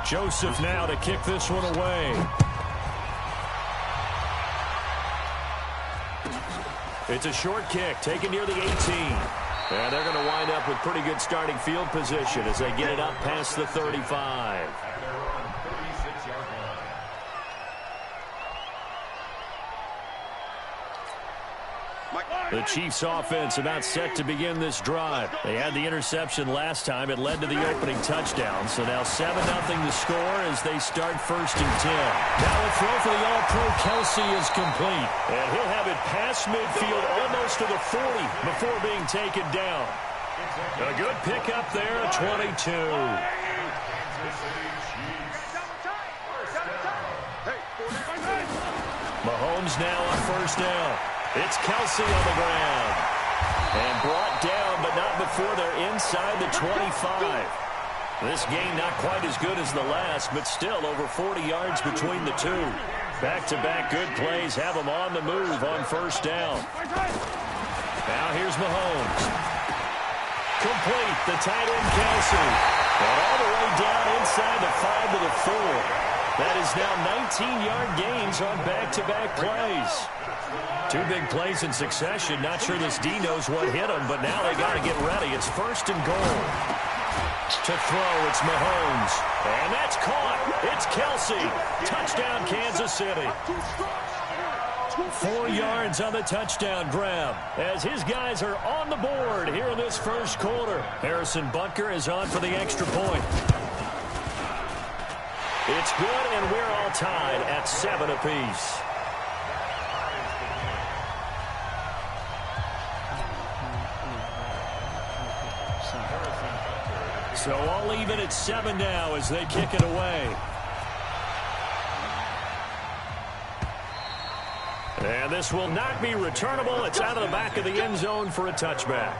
Joseph now to kick this one away. It's a short kick taken near the 18. And they're going to wind up with pretty good starting field position as they get it up past the 35. The Chiefs offense about set to begin this drive. They had the interception last time. It led to the opening touchdown. So now 7-0 the score as they start 1st and 10. Now a throw for the All-Pro Kelsey is complete. And he'll have it past midfield almost to the 40 before being taken down. A good pickup there at 22. Mahomes now on 1st down. It's Kelsey on the ground. And brought down, but not before they're inside the 25. This game not quite as good as the last, but still over 40 yards between the two. Back-to-back good plays have them on the move on 1st down. Now here's Mahomes. Complete, the tight end Kelsey. And all the way down inside the 5 to the 4. That is now 19-yard gains on back-to-back plays. 2 big plays in succession. Not sure this D knows what hit him, but now they got to get ready. It's 1st and goal. To throw, it's Mahomes. And that's caught. It's Kelsey. Touchdown, Kansas City. 4 yards on the touchdown grab as his guys are on the board here in this 1st quarter. Harrison Butker is on for the extra point. It's good, and we're all tied at 7 apiece. So all even at 7 now as they kick it away. And this will not be returnable. It's out of the back of the end zone for a touchback.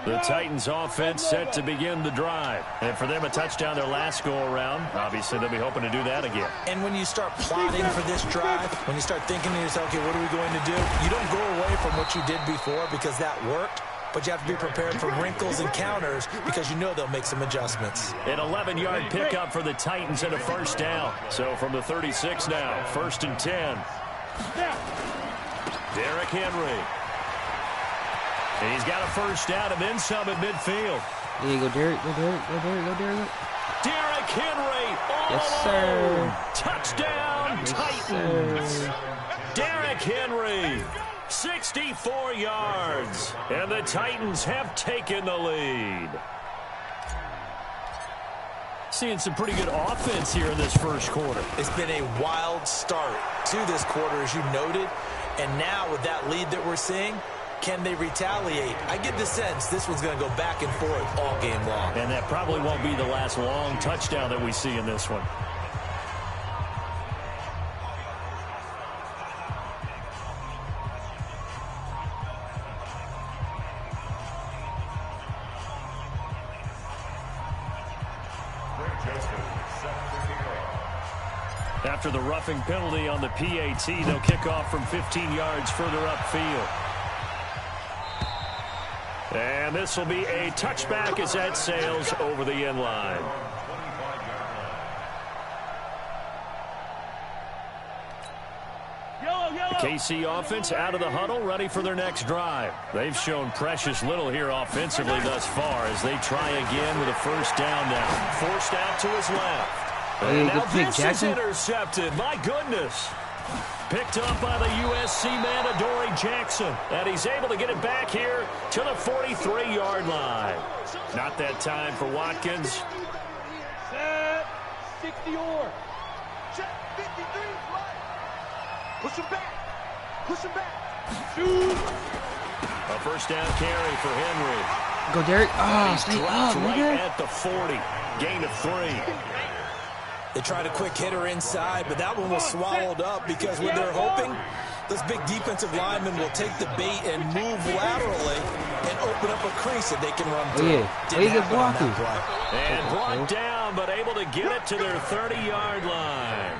The Titans offense set to begin the drive. And for them, a touchdown their last go-around. Obviously, they'll be hoping to do that again. And when you start plotting for this drive, when you start thinking to yourself, okay, what are we going to do? You don't go away from what you did before because that worked. But you have to be prepared for wrinkles and counters because you know they'll make some adjustments. An 11-yard pickup for the Titans and a 1st down. So from the 36 now, 1st and 10. Derrick Henry. And he's got a 1st down and then some at midfield. There you go, Derrick. Go, Derrick. Go, Derrick. Go, Derrick. Derrick Henry. Yes, sir. Touchdown, yes, Titans. Sir. Derrick Henry. 64 yards. And the Titans have taken the lead. Seeing some pretty good offense here in this 1st quarter. It's been a wild start to this quarter, as you noted. And now with that lead that we're seeing, can they retaliate? I get the sense this one's going to go back and forth all game long. And that probably won't be the last long touchdown that we see in this one. After the roughing penalty on the PAT, they'll kick off from 15 yards further upfield. And this will be a touchback as that sails over the end line. The KC offense out of the huddle, ready for their next drive. They've shown precious little here offensively thus far as they try again with a 1st down now. Forced out to his left. And now this is intercepted. My goodness. Picked up by the USC man, Adoree Jackson. And he's able to get it back here to the 43-yard line. Not that time for Watkins. Set. 60-or. Check. 53. Push him back. Push him back. Shoot. A 1st down carry for Henry. Go, Derrick. Oh, He's stay dropped up, right nigga. at the 40. Gain of 3. They tried a quick hitter inside, but that one was swallowed up because what they're hoping, those big defensive linemen will take the bait and move laterally and open up a crease that they can run through. Yeah. Didn't happen on that play. And brought down, but able to get it to their 30-yard line.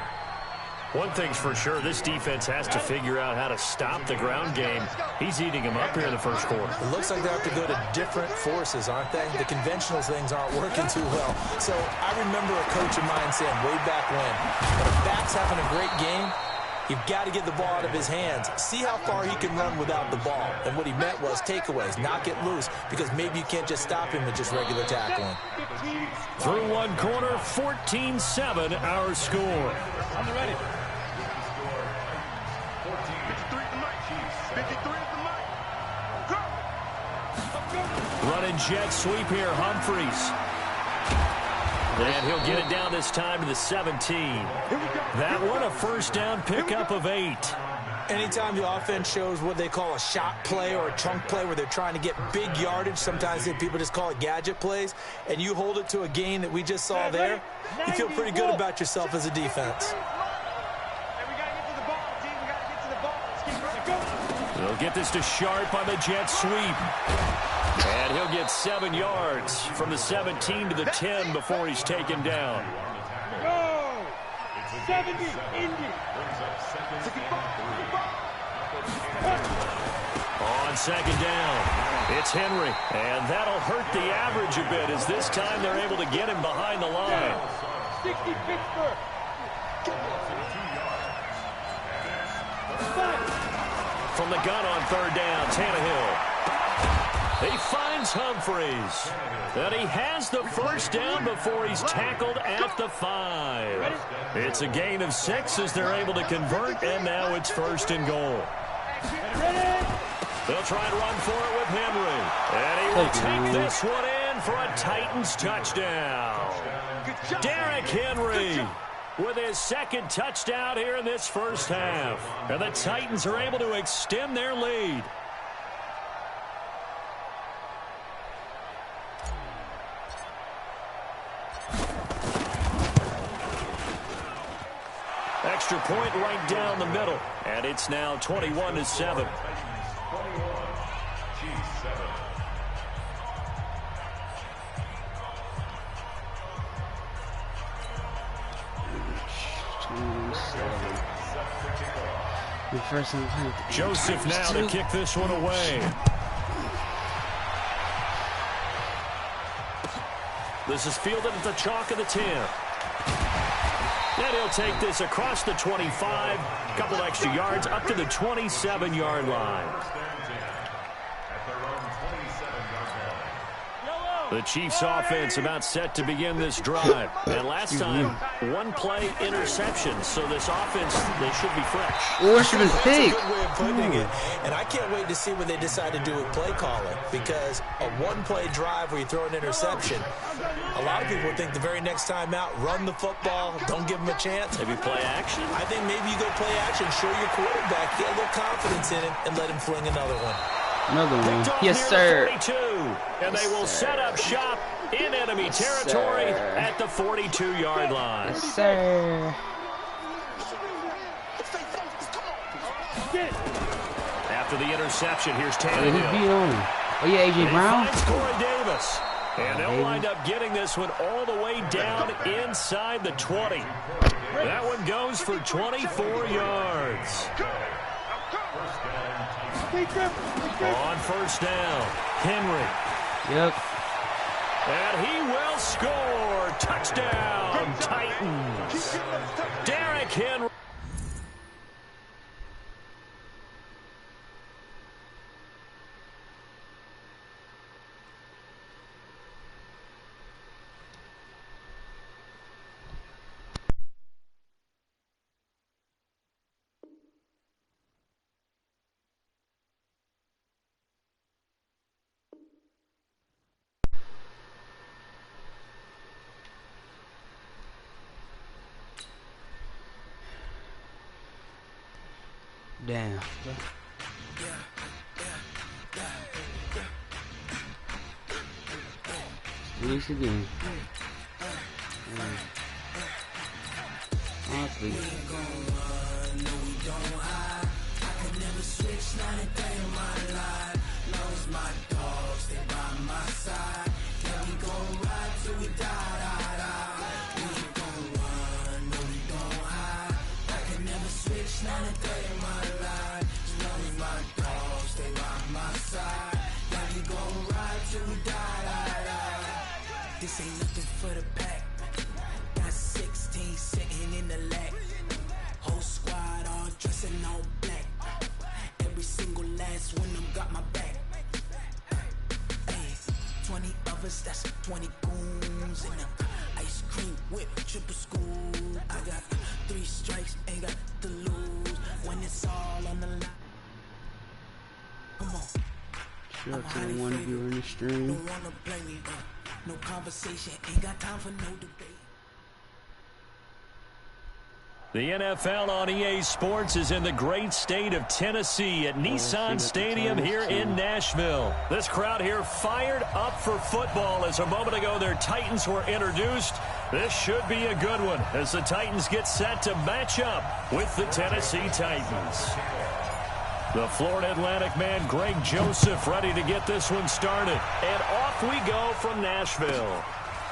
One thing's for sure, this defense has to figure out how to stop the ground game. He's eating them up here in the first quarter. It looks like they have to go to different forces, aren't they? The conventional things aren't working too well. So I remember a coach of mine saying way back when a back's having a great game, you've got to get the ball out of his hands. See how far he can run without the ball. And what he meant was takeaways, knock it loose, because maybe you can't just stop him with just regular tackling. Through one quarter, 14-7 our score. On the ready. 53 at the mic. 53 at the mic. Go. Running jet sweep here, Humphries. And he'll get it down this time to the 17. That one, a first down pickup of 8. Anytime the offense shows what they call a shot play or a chunk play where they're trying to get big yardage, sometimes people just call it gadget plays, and you hold it to a gain that we just saw there, you feel pretty good about yourself as a defense. They'll get this to Sharp on the jet sweep. And he'll get 7 yards from the 17 to the 10 before he's taken down. Go! 70, Indy. On second down, it's Henry. And that'll hurt the average a bit as this time they're able to get him behind the line. 60, Pittsburgh. From the gun on third down, Tannehill. He finds Humphries. And he has the first down before he's tackled at the 5. It's a gain of 6 as they're able to convert, and now it's first and goal. They'll try and run for it with Henry. And he will take this one in for a Titans touchdown. Derrick Henry with his second touchdown here in this first half. And the Titans are able to extend their lead. Extra point right down the middle. And it's now 21-7. Joseph now to kick this one away. This is fielded at the chalk of the 10. And he'll take this across the 25, a couple extra yards up to the 27-yard line. The Chiefs offense about set to begin this drive. And last time, one-play interception. So this offense, they should be fresh. Or should have been picked. That's a good way of putting it. And I can't wait to see what they decide to do with play calling. Because a one-play drive where you throw an interception, a lot of people would think the very next time out, run the football, don't give them a chance. Maybe play action? I think maybe you go play action, show your quarterback, get a little confidence in him, and let him fling another one. Another one. Yes, sir. 42, and they will set up shop in enemy territory at the 42-yard line. Yes, sir. After the interception, here's Who beat Tannehill. on? Oh, yeah, A.J. Brown? Finds Corey Davis. And they'll wind up getting this one all the way down inside the 20. That one goes for 24 yards. On first down, Henry. Yep. And he will score. Touchdown, Titans. Derrick Henry. Damn. Do this again. Honestly. This ain't nothing for the pack. Got 16 sitting in the lap. Whole squad all dressing all black. Every single last one of them got my back. Hey, 20 of us, that's 20 goons in them. Ice cream whip, triple school. I got 3 strikes, ain't got to lose. When it's all on the line. Come on. Shout out to the one viewer in the stream. Don't wanna blame me, no conversation, ain't got time for no debate. The NFL on EA Sports is in the great state of Tennessee at Nissan Stadium here in Nashville. This crowd here fired up for football as a moment ago their Titans were introduced. This should be a good one as the Titans get set to match up with the Tennessee Titans. The Florida Atlantic man, Greg Joseph, ready to get this one started. And off we go from Nashville.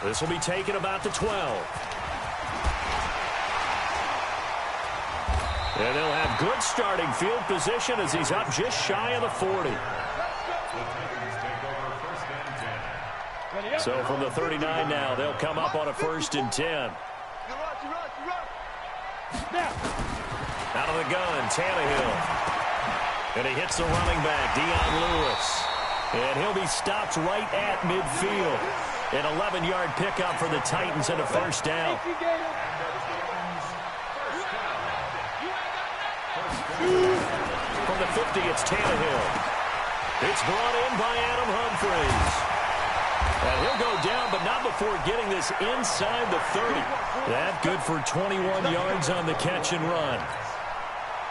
This will be taken about the 12. And they'll have good starting field position as he's up just shy of the 40. So from the 39 now, they'll come up on a 1st and 10. Out of the gun, Tannehill. And he hits the running back, Dion Lewis. And he'll be stopped right at midfield. An 11-yard pickup for the Titans and a 1st down. From the 50, it's Tannehill. It's brought in by Adam Humphries. And he'll go down, but not before getting this inside the 30. That good for 21 yards on the catch and run.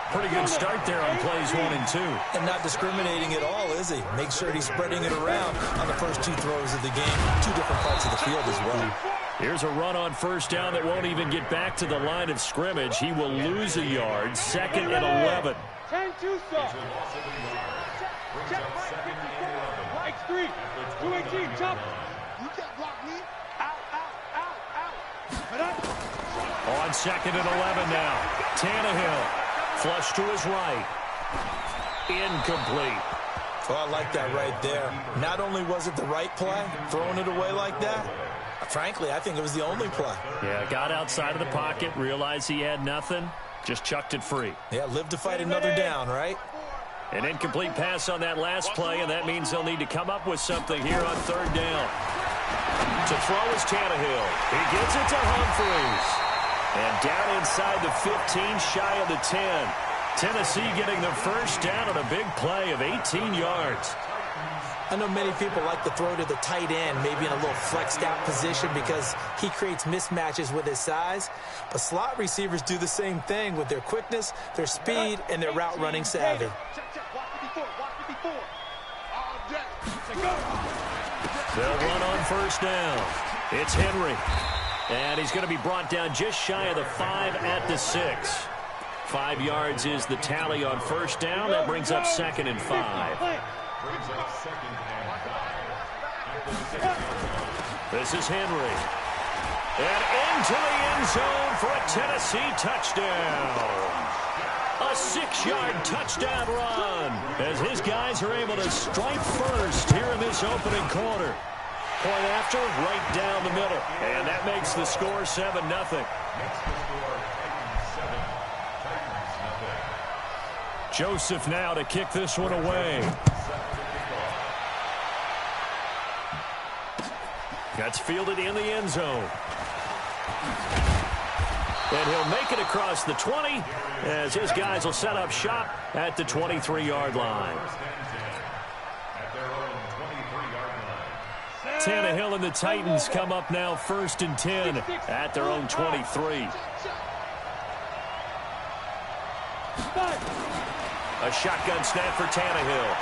Pretty good start there on plays 1 and 2. And not discriminating at all, is he? Make sure he's spreading it around on the first 2 throws of the game. 2 different parts of the field as well. Here's a run on 1st down that won't even get back to the line of scrimmage. He will lose a yard. 2nd and 11. 10-2 stop. Check right, 54. Mike's 3. 218, chop. You can't block me. Out. On 2nd and 11 now. Tannehill. Flush to his right. Incomplete. Oh, I like that right there. Not only was it the right play, throwing it away like that, frankly, I think it was the only play. Yeah, got outside of the pocket, realized he had nothing, just chucked it free. Yeah, live to fight another down, right? An incomplete pass on that last play, and that means they'll need to come up with something here on 3rd down. To throw is Tannehill. He gives it to Humphries. And down inside the 15, shy of the 10. Tennessee getting the 1st down on a big play of 18 yards. I know many people like to throw to the tight end, maybe in a little flexed out position because he creates mismatches with his size. But slot receivers do the same thing with their quickness, their speed, and their route running savvy. They'll run on 1st down. It's Henry. And he's going to be brought down just shy of the 5 at the 6. 5 yards is the tally on 1st down. That brings up 2nd and 5. This is Henry. And into the end zone for a Tennessee touchdown. A 6-yard touchdown run as his guys are able to strike first here in this opening quarter. Point after, right down the middle. And that makes the score 7-0. Joseph now to kick this one away. That's fielded in the end zone. And he'll make it across the 20 as his guys will set up shop at the 23-yard line. Tannehill and the Titans come up now 1st and 10 at their own 23. A shotgun snap for Tannehill.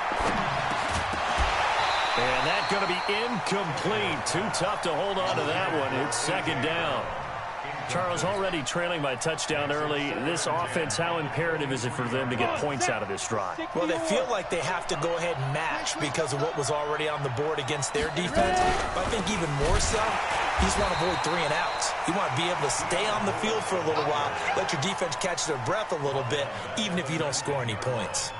And that's going to be incomplete. Too tough to hold on to that one. It's 2nd down. Charles, already trailing by touchdown early. This offense, how imperative is it for them to get points out of this drive? Well, they feel like they have to go ahead and match because of what was already on the board against their defense. But I think even more so, you just want to avoid 3 and outs. You want to be able to stay on the field for a little while, let your defense catch their breath a little bit, even if you don't score any points.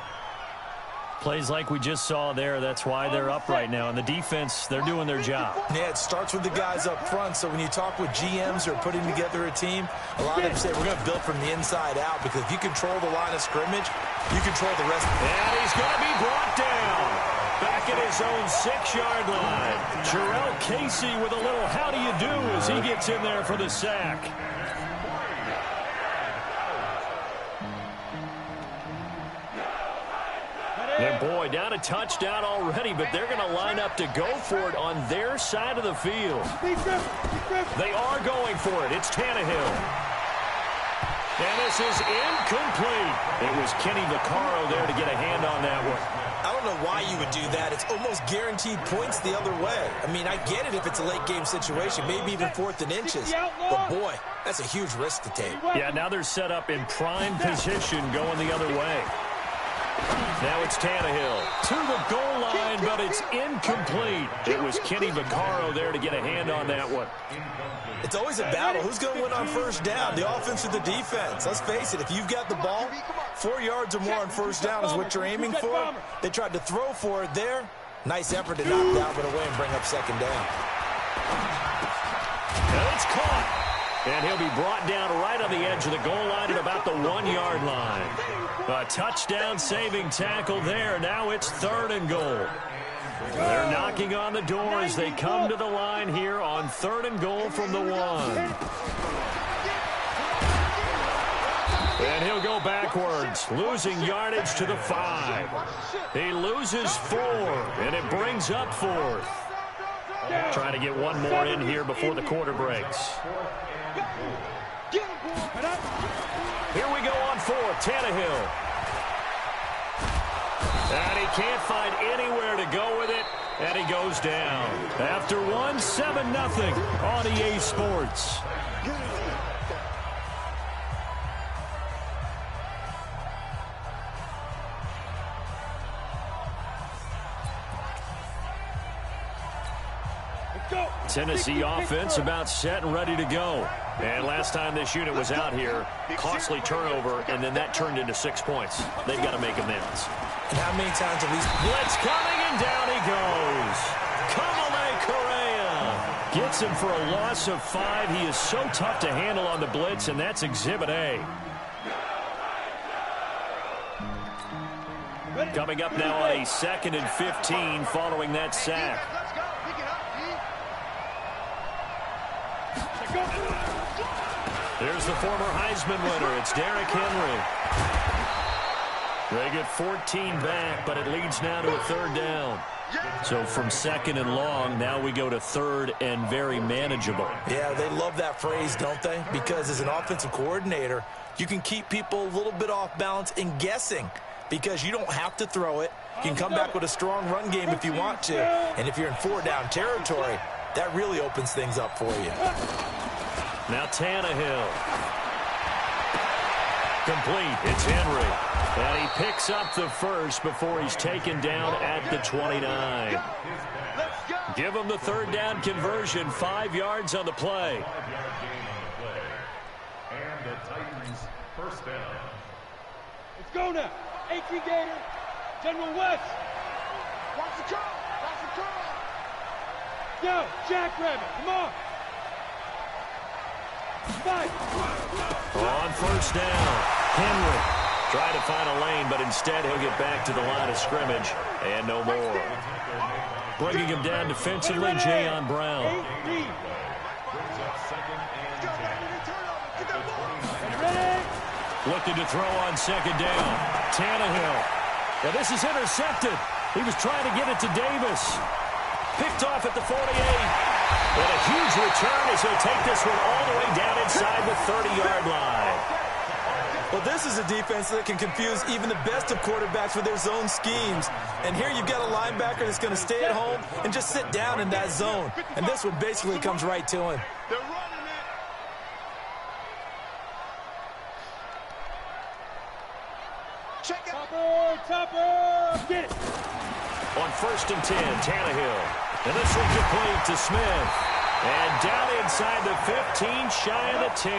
Plays like we just saw there. That's why they're up right now. And the defense, they're doing their job. Yeah, it starts with the guys up front. So when you talk with GMs who are putting together a team, a lot of them say we're going to build from the inside out, because if you control the line of scrimmage, you control the rest. And he's going to be brought down. Back at his own 6-yard line. Jurrell Casey with a little how do you do as he gets in there for the sack. And boy, down a touchdown already, but they're going to line up to go for it on their side of the field. They are going for it. It's Tannehill. And this is incomplete. It was Kenny Vaccaro there to get a hand on that one. I don't know why you would do that. It's almost guaranteed points the other way. I mean, I get it if it's a late-game situation, maybe even 4th and inches. But, boy, that's a huge risk to take. Yeah, now they're set up in prime position going the other way. Now it's Tannehill to the goal line, but it's incomplete. It was Kenny Vaccaro there to get a hand on that one. It's always a battle. Who's going to win on first down, the offense or the defense? Let's face it, if you've got the ball, 4 yards or more on first down is what you're aiming for. They tried to throw for it there. Nice effort to knock Dalvin away and bring up second down. And it's caught. And he'll be brought down right on the edge of the goal line at about the 1-yard line. A touchdown-saving tackle there. Now it's 3rd and goal. They're knocking on the door as they come to the line here on 3rd and goal from the 1. And he'll go backwards, losing yardage to the 5. He loses 4, and it brings up 4th. Trying to get one more in here before the quarter breaks. Here we go on 4th, Tannehill. And he can't find anywhere to go with it, and he goes down. After 1, 7-0 on EA Sports. Tennessee offense about set and ready to go. And last time this unit was out here, costly turnover, and then that turned into 6 points. They've got to make amends. And how many times have these... Blitz coming, and down he goes. Kamalei Correa gets him for a loss of 5. He is so tough to handle on the blitz, and that's Exhibit A. Coming up now on a 2nd and 15 following that sack. There's the former Heisman winner. It's Derrick Henry. They get 14 back, but it leads now to a 3rd down. So from 2nd and long, now we go to 3rd and very manageable. Yeah, they love that phrase, don't they? Because as an offensive coordinator, you can keep people a little bit off balance and guessing, because you don't have to throw it. You can come back with a strong run game if you want to. And if you're in 4-down territory, that really opens things up for you. Now Tannehill. Complete. It's Henry. And he picks up the first before he's taken down at the 29. Give him the 3rd down conversion. 5 yards on the play. And the Titans first down. Let's go now. 18 Gator. General West. Watch the curl. Watch the curl. Yo, Jackrabbit. Come on. 5. On first down, Henry tried to find a lane, but instead he'll get back to the line of scrimmage and no more. Bringing him down defensively, Jayon Brown. Looking to throw on 2nd down. Tannehill. Now this is intercepted. He was trying to get it to Davis. Picked off at the 48. And a huge return as he'll take this one all the way down inside the 30-yard line. Well, this is a defense that can confuse even the best of quarterbacks with their zone schemes. And here you've got a linebacker that's going to stay at home and just sit down in that zone. And this one basically comes right to him. They're running it. Check it. Topper. Get it. On 1st and 10, Tannehill. And this one complete to Smith. And down inside the 15, shy of the 10.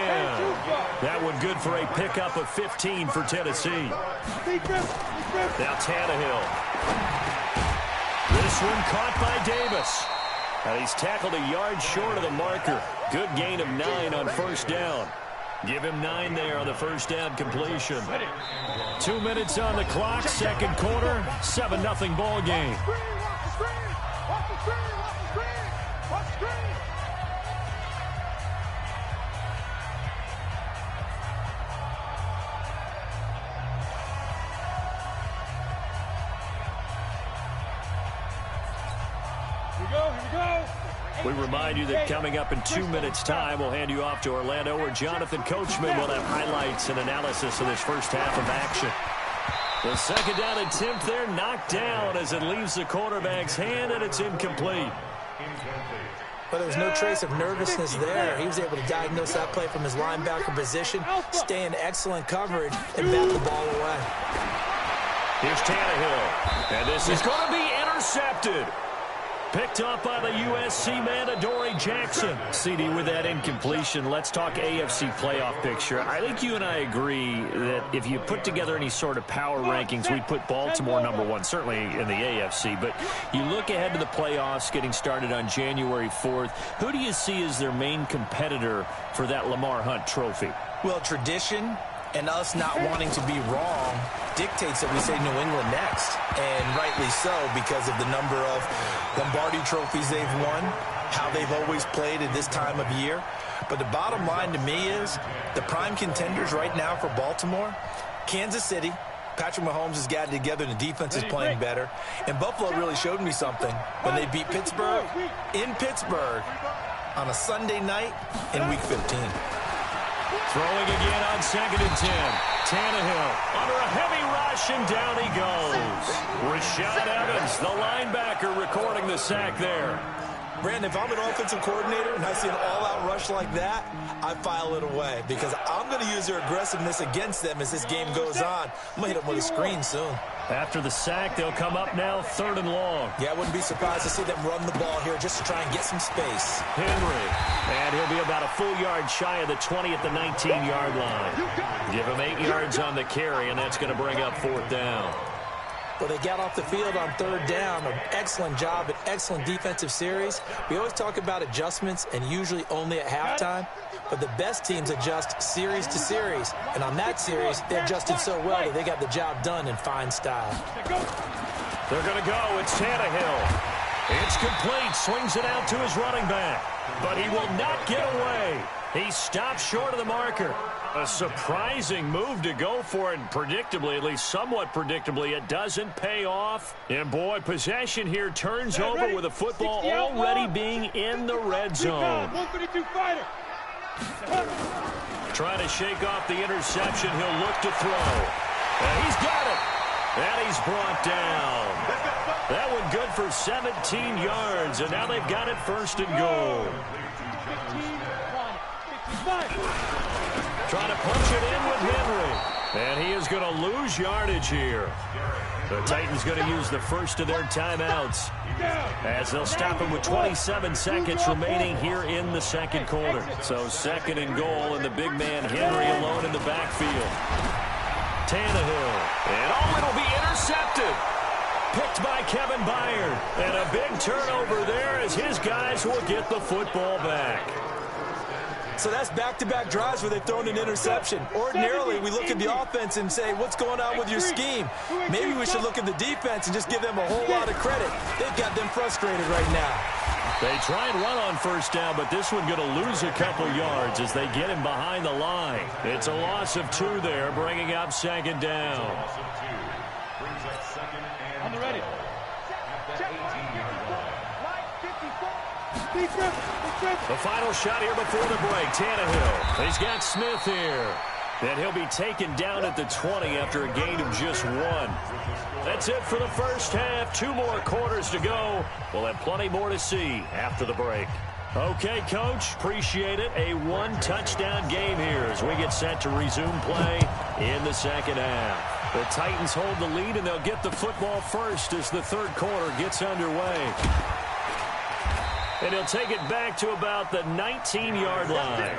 That one good for a pickup of 15 for Tennessee. Now Tannehill This one caught by Davis. And he's tackled a yard short of the marker. Good gain of 9 on first down. Give him 9 there on the first down completion. 2 minutes on the clock, second quarter, 7-0 ball game. We remind you that coming up in 2 minutes' time, we'll hand you off to Orlando, where Jonathan Coachman will have highlights and analysis of this first half of action. The second down attempt there knocked down as it leaves the quarterback's hand, and it's incomplete. But there was no trace of nervousness there. He was able to diagnose that play from his linebacker position, stay in excellent coverage, and bat the ball away. Here's Tannehill, and this is going to be intercepted. Picked up by the USC man, Adoree Jackson. CD, with that incompletion, let's talk AFC playoff picture. I think you and I agree that if you put together any sort of power rankings, we'd put Baltimore #1, certainly in the AFC. But you look ahead to the playoffs getting started on January 4th. Who do you see as their main competitor for that Lamar Hunt trophy? Well, tradition and us not wanting to be wrong dictates that we say New England next, and rightly so, because of the number of Lombardi trophies they've won, how they've always played at this time of year. But the bottom line to me is the prime contenders right now for Baltimore, Kansas City. Patrick Mahomes has gotten together and the defense is playing better. And Buffalo really showed me something when they beat Pittsburgh in Pittsburgh on a Sunday night in Week 15. Throwing again on 2nd and 10. Tannehill under a heavy rush, and down he goes. Rashad Evans, the linebacker, recording the sack there. Brandon, if I'm an offensive coordinator and I see an all-out rush like that, I file it away because I'm going to use their aggressiveness against them as this game goes on. I'm going to hit them with a screen soon. After the sack, they'll come up now 3rd and long. Yeah, I wouldn't be surprised to see them run the ball here just to try and get some space. Henry, and he'll be about a full yard shy of the 20 at the 19-yard line. Give him 8 yards on the carry, and that's going to bring up 4th down. Well, they got off the field on 3rd down. An excellent job, an excellent defensive series. We always talk about adjustments and usually only at halftime, but the best teams adjust series to series. And on that series, they adjusted so well that they got the job done in fine style. They're going to go. It's Tannehill. It's complete. Swings it out to his running back. But he will not get away. He stopped short of the marker. A surprising move to go for it, and predictably, at least somewhat predictably, it doesn't pay off. And boy, possession here turns over with the football already being in the red zone. Trying to shake off the interception. He'll look to throw. And he's got it. And he's brought down. That one good for 17 yards, and now they've got it 1st and goal. Trying to punch it in with Henry. And he is going to lose yardage here. The Titans going to use the first of their timeouts as they'll stop him with 27 seconds remaining here in the second quarter. So 2nd and goal, and the big man Henry alone in the backfield. Tannehill. And it'll be intercepted. Picked by Kevin Byard. And a big turnover there as his guys will get the football back. So that's back-to-back drives where they've thrown an interception. Ordinarily, we look at the offense and say, what's going on with your scheme? Maybe we should look at the defense and just give them a whole lot of credit. They've got them frustrated right now. They try and run on 1st down, but this one going to lose a couple yards as they get him behind the line. It's a loss of 2 there, bringing up 2nd down. On the ready. The final shot here before the break. Tannehill. He's got Smith here. And he'll be taken down at the 20 after a gain of just 1. That's it for the first half. 2 more quarters to go. We'll have plenty more to see after the break. Okay, Coach, appreciate it. A 1-touchdown game here as we get set to resume play in the second half. The Titans hold the lead, and they'll get the football first as the 3rd quarter gets underway. And he'll take it back to about the 19-yard line.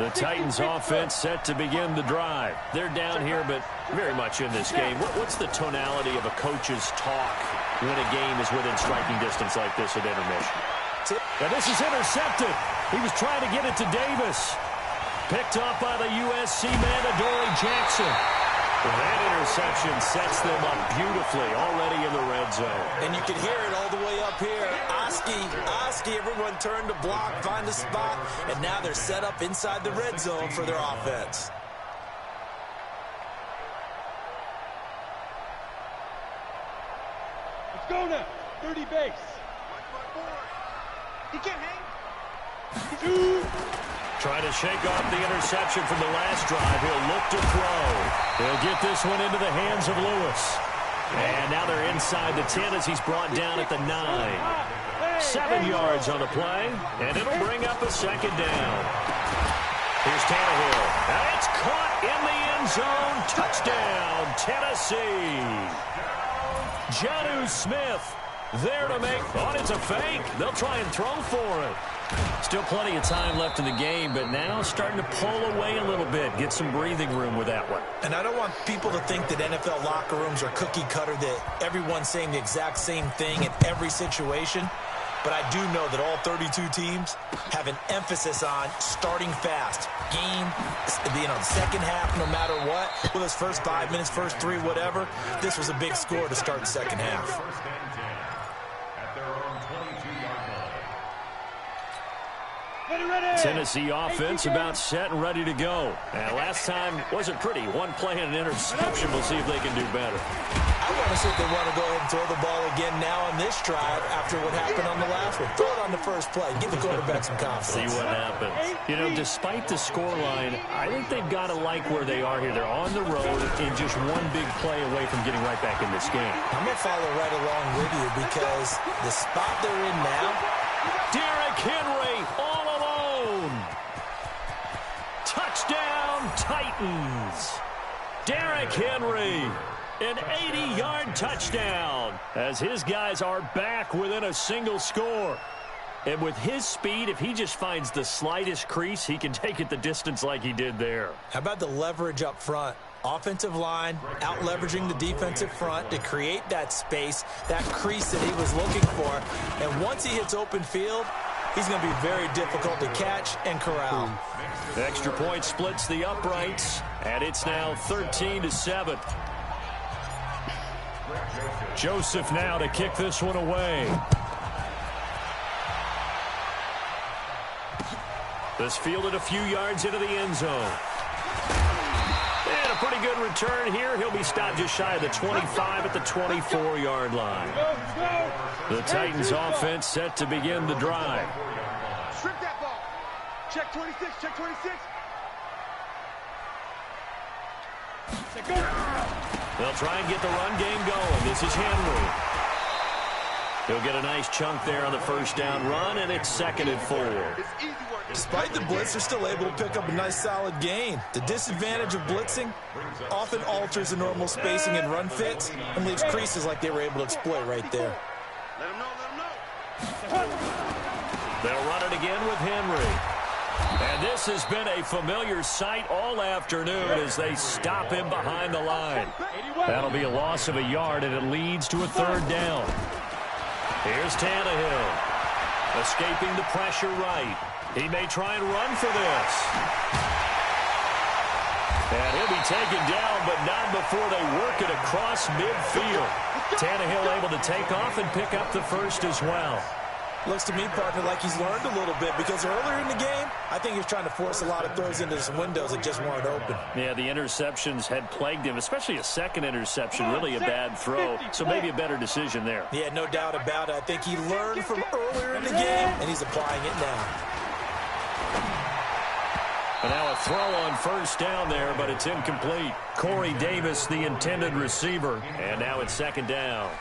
The Titans offense set to begin the drive. They're down here, but very much in this game. What's the tonality of a coach's talk when a game is within striking distance like this at intermission? And this is intercepted. He was trying to get it to Davis. Picked off by the USC man, Adoree Jackson. Well, that interception sets them up beautifully already in the red zone. And you can hear it all the way up here. Oski, everyone turned to block, find a spot, and now they're set up inside the red zone for their offense. Let's go now. 30 base. He can't hang. Trying to shake off the interception from the last drive. He'll look to throw. He'll get this one into the hands of Lewis. And now they're inside the 10 as he's brought down at the 9. 7 yards on the play, and it'll bring up a second down. Here's Tannehill. And it's caught in the end zone. Touchdown, Tennessee. Jonnu Smith there to make. Oh, it's a fake. They'll try and throw for it. Still plenty of time left in the game, but now starting to pull away a little bit. Get some breathing room with that one. And I don't want people to think that NFL locker rooms are cookie cutter, that everyone's saying the exact same thing in every situation. But I do know that all 32 teams have an emphasis on starting fast. Game, the second half, no matter what. With those first 5 minutes, first 3, whatever. This was a big score to start the second half. Tennessee offense about set and ready to go. And last time wasn't pretty. One play and an interception. We'll see if they can do better. I want to see if they want to go ahead and throw the ball again now on this drive after what happened on the last one. Throw it on the first play. Give the quarterback some confidence. See what happens. You know, despite the scoreline, I think they've got to like where they are here. They're on the road and just one big play away from getting right back in this game. I'm going to follow right along with you because the spot they're in now, Derrick Henry all alone. Touchdown, Titans. Derrick Henry, an 80-yard touchdown as his guys are back within a single score. And with his speed, if he just finds the slightest crease, he can take it the distance like he did there. How about the leverage up front? Offensive line out-leveraging the defensive front to create that space, that crease that he was looking for. And once he hits open field, he's going to be very difficult to catch and corral. The extra point splits the uprights, and it's now 13-7. Joseph now to kick this one away. This fielded a few yards into the end zone. And a pretty good return here. He'll be stopped just shy of the 25 at the 24-yard line. The Titans offense set to begin the drive. Strip that ball. Check 26, check 26. They'll try and get the run game going. This is Henry. He'll get a nice chunk there on the first down run, and it's 2nd and 4. Despite the blitz, they're still able to pick up a nice solid gain. The disadvantage of blitzing often alters the normal spacing and run fits and leaves creases like they were able to exploit right there. Let him know. They'll run it again with Henry. And this has been a familiar sight all afternoon as they stop him behind the line. That'll be a loss of a yard, and it leads to a 3rd down. Here's Tannehill. Escaping the pressure right. He may try and run for this. And he'll be taken down, but not before they work it across midfield. Tannehill able to take off and pick up the first as well. Looks to me, partner, like he's learned a little bit because earlier in the game, I think he was trying to force a lot of throws into some windows that just weren't open. Yeah, the interceptions had plagued him, especially a second interception, really a bad throw. So maybe a better decision there. Yeah, no doubt about it. I think he learned from earlier in the game, and he's applying it now. And now a throw on first down there, but it's incomplete. Corey Davis, the intended receiver. And now it's 2nd down.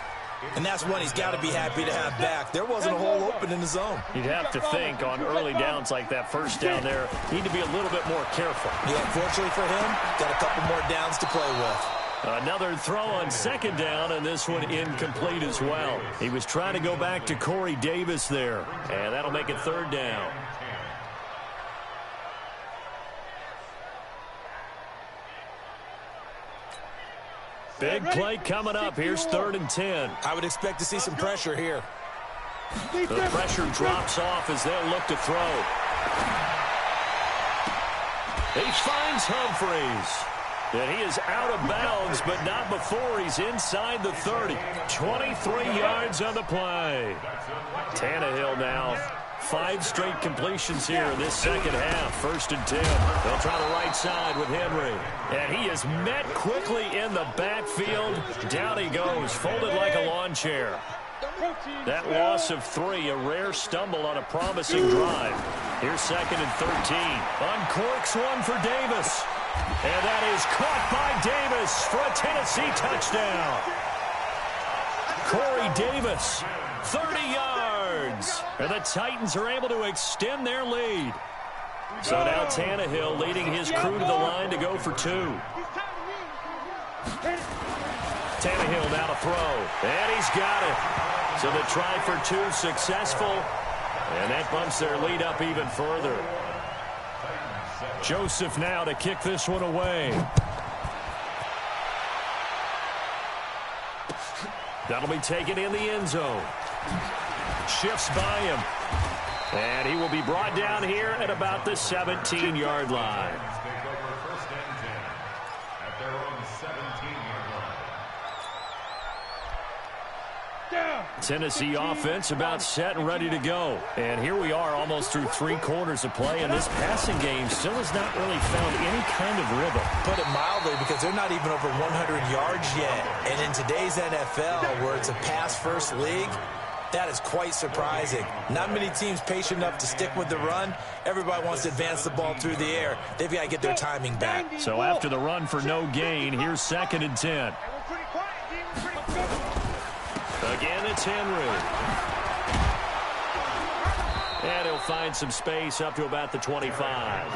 And that's one he's got to be happy to have back. There wasn't a hole open in the zone. You'd have to think on early downs like that first down there, need to be a little bit more careful. Yeah, fortunately for him, got a couple more downs to play with. Another throw on 2nd down, and this one incomplete as well. He was trying to go back to Corey Davis there, and that'll make it 3rd down. Big play coming up. Here's 3rd and 10. I would expect to see some pressure here. The pressure drops off as they'll look to throw. He finds Humphries. And he is out of bounds, but not before he's inside the 30. 23 yards on the play. Tannehill now. 5 straight completions here in this second half. 1st and 10. They'll try the right side with Henry. And he is met quickly in the backfield. Down he goes, folded like a lawn chair. That loss of 3, a rare stumble on a promising drive. Here's 2nd and 13. Uncorks one for Davis. And that is caught by Davis for a Tennessee touchdown. Corey Davis, 30 yards. And the Titans are able to extend their lead. So now Tannehill leading his crew to the line to go for 2. Tannehill now to throw. And he's got it. So the try for 2 successful. And that bumps their lead up even further. Joseph now to kick this one away. That'll be taken in the end zone. Shifts by him. And he will be brought down here at about the 17-yard line. Tennessee offense about set and ready to go. And here we are almost through 3 quarters of play, and this passing game still has not really found any kind of rhythm. Put it mildly, because they're not even over 100 yards yet. And in today's NFL, where it's a pass-first league, that is quite surprising. Not many teams patient enough to stick with the run. Everybody wants to advance the ball through the air. They've got to get their timing back. So after the run for no gain, here's 2nd and 10. Again, it's Henry. And he'll find some space up to about the 25.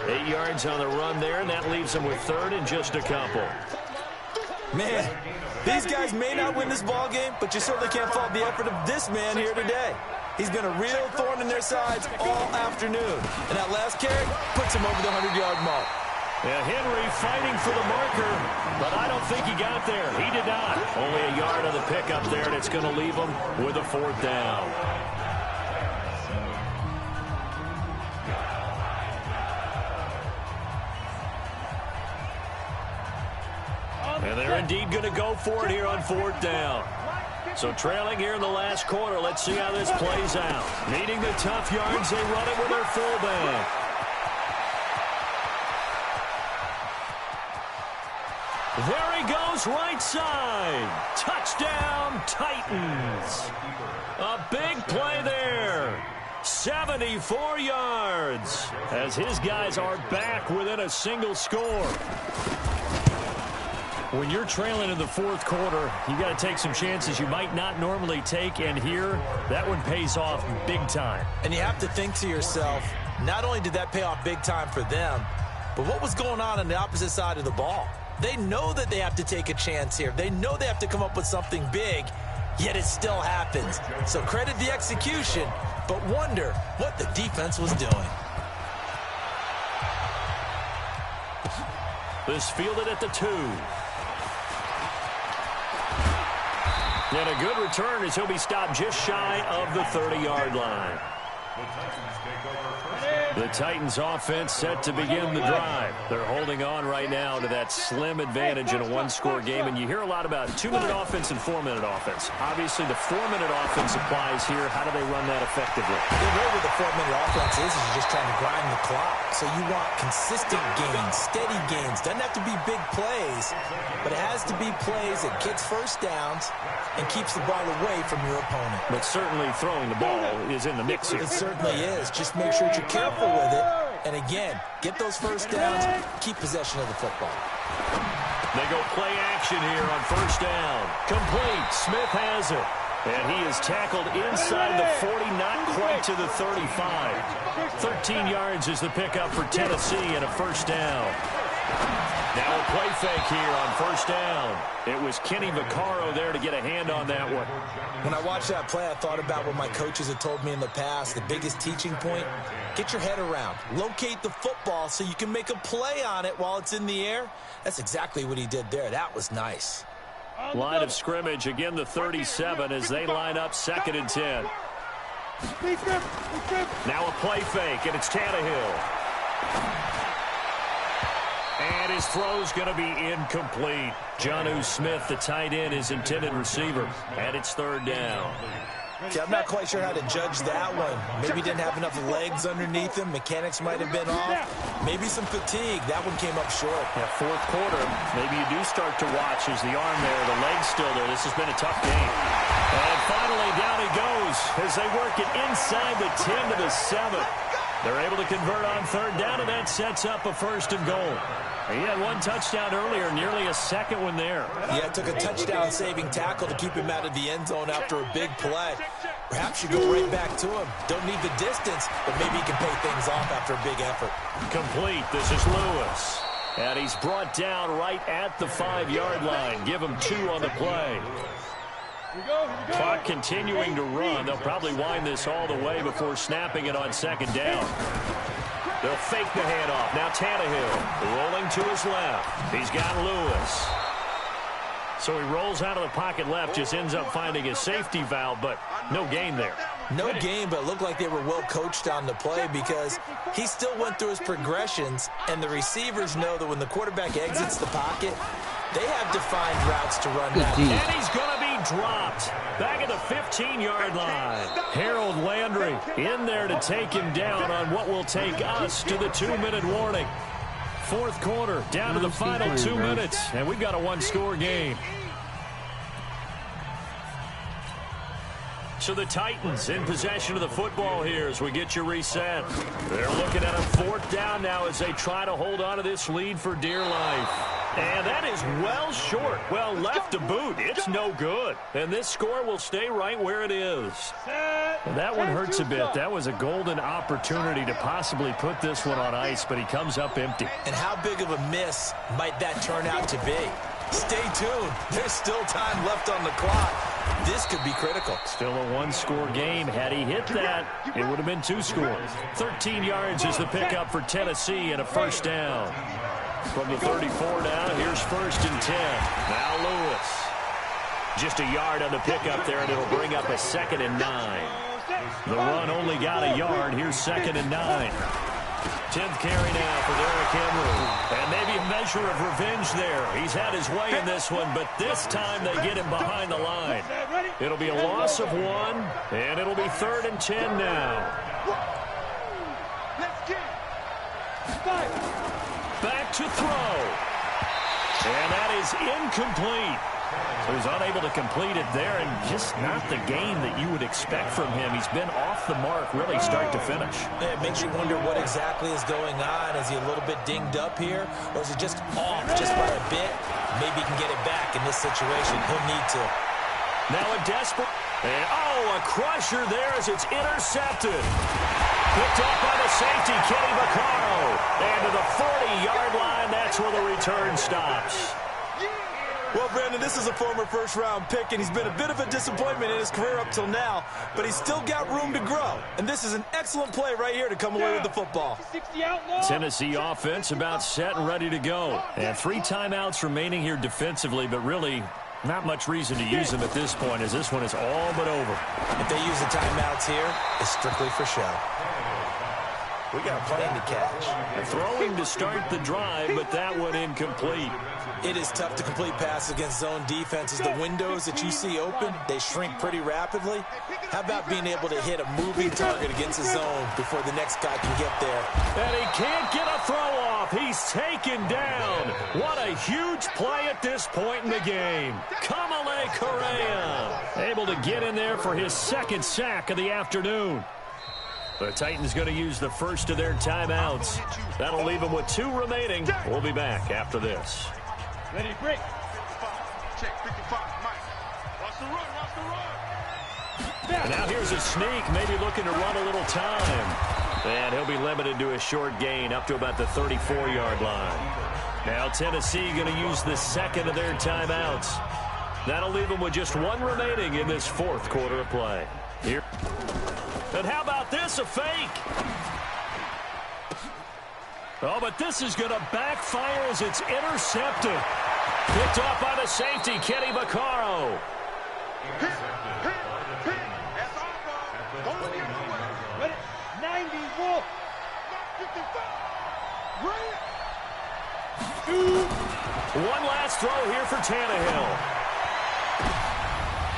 8 yards on the run there, and that leaves him with 3rd and just a couple. Man, these guys may not win this ball game, but you certainly can't fault the effort of this man here today. He's been a real thorn in their sides all afternoon. And that last carry puts him over the 100-yard mark. Yeah, Henry fighting for the marker, but I don't think he got there. He did not. Only a yard on the pickup there, and it's going to leave him with a 4th down. And they're indeed going to go for it here on 4th down. So trailing here in the last quarter, let's see how this plays out. Needing the tough yards, they run it with their fullback. There he goes, right side. Touchdown, Titans. A big play there. 74 yards as his guys are back within a single score. When you're trailing in the 4th quarter, you got to take some chances you might not normally take, and here, that one pays off big time. And you have to think to yourself, not only did that pay off big time for them, but what was going on the opposite side of the ball? They know that they have to take a chance here. They know they have to come up with something big, yet it still happens. So credit the execution, but wonder what the defense was doing. This fielded at the 2. And a good return as he'll be stopped just shy of the 30-yard line. The Titans offense set to begin the drive. They're holding on right now to that slim advantage in a 1-score game. And you hear a lot about 2-minute offense and 4-minute offense. Obviously, the 4-minute offense applies here. How do they run that effectively? The way with the 4-minute offense is you're just trying to grind the clock. So you want consistent gains, steady gains. Doesn't have to be big plays, but it has to be plays that gets first downs and keeps the ball away from your opponent. But certainly throwing the ball is in the mix here. It certainly is. Just make sure that you're careful with it. And again, get those first downs, keep possession of the football. They go play action here on 1st down. Complete. Smith has it. And he is tackled inside the 40, not quite to the 35. 13 yards is the pickup for Tennessee and a 1st down. Now a play fake here on first down. It was Kenny Vaccaro there to get a hand on that one. When I watched that play, I thought about what my coaches had told me in the past. The biggest teaching point, get your head around. Locate the football so you can make a play on it while it's in the air. That's exactly what he did there. That was nice. Line of scrimmage, again the 37 as they line up 2nd and 10. Now a play fake, and it's Tannehill. And his throw's going to be incomplete. Jonnu Smith, the tight end, his intended receiver. And it's 3rd down. See, I'm not quite sure how to judge that one. Maybe he didn't have enough legs underneath him. Mechanics might have been off. Maybe some fatigue. That one came up short. Yeah, 4th quarter, maybe you do start to watch as the arm there, the leg's still there. This has been a tough game. And finally, down he goes as they work it inside the 10 to the 7. They're able to convert on 3rd down, and that sets up a 1st and goal. He had one touchdown earlier, nearly a second one there. Yeah, it took a touchdown-saving tackle to keep him out of the end zone after a big play. Perhaps you go right back to him. Don't need the distance, but maybe he can pay things off after a big effort. Complete. This is Lewis. And he's brought down right at the 5-yard line. Give him 2 on the play. Clock continuing to run. They'll probably wind this all the way before snapping it on 2nd down. They'll fake the handoff. Now Tannehill rolling to his left. He's got Lewis. So he rolls out of the pocket left, just ends up finding a safety valve, but no gain there. No gain, but it looked like they were well coached on the play because he still went through his progressions, and the receivers know that when the quarterback exits the pocket, they have defined routes to run that. And he's going to be dropped back at the 15-yard line. Harold Landry in there to take him down on what will take us to the 2-minute warning. 4th quarter, down to the final 2 minutes, and we've got a 1-score game. So the Titans in possession of the football here as we get you reset. They're looking at a 4th down now as they try to hold on to this lead for dear life. And that is well short. Well, left to boot. It's no good. And this score will stay right where it is. And that one hurts a bit. That was a golden opportunity to possibly put this one on ice, but he comes up empty. And how big of a miss might that turn out to be? Stay tuned. There's still time left on the clock. This could be critical. Still a 1-score game. Had he hit that, it would have been 2 scores. 13 yards is the pickup for Tennessee and a 1st down. From the 34 now, here's 1st and 10. Now Lewis. Just a yard on the pickup there, and it'll bring up a 2nd and 9. The run only got a yard. Here's 2nd and 9. 10th carry now for Derrick Henry. And maybe a measure of revenge there. He's had his way in this one, but this time they get him behind the line. It'll be a loss of 1, and it'll be 3rd and 10 now. Back to throw. And that is incomplete. So he's unable to complete it there, and just not the game that you would expect from him. He's been off the mark really start to finish. It makes you wonder what exactly is going on. Is he a little bit dinged up here, or is it just off just by a bit? Maybe he can get it back in this situation. He'll need to. Now a desperate, and a crusher there as it's intercepted. Picked up by the safety, Kenny Vaccaro. And to the 40-yard line, that's where the return stops. Well, Brandon, this is a former first-round pick, and he's been a bit of a disappointment in his career up till now, but he's still got room to grow. And this is an excellent play right here to come away with the football. Tennessee offense about set and ready to go. And 3 timeouts remaining here defensively, but really not much reason to use them at this point as this one is all but over. If they use the timeouts here, it's strictly for show. We got a plane to catch. Throwing to start the drive, but that one incomplete. It is tough to complete passes against zone defenses. The windows that you see open, they shrink pretty rapidly. How about being able to hit a moving target against a zone before the next guy can get there? And he can't get a throw off. He's taken down. What a huge play at this point in the game. Kamalei Correa able to get in there for his 2nd sack of the afternoon. The Titans going to use the first of their timeouts. That'll leave them with 2 remaining. We'll be back after this. Ready, break. Check 55, Mike. Watch the run, watch the run. And now here's a sneak, maybe looking to run a little time. And he'll be limited to a short gain up to about the 34-yard line. Now Tennessee going to use the second of their timeouts. That'll leave them with just one remaining in this fourth quarter of play. Here. And how about this, a fake? Oh, but this is going to backfire as it's intercepted. Picked off by the safety, Kenny Vaccaro. That's all, bro. Don't get away. Ready? 91. 55. One last throw here for Tannehill.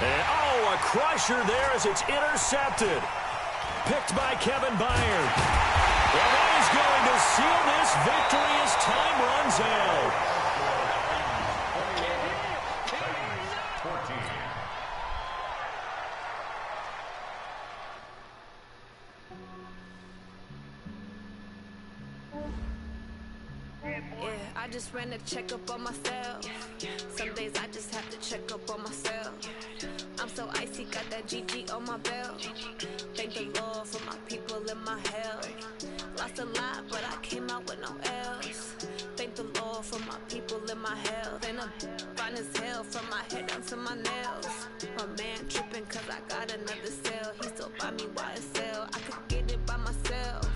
And, oh, a crusher there as it's intercepted. Picked by Kevin Byard. Well, that is going to seal this victory as time runs out. I just ran a checkup on myself. Some days I just have to check up on myself. I'm so icy, got that GG on my belt. Thank the Lord for my people and my health. Lost a lot, but I came out with no L's. Thank the Lord for my people and my health. And I'm fine as hell from my head down to my nails. My man tripping cause I got another cell. He still buy me YSL. I could get it by myself.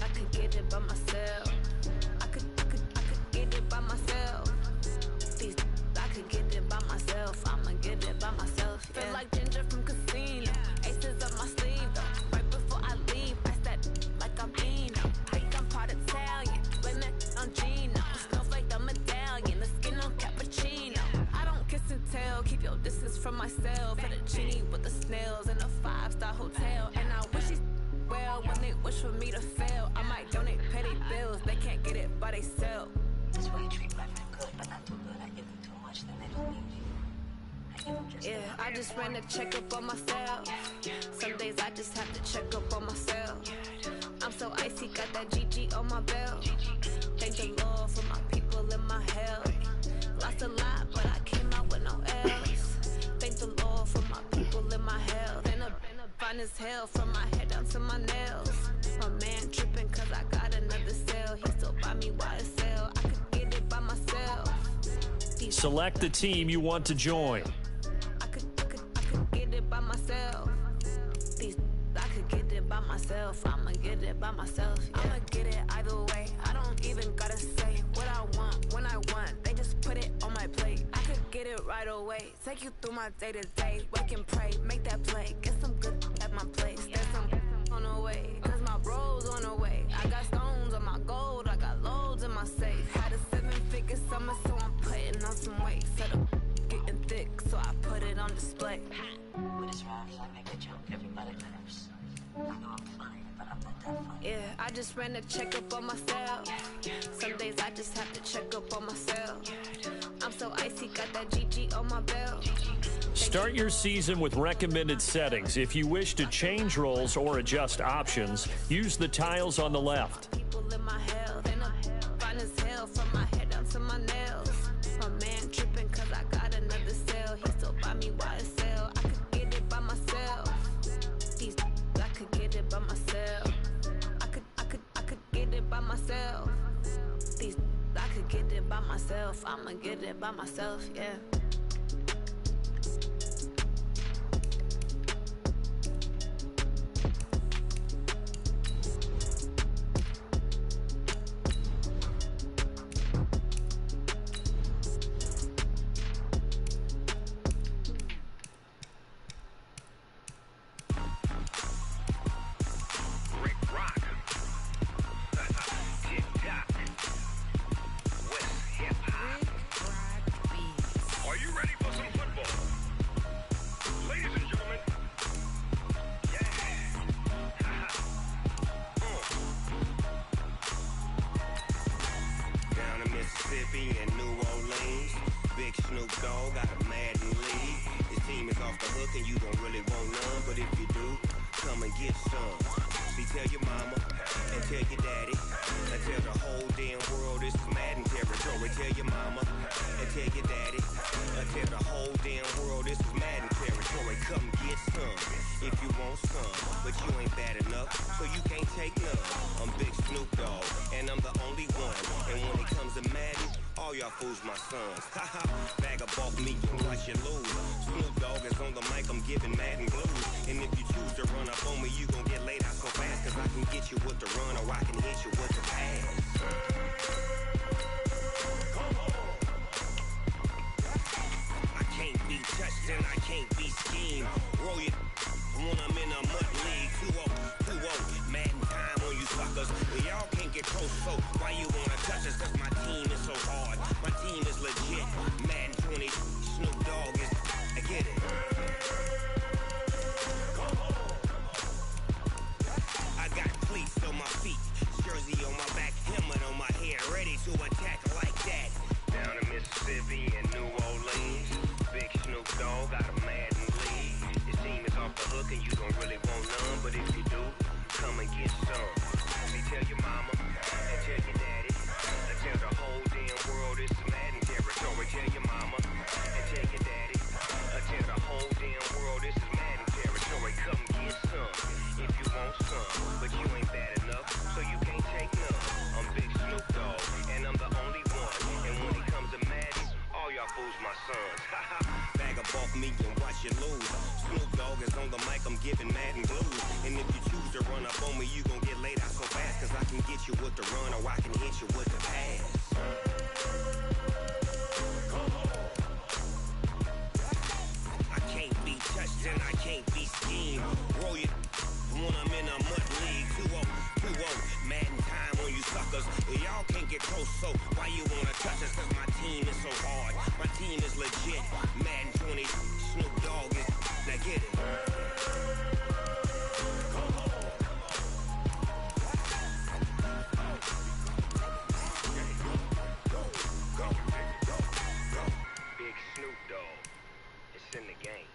I could get it by myself. I could get it by myself. I could get it by myself. I'ma get it by myself. Yeah. Feel like Ginger from Casino. Aces up my sleeve though. Right before I leave, I said like I'm Eno. Think I'm part Italian. Blame it on Gino. Snowflake the medallion. The skin on cappuccino. I don't kiss and tell. Keep your distance from myself. At a genie with the snails in a 5-star hotel. And I wish these well when they wish for me to fail. I might donate petty bills. They can't get it by they sell. That's why you treat my friend good, but not too good. I give them too much, then they don't need you. I give them just yeah, I just ran a checkup on myself. Some days I just have to check up on myself. I'm so icy, got that GG on my belt. Thank the Lord for my people and my health. Lost a lot, but I came out with no L's. Thank the Lord for my people and my health. And I'm fine as hell from my head down to my nails. My man tripping cause I got another cell. He still buy me YSL. I could get it by myself. Select the team you want to join. I could get it by myself. I could get it by myself. I'ma get it by myself. Yeah. I'ma get it either way. I don't even gotta say what I want when I want. They just put it on my plate. I could get it right away. Take you through my day to day. Wake and pray, make that play. Get some good at my place. There's some on the way, cause my bro's on the way. I got stones on my gold. I got loads in my safe. Had a 7-figure summer, so I'm putting on some weight. Set up getting thick, so I put it on display. with his rhymes, I make a joke, everybody laughs. I know I'm funny, but I'm not that funny. Yeah, I just ran a checkup on myself. Some days I just have to check up on myself. I'm so icy, got that GG on my belt. Start your season with recommended settings. If you wish to change roles or adjust options, use the tiles on the left. People in my health, and I'm fine as hell from my head down to my nails. My man tripping cause I got another cell. He still buy me YSL. I could get it by myself. I could get it by myself. I could get it by myself. I could get it by myself. I'ma get it by myself, yeah. So you can't take none. I'm Big Snoop Dogg, and I'm the only one. And when it comes all y'all fools my sons. Haha, bag of bulk meat and watch you lose. Snoop Dogg is on the mic, I'm giving Madden blues. And if you choose to run up on me, you gon' get laid out so fast. Cause I can get you with the run or I can hit you with the pass. I can't be touched and I can't be schemed. Roll you when I'm in a mud league. 2-0, Madden time on you suckers. Y'all can't get close, so why you wanna touch us? Cause my team is so hard. My team is legit. Madden 20, Snoop Dogg is, I get it. I got cleats on my feet, jersey on my back, helmet on my head, ready to attack like that. Down in Mississippi and New Orleans, big Snoop Dogg got a Madden lead. This team is off the hook and you don't really want none, but if you do, come and get some. Let me tell your mama and tell your daddy, and tell the whole damn world it's Madden territory. Tell your mama and tell your daddy, and tell the whole damn world this is Madden territory. Come get some if you want some, but you ain't bad enough, so you can't take none. I'm Big Snoop Dogg, and I'm the only one. And when it comes to Madden, all y'all fools my sons. Bag of bulk meat and watch you lose. Snoop Dogg is on the mic, I'm giving Madden blues. And if you choose to run up on me, you gon' get laid out so fast. Cause I can get you with the run or I can hit you with the pass. I can't be touched and I can't be schemed. Roll you when I'm in a mud league. 2-0, Madden time on you suckers. Y'all can't get close, so why you wanna touch us? Cause my team is so hard. My team is legit. Madden 20, Snoop Dogg is, now get it. Big Snoop Dogg, it's in the game.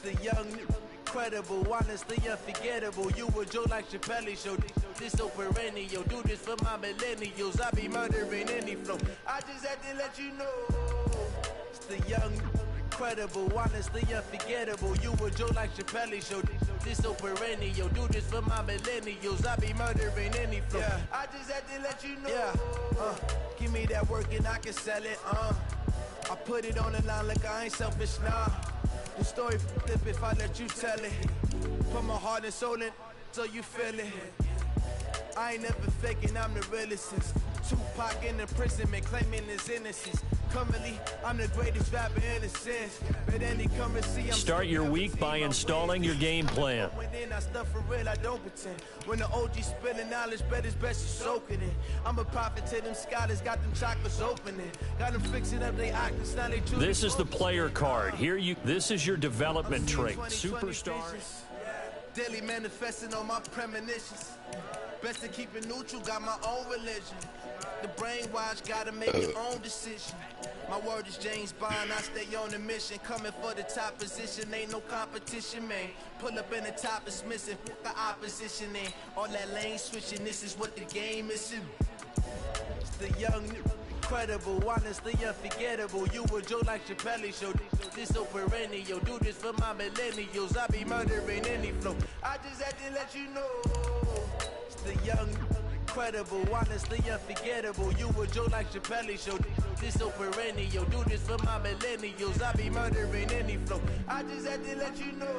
The young, incredible, honestly unforgettable. You a Joe like Chappelle show. This so perennial. Do this for my millennials. I be murdering any flow. I just had to let you know. It's the young, incredible, honestly unforgettable. You a Joe like Chappelle show. This so perennial. Do this for my millennials. I be murdering any flow. Yeah. I just had to let you know. Yeah. Give me that work and I can sell it. I put it on the line like I ain't selfish, nah. The story flip if I let you tell it. Put my heart and soul in so you feel it. I ain't never faking, I'm the realest since Tupac in the prison man claiming his innocence. Currently, I'm the greatest rapper in a sense. But any come and see, Start your week by installing your game plan. When I stuff for real, I don't pretend. When the OG spilling knowledge, bet it's best you soak it in. I'm a prophet to them scholars, got them chocolates opening. Got them fixing up they octaves, now they truly. This is the player card. This is your development trait. Superstar. Daily manifesting on my premonitions. Best to keep it neutral, got my own religion. The brainwash, gotta make your own decision. My word is James Bond, I stay on a mission. Coming for the top position, ain't no competition, man. Pull up in the top is missing, put the opposition in. All that lane switching, this is what the game is. It's the young, incredible, honestly unforgettable. You a Joe like Chappelle show. This so perennial. Do this for my millennials. I be murdering any flow. I just had to let you know. It's the young, incredible, honestly unforgettable. You a Joe like Chappelle show. This so perennial. Do this for my millennials. I be murdering any flow. I just had to let you know.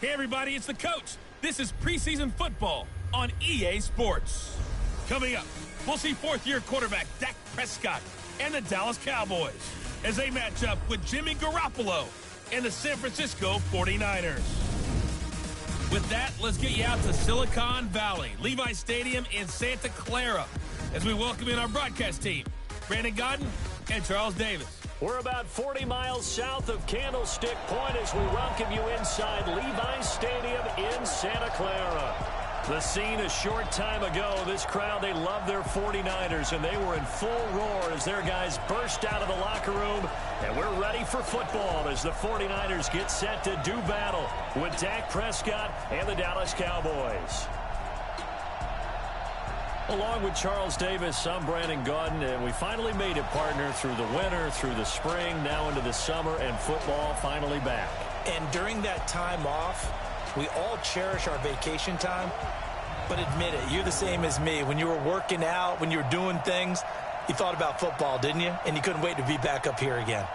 Hey, everybody, it's the coach. This is preseason football on EA Sports. Coming up, we'll see fourth-year quarterback Dak Prescott and the Dallas Cowboys as they match up with Jimmy Garoppolo and the San Francisco 49ers. With that, let's get you out to Silicon Valley, Levi Stadium in Santa Clara, as we welcome in our broadcast team, Brandon Gaudin and Charles Davis. We're about 40 miles south of Candlestick Point as we welcome you inside Levi Stadium in Santa Clara. The scene a short time ago, this crowd, they love their 49ers, and they were in full roar as their guys burst out of the locker room. And we're ready for football as the 49ers get set to do battle with Dak Prescott and the Dallas Cowboys. Along with Charles Davis, I'm Brandon Gaudin, and we finally made it, partner, through the winter, through the spring, now into the summer, and football finally back. And during that time off, we all cherish our vacation time, but admit it, you're the same as me. When you were working out, when you were doing things, you thought about football, didn't you? And you couldn't wait to be back up here again.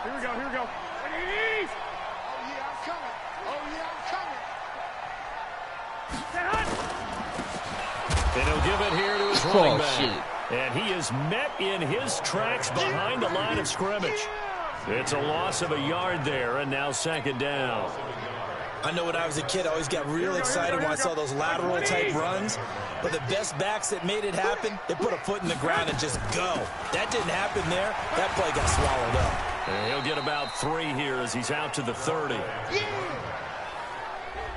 Here we go. Please. Oh, yeah, I'm coming. And he'll give it here to his running back. And he is met in his tracks behind the line of scrimmage. It's a loss of a yard there, and now second down. I know when I was a kid, I always got real excited when I saw those lateral-type runs. But the best backs that made it happen, they put a foot in the ground and just go. That didn't happen there. That play got swallowed up. And he'll get about 3 here as he's out to the 30.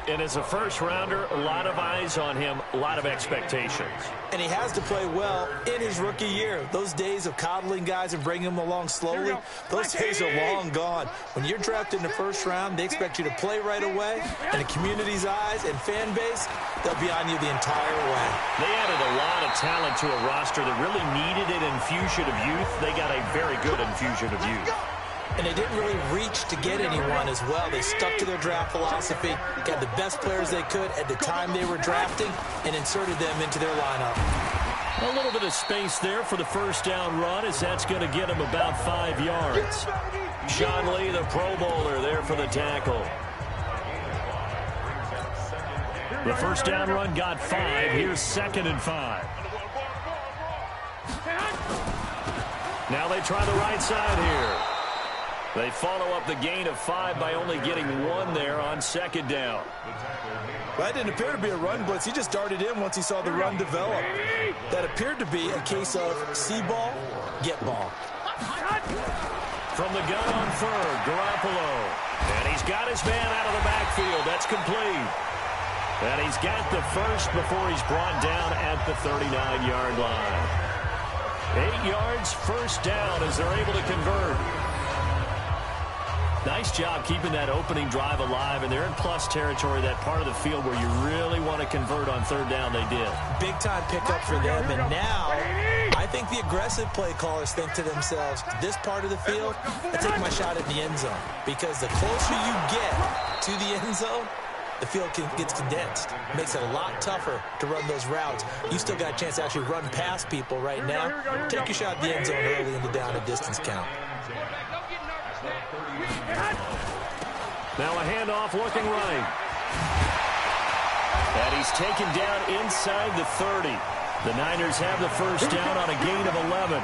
And as a first-rounder, a lot of eyes on him, a lot of expectations. And he has to play well in his rookie year. Those days of coddling guys and bringing them along slowly, those days are long gone. When you're drafted in the first round, they expect you to play right away. And the community's eyes and fan base, they'll be on you the entire way. They added a lot of talent to a roster that really needed an infusion of youth. They got a very good infusion of youth. And they didn't really reach to get anyone as well. They stuck to their draft philosophy, got the best players they could at the time they were drafting, and inserted them into their lineup. A little bit of space there for the first down run, as that's going to get him about 5 yards. Sean Lee, the Pro Bowler, there for the tackle. The first down run got 5. Here's 2nd and 5. Now they try the right side here. They follow up the gain of 5 by only getting 1 there on 2nd down. Well, that didn't appear to be a run blitz. He just darted in once he saw the run develop. That appeared to be a case of see ball, get ball. From the gun on 3rd, Garoppolo. And he's got his man out of the backfield. That's complete. And he's got the first before he's brought down at the 39-yard line. 8 yards, first down as they're able to convert. Nice job keeping that opening drive alive, and they're in plus territory, that part of the field where you really want to convert on 3rd down. They did. Big-time pickup for them, and now I think the aggressive play callers think to themselves, this part of the field, I take my shot at the end zone, because the closer you get to the end zone, the field gets condensed. Makes it a lot tougher to run those routes. You still got a chance to actually run past people right now. Take your shot at the end zone early in the down and distance count. Now a handoff looking right. And he's taken down inside the 30. The Niners have the first down on a gain of 11.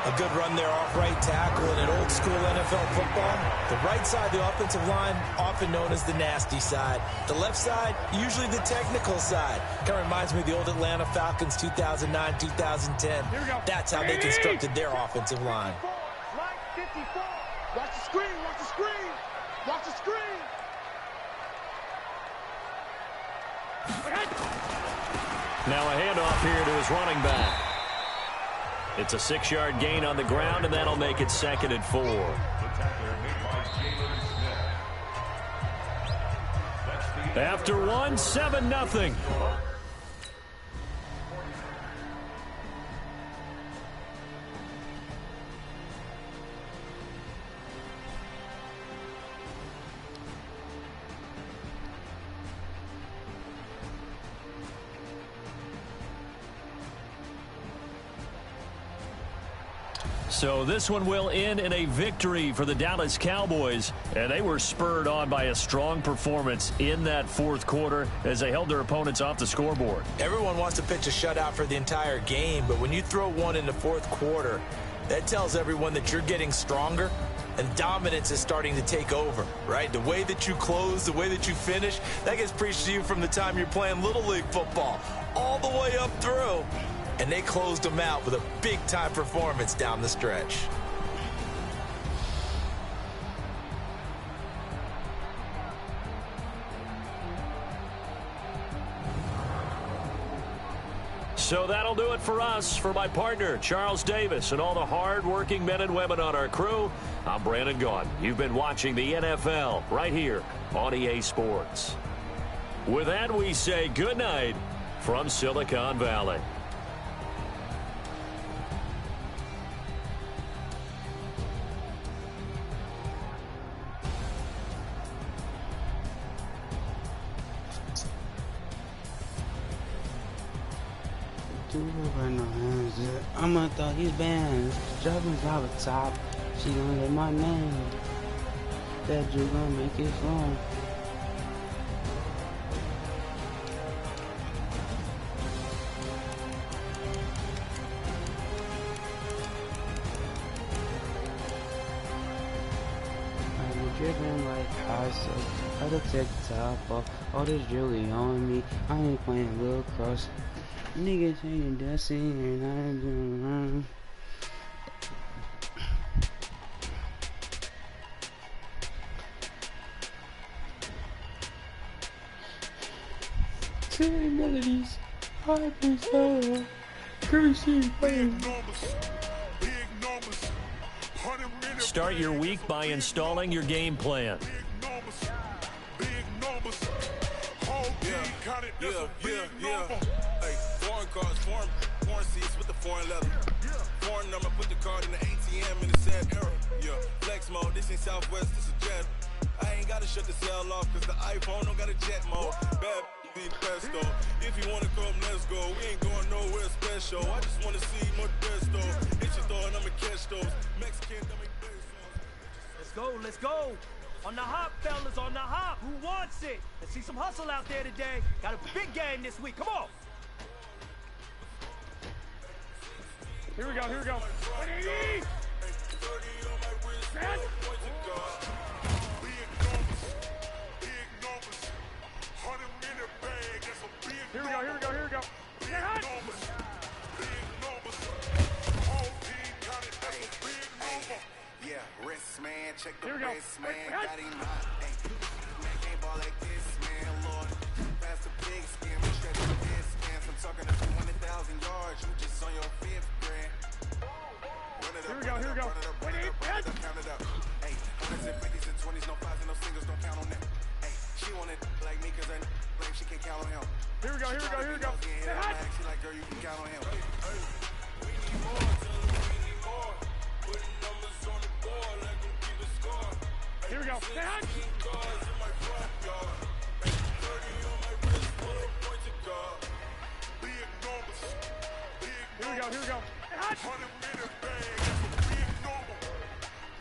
A good run there off right tackle in an old-school NFL football. The right side of the offensive line, often known as the nasty side. The left side, usually the technical side. Kind of reminds me of the old Atlanta Falcons 2009, 2010. That's how they constructed their offensive line. Watch the screen, watch the screen, watch the screen. Now a handoff here to his running back. It's a 6-yard gain on the ground, and that'll make it 2nd and 4. After 1, 7-0. So this one will end in a victory for the Dallas Cowboys, and they were spurred on by a strong performance in that 4th quarter as they held their opponents off the scoreboard. Everyone wants to pitch a shutout for the entire game, but when you throw one in the 4th quarter, that tells everyone that you're getting stronger and dominance is starting to take over, right? The way that you close, the way that you finish, that gets preached to you from the time you're playing Little League football all the way up through. And they closed them out with a big-time performance down the stretch. So that'll do it for us. For my partner, Charles Davis, and all the hard-working men and women on our crew, I'm Brandon Gaudin. You've been watching the NFL right here on EA Sports. With that, we say good night from Silicon Valley. I'ma throw these bands, jumping off the top. She gonna get my name. That you gonna make it fun. I be dripping like hot sauce. I to take the top off. All this jewelry on me. I ain't playing Lil Cross. Niggas ain't dancing and I'm doing Silly melodies, I prefer Currency playing. Start your week by installing your game plan. Hey, foreign cars, foreign seats with the foreign leather. Foreign number, put the card in the ATM in the sad era. Yeah, flex mode, this ain't Southwest, this is jet. I ain't gotta shut the cell off, cause the iPhone don't got a jet mode. Bad need pesto. If you wanna come, let's go. We ain't going nowhere special. I just wanna see more Modesto. Hit your throw and I'ma catch those. Mexican, I'ma pesos. Let's go. On the hop, fellas, on the hop. Who wants it? Let's see some hustle out there today. Got a big game this week. Come on. Here we go, here we go. Here we go, here we go, here we go. Get hot. Yeah, wrist man, check the Here we go. wrist man, got him hot. Hey, man can't ball like this, man, Lord. Pass the big skin, we stretch the distance. I'm talking to 200,000 yards, you just on your 5th grand. Run it up, here we go, here we go. Run it up, count it up. Hey, 100s and 50s and 20s, no 5s and no singles, don't count on them. Hey, she want it like me, cause I blame, she can't count on him. Here we go, here we go, here we go. Get hot. She like, girl, you can count on him. Hey, we need more, tell her we need more. Putting numbers on the board, like them keep a score. Here we go. Get hot. Cars in my front yard. 30 on my wrist, full of points of guard. Big numbers. Here we go, here we go. Get hot. 100-minute bag, that's a big number.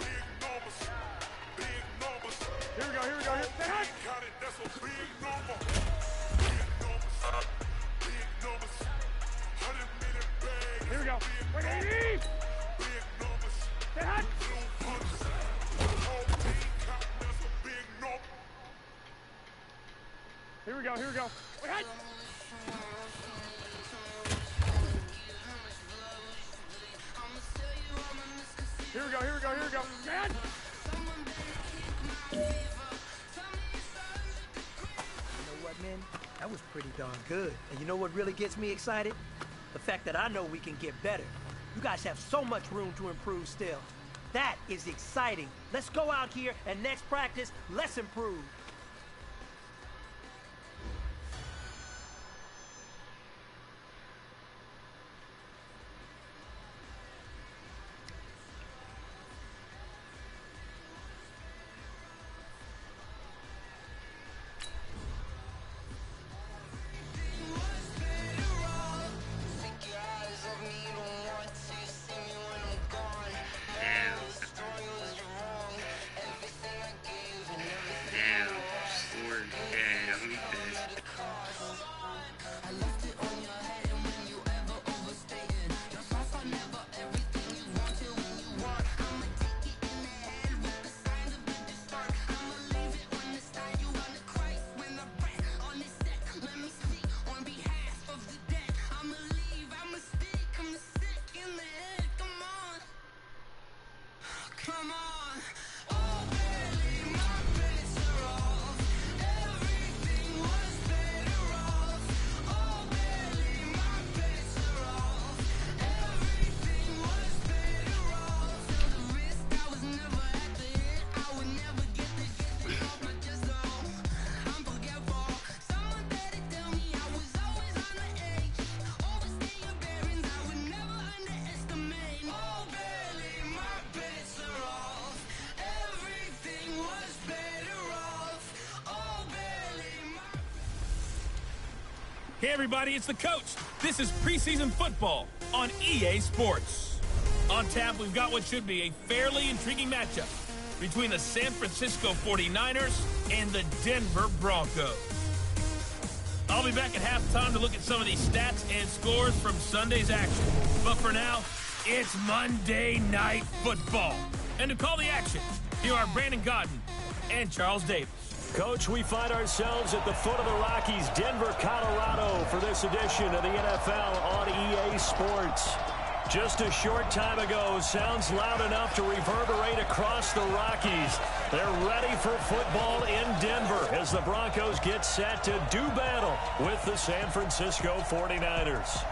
Big numbers. Big numbers. Here we go, here we go. Get hot. Count it, that's a big number. Big numbers. Big numbers. 100-minute bag. Here we go. 180. Big numbers. Get hot. Blue punches. Whole team counting, that's a big number. Here we go, here we go. Get hot. Here we go, here we go, here we go. Get hot. You know what, man? That was pretty darn good. And you know what really gets me excited? The fact that I know we can get better. You guys have so much room to improve still. That is exciting. Let's go out here and next practice, let's improve. Hey everybody, it's the coach. This is preseason football on EA Sports. On tap, we've got what should be a fairly intriguing matchup between the San Francisco 49ers and the Denver Broncos. I'll be back at halftime to look at some of these stats and scores from Sunday's action. But for now, it's Monday Night Football. And to call the action, here are Brandon Gaudin and Charles Davis. Coach, we find ourselves at the foot of the Rockies, Denver, Colorado, for this edition of the NFL on EA Sports. Just a short time ago, sounds loud enough to reverberate across the Rockies. They're ready for football in Denver as the Broncos get set to do battle with the San Francisco 49ers.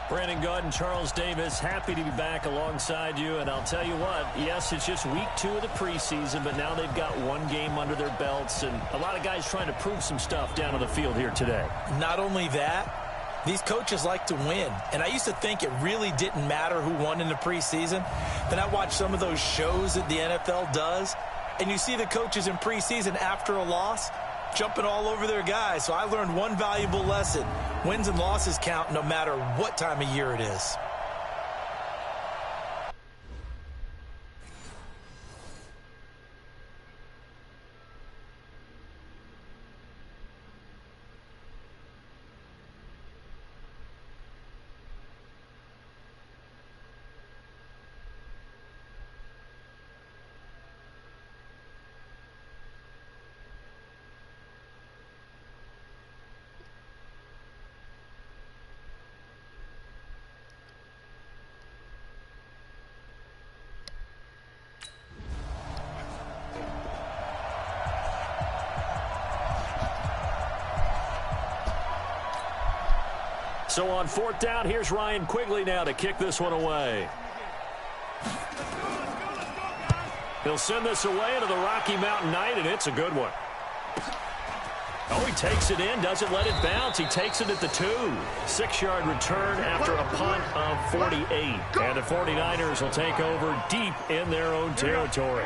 Brandon Gaudin, Charles Davis, happy to be back alongside you. And I'll tell you what, yes, it's just week 2 of the preseason, but now they've got one game under their belts. And a lot of guys trying to prove some stuff down on the field here today. Not only that, these coaches like to win. And I used to think it really didn't matter who won in the preseason. Then I watched some of those shows that the NFL does, and you see the coaches in preseason after a loss jumping all over their guys. So I learned one valuable lesson. Wins and losses count no matter what time of year it is. So on 4th down, here's Ryan Quigley now to kick this one away. He'll send this away into the Rocky Mountain Night, and it's a good one. Oh, he takes it in, doesn't let it bounce. He takes it at the 2. 6-yard return after a punt of 48. And the 49ers will take over deep in their own territory.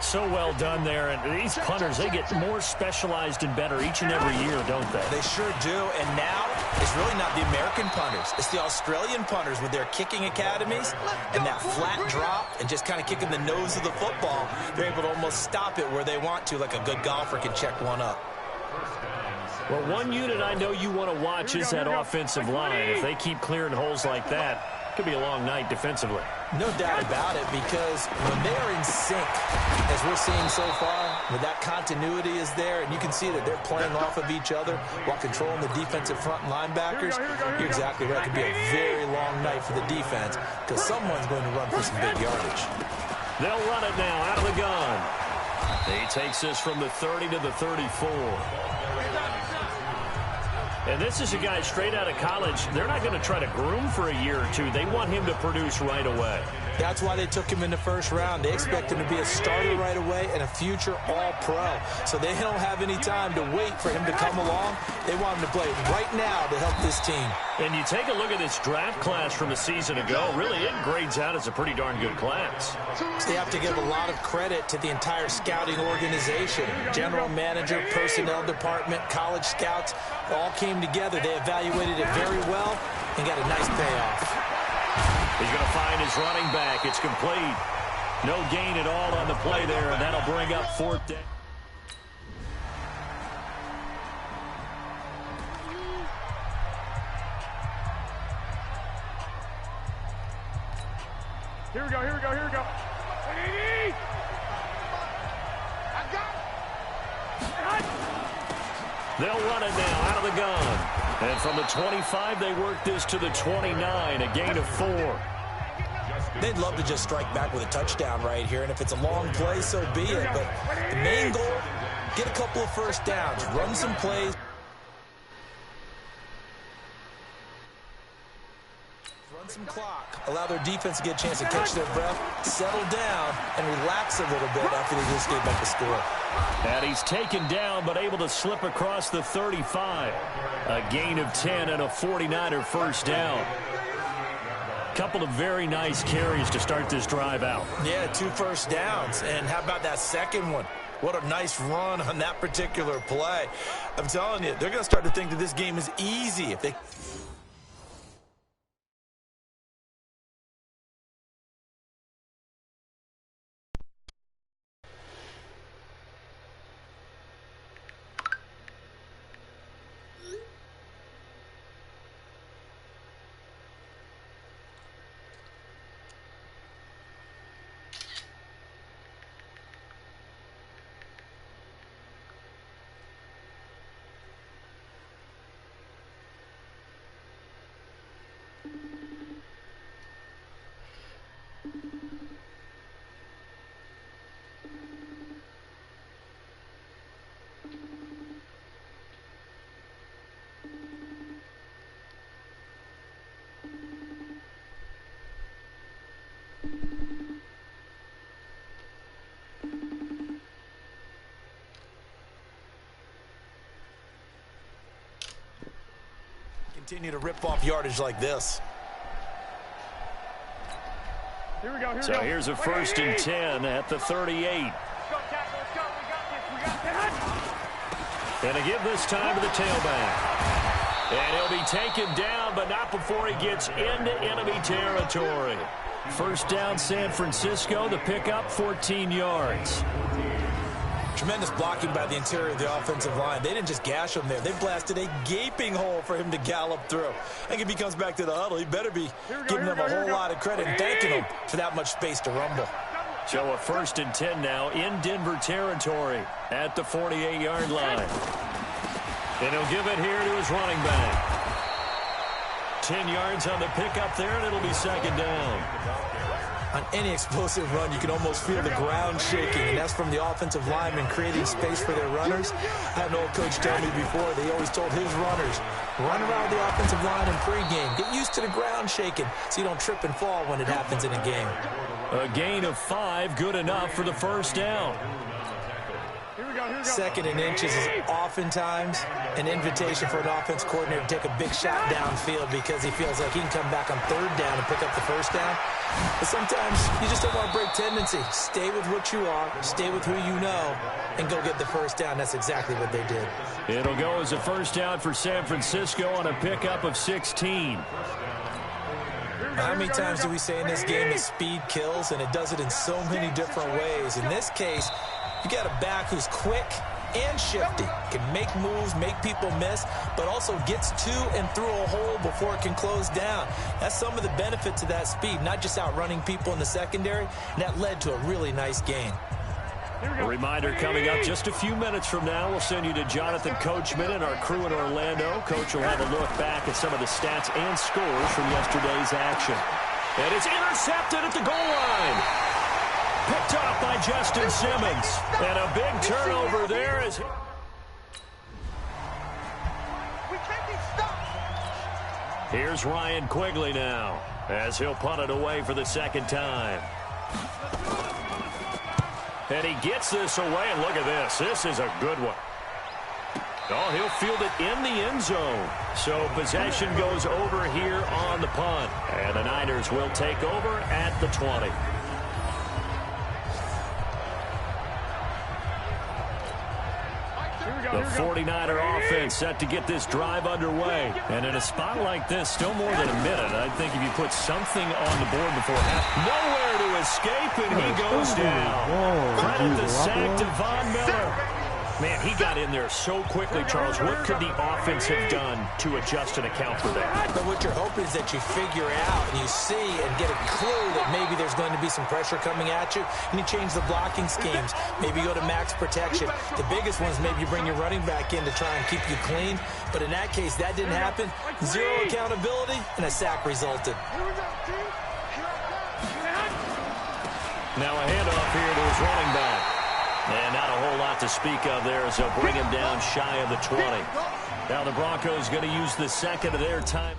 So well done there. And these punters, they get more specialized and better each and every year, don't they? They sure do. And now it's really not the American punters. It's the Australian punters with their kicking academies and that flat drop and just kind of kicking the nose of the football. They're able to almost stop it where they want to, like a good golfer can check one up. Well, one unit I know you want to watch is that offensive line. If they keep clearing holes like that, it could be a long night defensively. No doubt about it, because when they are in sync, as we're seeing so far, when that continuity is there, and you can see that they're playing off of each other while controlling the defensive front linebackers, you're exactly right. It could be a very long night for the defense, because someone's going to run for some big yardage. They'll run it now out of the gun. He takes this from the 30 to the 34. And this is a guy straight out of college. They're not going to try to groom for a year or two. They want him to produce right away. That's why they took him in the first round. They expect him to be a starter right away and a future All-Pro. So they don't have any time to wait for him to come along. They want him to play right now to help this team. And you take a look at this draft class from a season ago. Really, it grades out as a pretty darn good class. So they have to give a lot of credit to the entire scouting organization. General manager, personnel department, college scouts, all came together. They evaluated it very well and got a nice payoff. He's going to find his running back. It's complete. No gain at all on the play there, and that'll bring up 4th down. Here we go, here we go, here we go. I got it. They'll run it now out of the gun. And from the 25, they work this to the 29, a gain of 4. They'd love to just strike back with a touchdown right here, and if it's a long play, so be it. But the main goal, get a couple of first downs, run some plays. Run some clock, allow their defense to get a chance to catch their breath, settle down, and relax a little bit after they just gave up the score. And he's taken down, but able to slip across the 35. A gain of 10 and a 49er first down. Couple of very nice carries to start this drive out. Yeah, 2 first downs. And how about that second one? What a nice run on that particular play. I'm telling you, they're going to start to think that this game is easy if they... Continue to rip off yardage like this. Here we go, here we So go. here's a 1st and 10 at the 38. Let's go, tackle, let's go. We got this. And to give this time to the tailback. And he'll be taken down, but not before he gets into enemy territory. First down, San Francisco. The pickup, 14 yards. Tremendous blocking by the interior of the offensive line. They didn't just gash him there. They blasted a gaping hole for him to gallop through. I think if he comes back to the huddle, he better be giving them a whole lot of credit and thanking them for that much space to rumble. So a 1st and 10 now in Denver territory at the 48-yard line. And he'll give it here to his running back. 10 yards on the pickup there, and it'll be 2nd down. On any explosive run, you can almost feel the ground shaking, and that's from the offensive linemen creating space for their runners. I had an old coach tell me before, they always told his runners, run around the offensive line in pregame. Get used to the ground shaking so you don't trip and fall when it happens in a game. A gain of 5, good enough for the first down. Second and inches is oftentimes an invitation for an offense coordinator to take a big shot downfield because he feels like he can come back on 3rd down and pick up the first down. But sometimes you just don't want to break tendency. Stay with what you are, stay with who you know, and go get the first down. That's exactly what they did. It'll go as a first down for San Francisco on a pickup of 16. How many times do we say in this game that speed kills, and it does it in so many different ways? In this case, you got a back who's quick and shifty, can make moves, make people miss, but also gets to and through a hole before it can close down. That's some of the benefits of that speed, not just outrunning people in the secondary, and that led to a really nice gain. A reminder coming up just a few minutes from now. We'll send you to Jonathan Coachman and our crew in Orlando. Coach will have a look back at some of the stats and scores from yesterday's action. And it's intercepted at the goal line. Picked off by Justin Simmons. And a big turnover there. We can't be Here's Ryan Quigley now, as he'll punt it away for the second time. And he gets this away, and look at this. This is a good one. Oh, he'll field it in the end zone. So possession goes over here on the punt. And the Niners will take over at the 20. The 49er offense set to get this drive underway. And in a spot like this, still more than a minute. I think if you put something on the board before half, nowhere to escape, and he goes down. Credit the sack to Von Miller. Man, he got in there so quickly, Charles. What could the offense have done to adjust and account for that? But what you're hoping is that you figure out and you see and get a clue that maybe there's going to be some pressure coming at you, and you change the blocking schemes. Maybe you go to max protection. The biggest one is maybe you bring your running back in to try and keep you clean. But in that case, that didn't happen. Zero accountability, and a sack resulted. Now a handoff here to his running back. And not a whole lot to speak of there as they'll bring him down shy of the 20. Now the Broncos going to use the second of their time.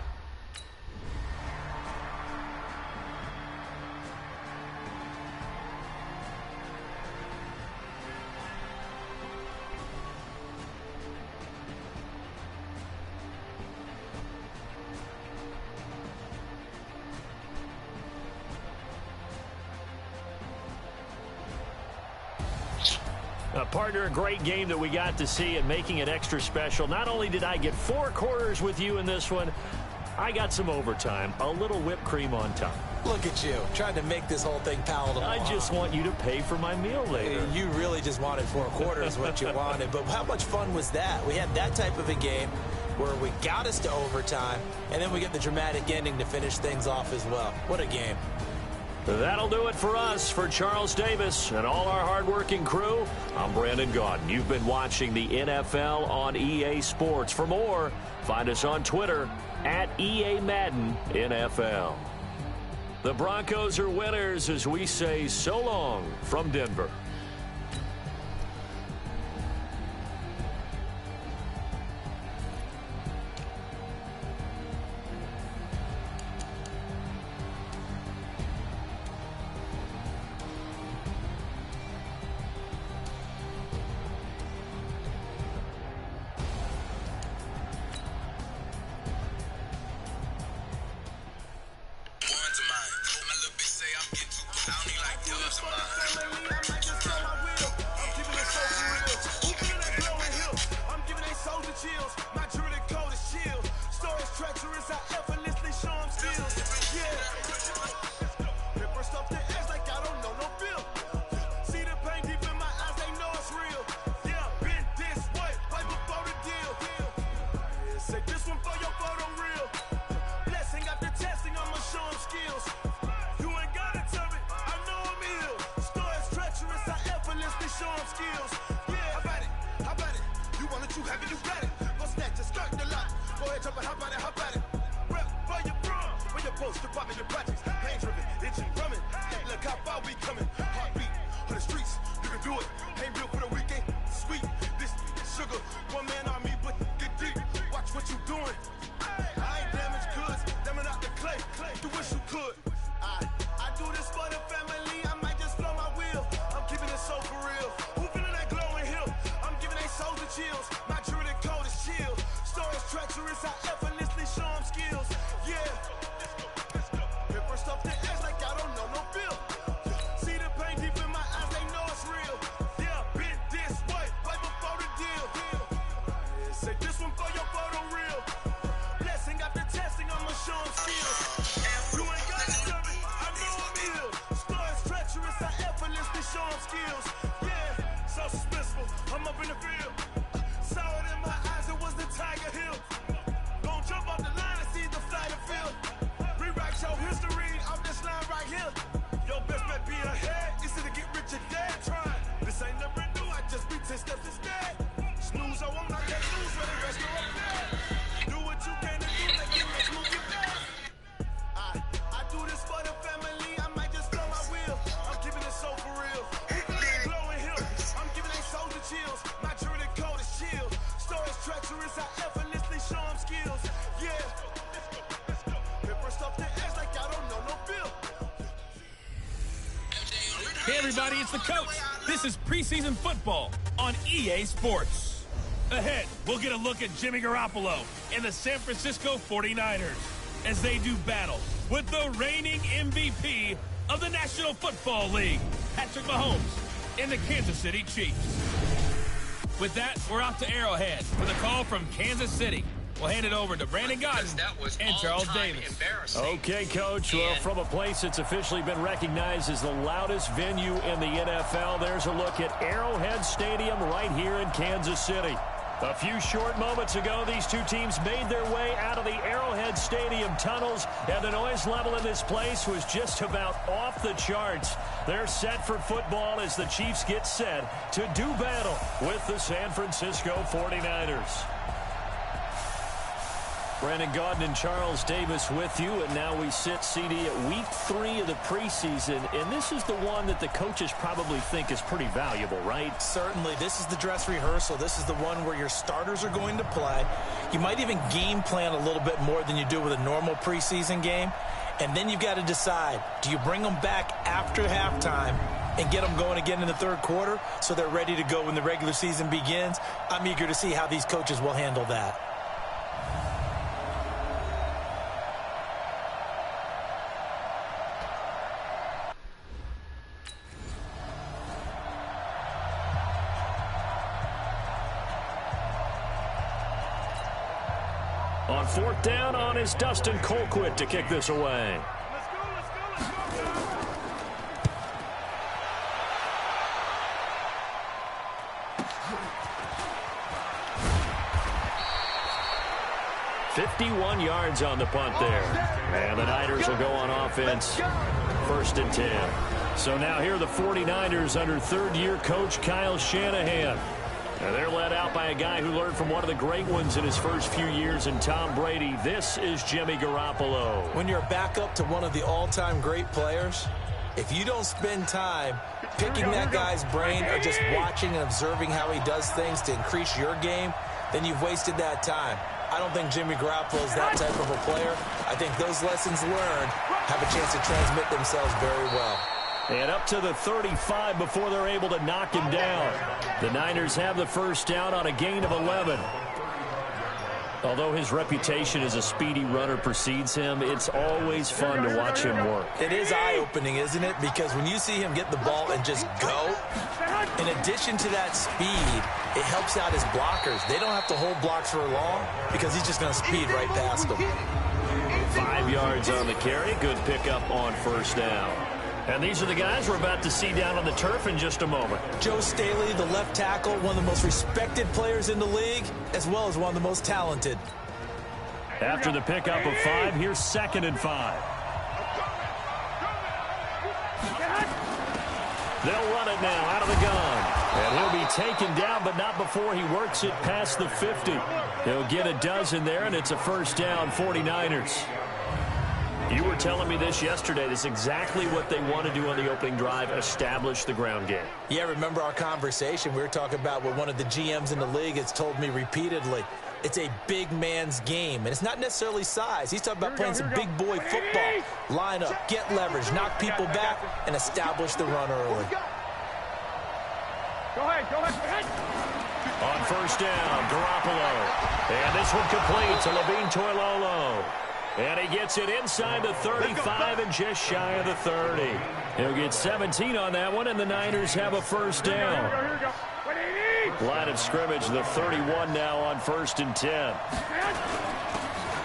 Partner, a great game that we got to see and making it extra special. Not only did I get 4 quarters with you in this one, I got some overtime, a little whipped cream on top. Look at you, trying to make this whole thing palatable. I just want you to pay for my meal later. You really just wanted 4 quarters what you wanted, but how much fun was that? We had that type of a game where we got us to overtime, and then we get the dramatic ending to finish things off as well. What a game. That'll do it for us. For Charles Davis and all our hardworking crew, I'm Brandon Gaudin. You've been watching the NFL on EA Sports. For more, find us on Twitter at EA Madden NFL. The Broncos are winners as we say so long from Denver. Chills, my true Hey, everybody, it's the coach. This is preseason football on EA Sports. Ahead, we'll get a look at Jimmy Garoppolo and the San Francisco 49ers as they do battle with the reigning MVP of the National Football League, Patrick Mahomes, and the Kansas City Chiefs. With that, we're off to Arrowhead with a call from Kansas City. We'll hand it over to Brandon Gaudin and Charles Davis. Okay, Coach. Well, from a place that's officially been recognized as the loudest venue in the NFL, there's a look at Arrowhead Stadium right here in Kansas City. A few short moments ago, these two teams made their way out of the Arrowhead Stadium tunnels, and the noise level in this place was just about off the charts. They're set for football as the Chiefs get set to do battle with the San Francisco 49ers. Brandon Gaudin and Charles Davis with you, and now we sit, CD, at week 3 of the preseason, and this is the one that the coaches probably think is pretty valuable, right? Certainly. This is the dress rehearsal. This is the one where your starters are going to play. You might even game plan a little bit more than you do with a normal preseason game, and then you've got to decide, do you bring them back after halftime and get them going again in the third quarter so they're ready to go when the regular season begins? I'm eager to see how these coaches will handle that. On fourth down, on is Dustin Colquitt to kick this away. Let's go. 51 yards on the punt there. And the Niners will go on offense. 1st and 10. So now here are the 49ers under third-year coach Kyle Shanahan. And they're led out by a guy who learned from one of the great ones in his first few years in Tom Brady. This is Jimmy Garoppolo. When you're a backup to one of the all-time great players, if you don't spend time picking that guy's brain or just watching and observing how he does things to increase your game, then you've wasted that time. I don't think Jimmy Garoppolo is that type of a player. I think those lessons learned have a chance to transmit themselves very well. And up to the 35 before they're able to knock him down. The Niners have the first down on a gain of 11. Although his reputation as a speedy runner precedes him, it's always fun to watch him work. It is eye-opening, isn't it? Because when you see him get the ball and just go, in addition to that speed, it helps out his blockers. They don't have to hold blocks for long because he's just going to speed right past them. 5 yards on the carry. Good pickup on first down. And these are the guys we're about to see down on the turf in just a moment. Joe Staley, the left tackle, one of the most respected players in the league, as well as one of the most talented. After the pickup of 5, here's 2nd and 5. They'll run it now out of the gun. And he'll be taken down, but not before he works it past the 50. He'll get a dozen there, and it's a first down, 49ers. You were telling me this yesterday. This is exactly what they want to do on the opening drive, establish the ground game. Yeah, remember our conversation? We were talking about what one of the GMs in the league has told me repeatedly. It's a big man's game, and it's not necessarily size. He's talking about playing some big boy football. Line up, get leverage, knock people back, and establish the run early. Go ahead. On first down, Garoppolo. And this one complete to Levine Toilolo. And he gets it inside the 35 and just shy of the 30. He'll get 17 on that one, and the Niners have a first down. Line of scrimmage, the 31 now on 1st and 10.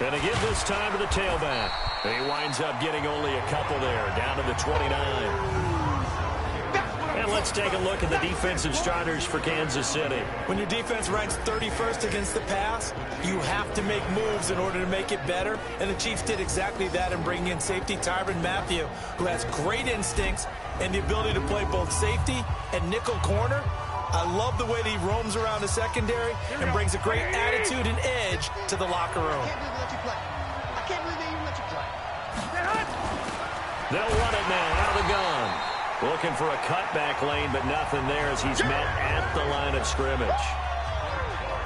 And again this time to the tailback. He winds up getting only a couple there, down to the 29. And let's take a look at the defensive starters for Kansas City. When your defense ranks 31st against the pass, you have to make moves in order to make it better. And the Chiefs did exactly that in bringing in safety Tyrann Mathieu, who has great instincts and the ability to play both safety and nickel corner. I love the way that he roams around the secondary and brings a great attitude and edge to the locker room. I can't believe they even let you play. They'll run it now out of the gun. Looking for a cutback lane, but nothing there as he's met at the line of scrimmage.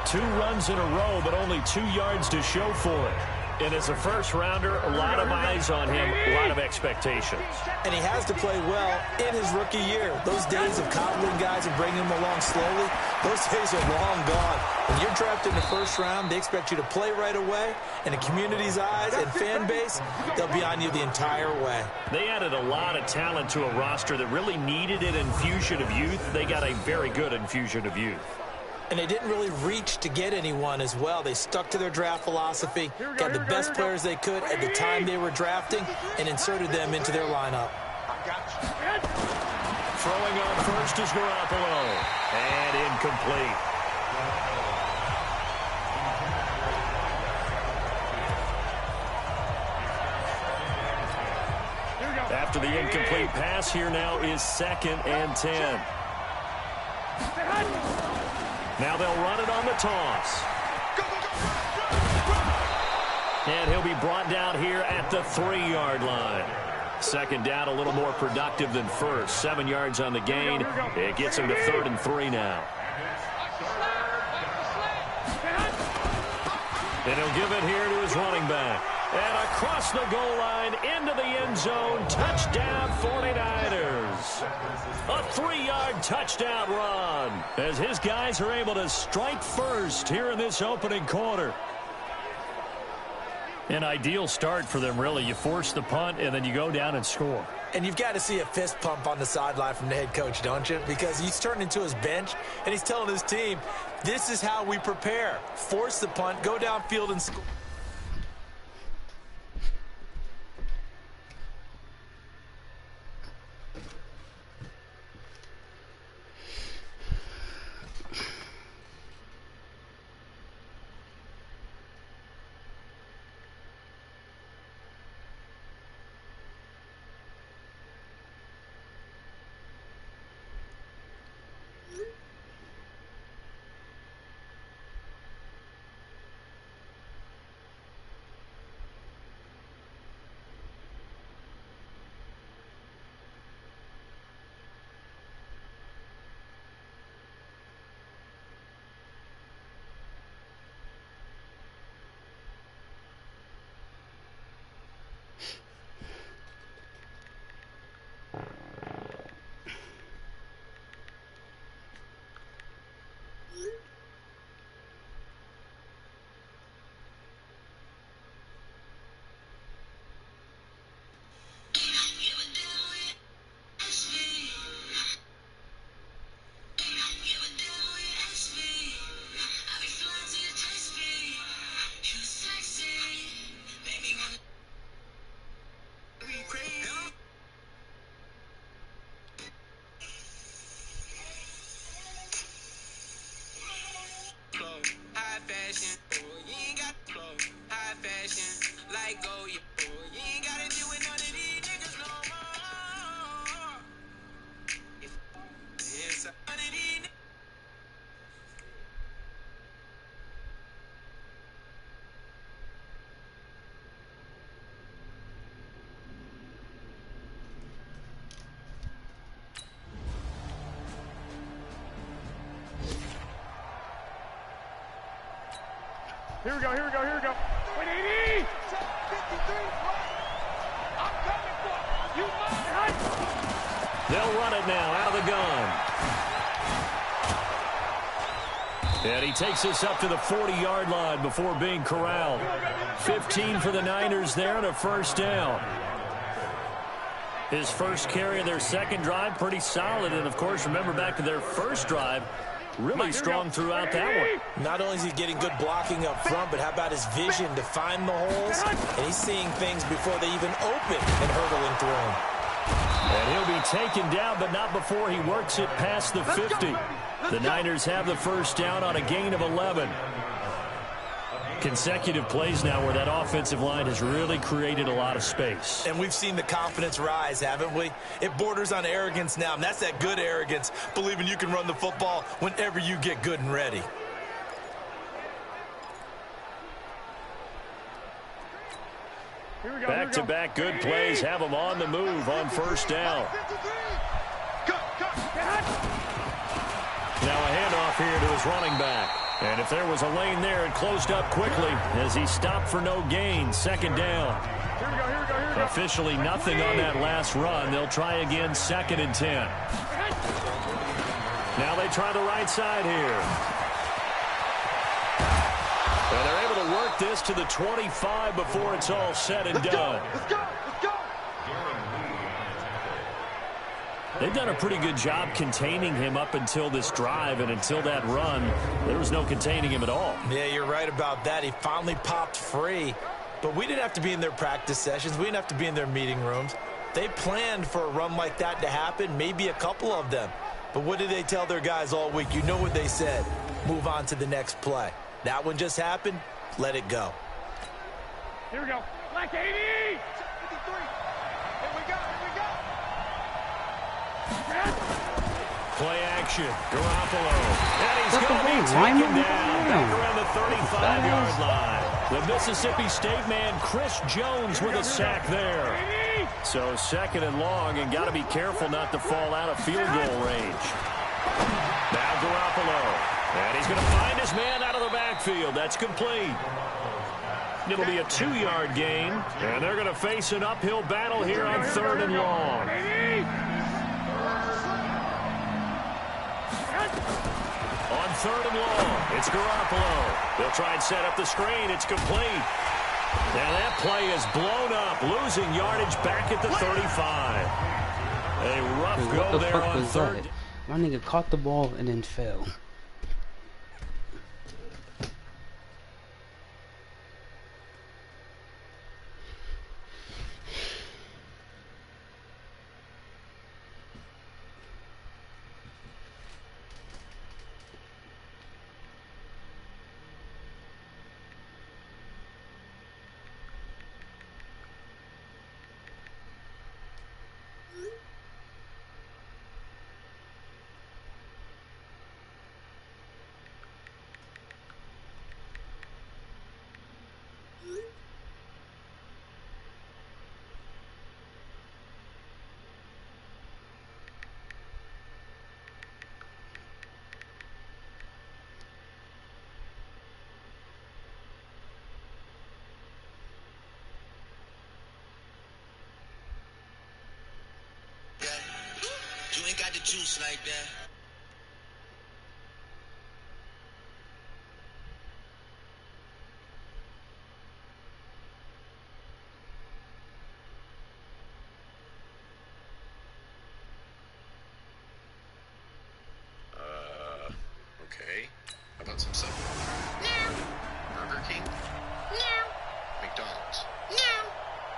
2 runs in a row, but only 2 yards to show for it. And as a first-rounder, a lot of eyes on him, a lot of expectations. And he has to play well in his rookie year. Those days of coddling guys and bringing them along slowly, those days are long gone. When you're drafted in the first round, they expect you to play right away. And the community's eyes and fan base, they'll be on you the entire way. They added a lot of talent to a roster that really needed an infusion of youth. They got a very good infusion of youth. And they didn't really reach to get anyone as well. They stuck to their draft philosophy, got the best players they could at the time they were drafting, and inserted them into their lineup. Throwing on first is Garoppolo. And incomplete. After the incomplete pass, here now is 2nd and 10. Now they'll run it on the toss. And he'll be brought down here at the 3-yard line. 2nd down, a little more productive than first. 7 yards on the gain. It gets him to 3rd and 3 now. And he'll give it here to his running back. And across the goal line, into the end zone, touchdown 49ers. A 3-yard touchdown run as his guys are able to strike first here in this opening quarter. An ideal start for them, really. You force the punt, and then you go down and score. And you've got to see a fist pump on the sideline from the head coach, don't you? Because he's turned into his bench, and he's telling his team, this is how we prepare. Force the punt, go downfield and score. Here we go, here we go, here we go. 180! 53, I'm coming for you. They'll run it now out of the gun. And he takes us up to the 40-yard line before being corralled. 15 for the Niners there and a first down. His first carry of their second drive, pretty solid. And, of course, remember back to their first drive, really strong throughout that one. Not only is he getting good blocking up front, but how about his vision to find the holes? And he's seeing things before they even open and hurdling through them. And he'll be taken down, but not before he works it past the 50. The Niners have the first down on a gain of 11. Consecutive plays now where that offensive line has really created a lot of space. And we've seen the confidence rise, haven't we? It borders on arrogance now, and that's that good arrogance, believing you can run the football whenever you get good and ready. Back-to-back good plays have them on the move on first down. Now a handoff here to his running back. And if there was a lane there, it closed up quickly as he stopped for no gain. Second down. Officially nothing on that last run. They'll try again, 2nd and 10. Now they try the right side here. And they're able to work this to the 25 before it's all said and done. Let's go! They've done a pretty good job containing him up until this drive, and until that run, there was no containing him at all. Yeah, you're right about that. He finally popped free, but we didn't have to be in their practice sessions. We didn't have to be in their meeting rooms. They planned for a run like that to happen, maybe a couple of them. But what did they tell their guys all week? You know what they said. Move on to the next play. That one just happened. Let it go. Here we go. Black 80! 53. Here we go. Play action. Garoppolo. And he's going to be taken down back around the 35-yard line. The Mississippi State man, Chris Jones, with a sack there. So 2nd and long, and got to be careful not to fall out of field goal range. Now Garoppolo. And he's going to find his man out of the backfield. That's complete. It'll be a 2-yard gain, and they're going to face an uphill battle here on 3rd and long. On 3rd and long, it's Garoppolo. They'll try and set up the screen. It's complete. Now that play is blown up, losing yardage back at the 35. A rough go there on 3rd. My nigga caught the ball and then fell. You ain't got the juice like that. Okay. How about some Subway? No. Burger King? No. McDonald's? No.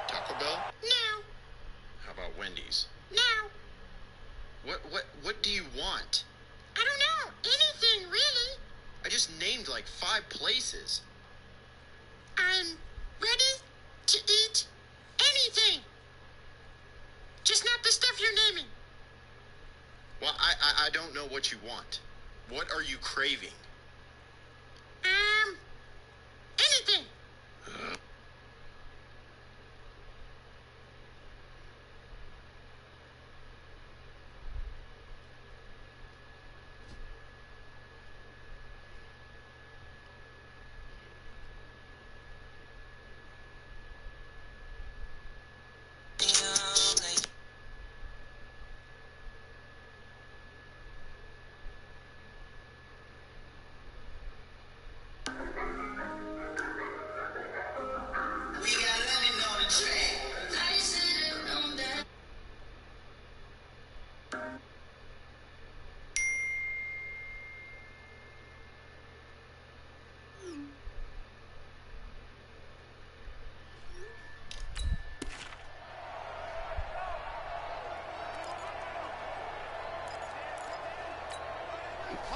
Taco Bell? No. How about Wendy's? No. What do you want? I don't know. Anything, really. I just named like 5 places. I'm ready to eat anything. Just not the stuff you're naming. Well, I don't know what you want. What are you craving? Anything.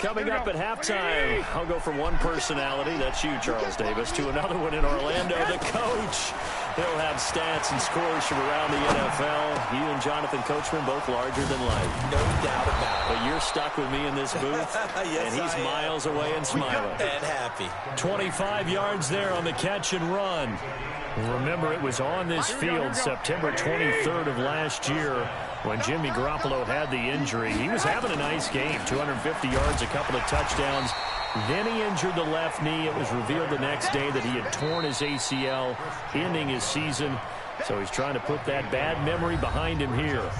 Coming up at halftime, I'll go from one personality, that's you, Charles Davis, to another one in Orlando, the coach. He'll have stats and scores from around the NFL. You and Jonathan Coachman, both larger than life. No doubt about it. But you're stuck with me in this booth, yes, and he's miles away and smiling. And happy. 25 yards there on the catch and run. Remember, it was on this field September 23rd of last year When Jimmy Garoppolo had the injury, he was having a nice game. 250 yards, a couple of touchdowns. Then he injured the left knee. It was revealed the next day that he had torn his ACL, ending his season. So he's trying to put that bad memory behind him here.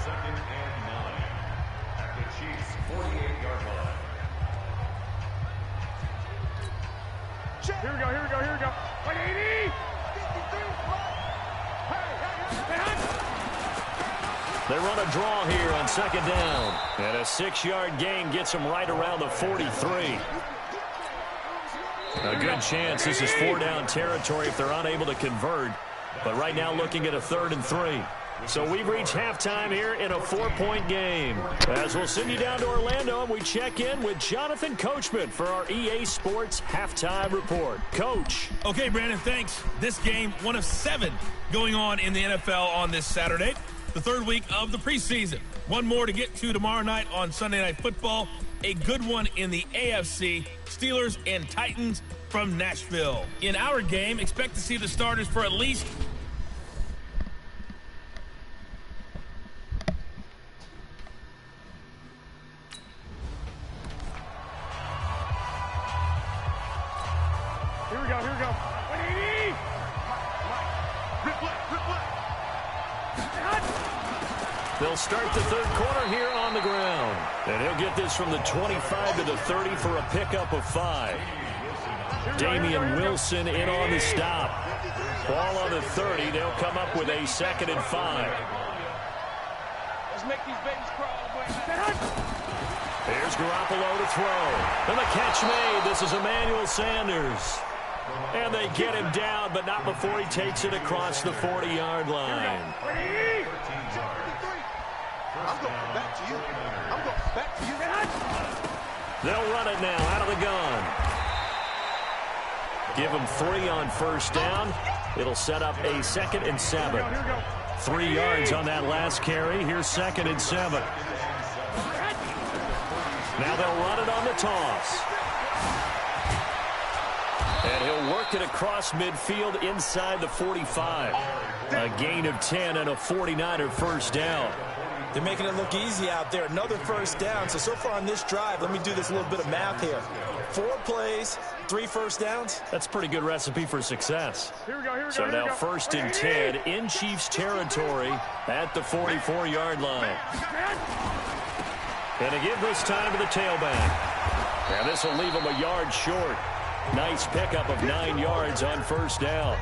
Here we go, here we go, here we go. 180! They run a draw here on second down. And a 6-yard gain gets them right around the 43. A good chance this is 4-down territory if they're unable to convert. But right now looking at a 3rd and 3. So we've reached halftime here in a 4-point game. As we'll send you down to Orlando and we check in with Jonathan Coachman for our EA Sports Halftime Report. Coach. Okay, Brandon, thanks. This game, one of 7 going on in the NFL on this Saturday, the 3rd week of the preseason. One more to get to tomorrow night on Sunday Night Football. A good one in the AFC, Steelers and Titans from Nashville. In our game, expect to see the starters for at least Here we go, here we go. 180! They'll start the 3rd quarter here on the ground. And he'll get this from the 25 to the 30 for a pickup of 5. Damian Wilson in on the stop. Ball on the 30. They'll come up with a 2nd and 5. Let's make these babies crawl. Here's Garoppolo to throw. And the catch made. This is Emmanuel Sanders. And they get him down, but not before he takes it across the 40-yard line. I'm going back to you. I'm going back to you. They'll run it now out of the gun. Give him 3 on 1st down. It'll set up a 2nd and 7. 3 yards on that last carry. Here's 2nd and 7. Now they'll run it on the toss. And he'll work it across midfield inside the 45. A gain of 10 and a 49er 1st down. They're making it look easy out there. Another 1st down. So far on this drive, let me do this little bit of math here. 4 plays, 3 1st downs. That's a pretty good recipe for success. Here we go, here we go. So now 1st and 10 in Chiefs territory at the 44-yard line. And to give this time to the tailback. And this will leave him a yard short. Nice pickup of 9 yards on 1st down.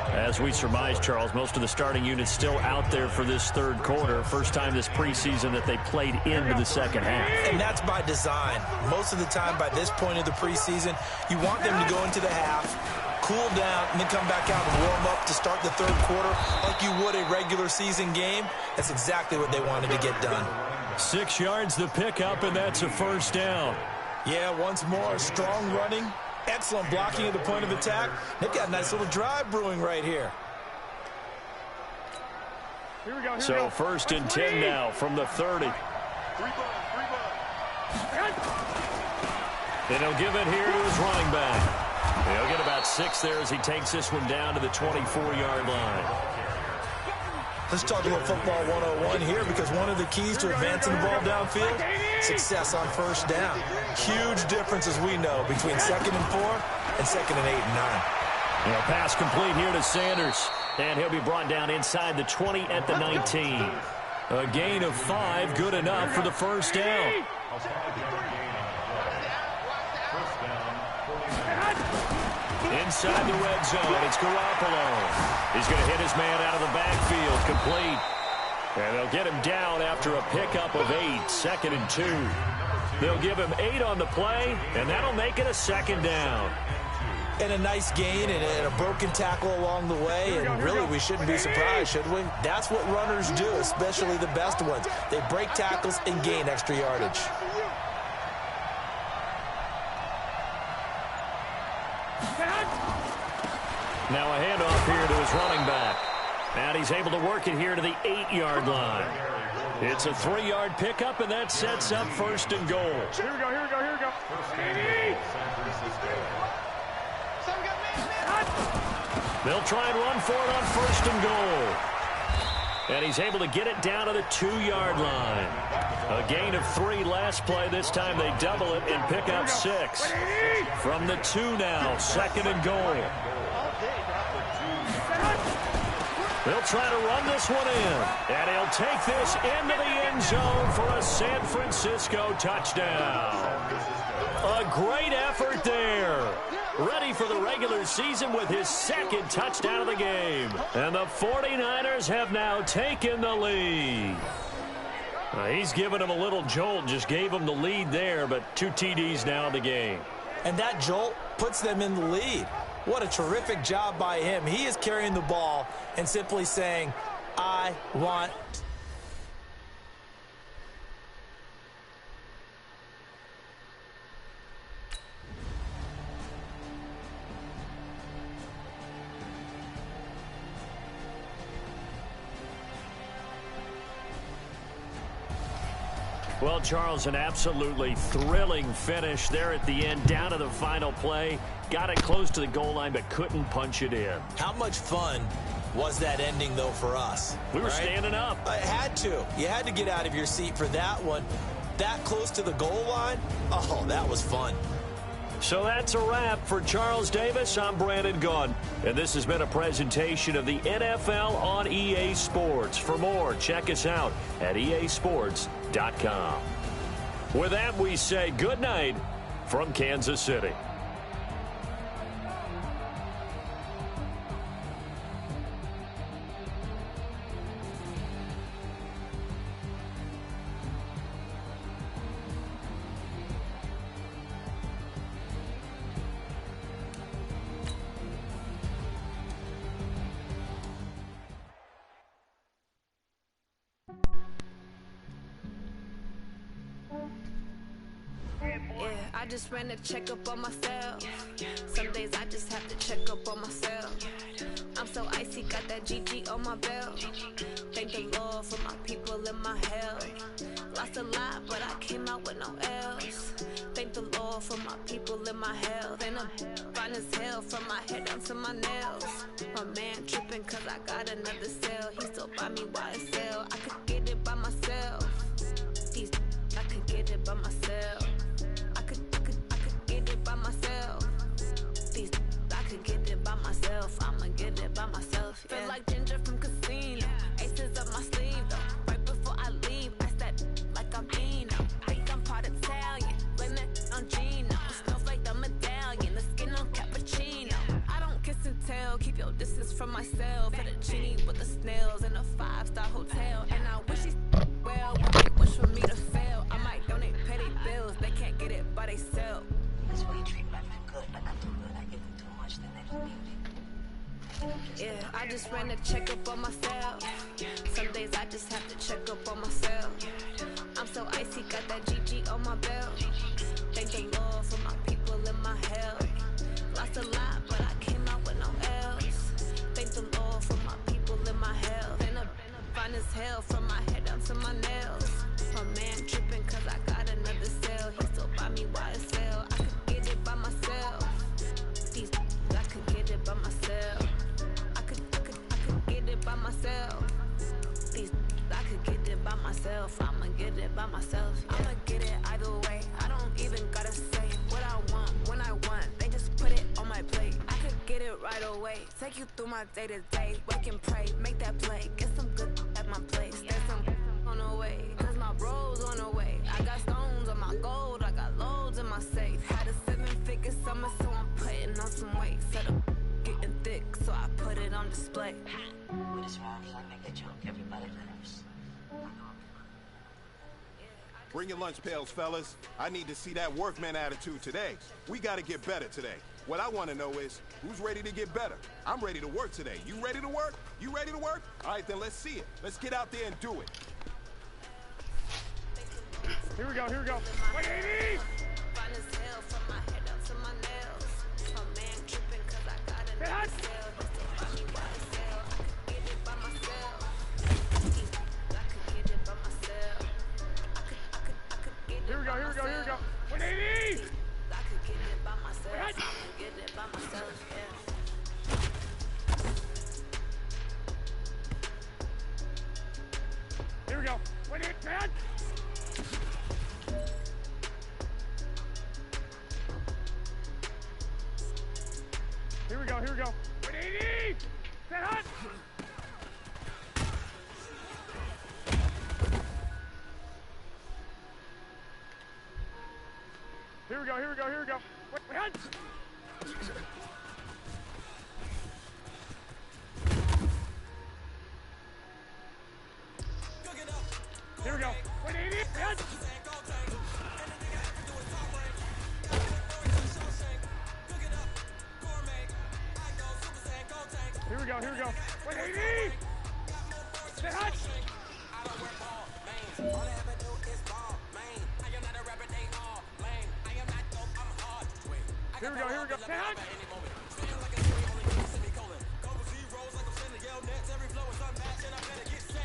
As we surmise, Charles, most of the starting units still out there for this 3rd quarter. First time this preseason that they played into the 2nd half. And that's by design. Most of the time by this point of the preseason, you want them to go into the half, cool down, and then come back out and warm up to start the 3rd quarter like you would a regular season game. That's exactly what they wanted to get done. 6 yards the pickup, and that's a 1st down. Yeah, once more, strong running, excellent blocking at the point of attack. They've got a nice little drive brewing right here. Here we go, so 1st and 10 now from the 30. And he'll give it here to his running back. He'll get about 6 there as he takes this one down to the 24-yard line. Let's talk a little football 101 here, because one of the keys to advancing the ball downfield, success on 1st down. Huge difference, as we know, between 2nd and 4 and 2nd and 8 and 9. A pass complete here to Sanders, and he'll be brought down inside the 20 at the 19. A gain of 5, good enough for the 1st down. Inside the red zone, it's Garoppolo. He's going to hit his man out of the backfield, complete. And they'll get him down after a pickup of 8, 2nd and 2. They'll give him 8 on the play, and that'll make it a 2nd down. And a nice gain and a broken tackle along the way, and really we shouldn't be surprised, should we? That's what runners do, especially the best ones. They break tackles and gain extra yardage. Now a handoff here to his running back. And he's able to work it here to the 8-yard line. It's a 3-yard pickup, and that sets up 1st and goal. Here we go, here we go, here we go. They'll try and run for it on 1st and goal. And he's able to get it down to the 2-yard line. A gain of 3 last play. This time they double it and pick up 6. From the 2 now, 2nd and goal. They'll try to run this one in. And he'll take this into the end zone for a San Francisco touchdown. A great effort there. Ready for the regular season with his 2nd touchdown of the game. And the 49ers have now taken the lead. He's given him a little jolt, just gave him the lead there, but 2 TDs now in the game. And that jolt puts them in the lead. What a terrific job by him. He is carrying the ball and simply saying, I want... Well, Charles, an absolutely thrilling finish there at the end, down to the final play. Got it close to the goal line, but couldn't punch it in. How much fun was that ending, though, for us? We were standing up. I had to. You had to get out of your seat for that one. That close to the goal line? Oh, that was fun. So that's a wrap for Charles Davis. I'm Brandon Gunn, and this has been a presentation of the NFL on EA Sports. For more, check us out at easports.com. With that, we say good night from Kansas City. I just ran a checkup on myself. Some days I just have to check up on myself. I'm so icy, got that GG on my belt. Thank the Lord for my people in my health. Lost a lot, but I came out with no L's. Thank the Lord for my people in my health. And I'm fine as hell from my head down to my nails. My man tripping cause I got another cell. He still buy me YSL. I could get it by myself. I could get it by myself. By myself. I could get it by myself. I'ma get it by myself. Yeah. Feel like Ginger from Casino. Aces up my sleeve though. Right before I leave, I that like I'm Dino. Think I'm part Italian. Blame it on Gino. Smells like the medallion. The skin on cappuccino. I don't kiss and tell. Keep your distance from myself. Put a genie with the snails in a 5-star hotel. And I wish he's well. When they wish for me to fail, I might donate petty bills. They can't get it by themselves. That's why you treat women good, but not too good. I give them too much, then they don't need it. Yeah, I just ran a checkup on myself. Some days I just have to check up on myself. I'm so icy, got that GG on my belt. Thank the Lord for my people in my health. Lost a lot, but I came out with no L's. Thank the Lord for my people in my health. And I'm fine as hell from my head down to my nails. My man tripping cause I got another cell. He still buy me YSL. I could get it by myself. I could get it by myself. I could get it by myself. I could get it by myself. I'ma get it by myself. Yeah. I'ma get it either way. I don't even gotta say what I want when I want. They just put it on my plate. I could get it right away. Take you through my day to day. Wake and pray, make that play. Get some good at my place. There's some on the way. Cause my bro's on the way. I got stones on my gold. I got loads in my safe. Had a 7-figure summer, so I'm putting on some weight. Set up getting thick, so I put it on display. With this round here, I make a joke. Everybody laughs. Bring your lunch pails, fellas. I need to see that workman attitude today. We got to get better today. What I want to know is, who's ready to get better? I'm ready to work today. You ready to work? You ready to work? All right, then let's see it. Let's get out there and do it. Here we go, here we go. 180! Fine as hell from my head down to my nails. My man tripping cause I got another cell. He still buy me YSL. I could get it by myself. I could get it by myself. I could get it Here we go, here we go, here we go. 180! I could get it by myself. I could get it by myself, yeah. 180! Set hot! Here we go, here we go, here we go. Wait, hunt! Here we go. 180! Hunt! Here we go, here we go. 180! Set hot! Here we go, here we go. Set hot!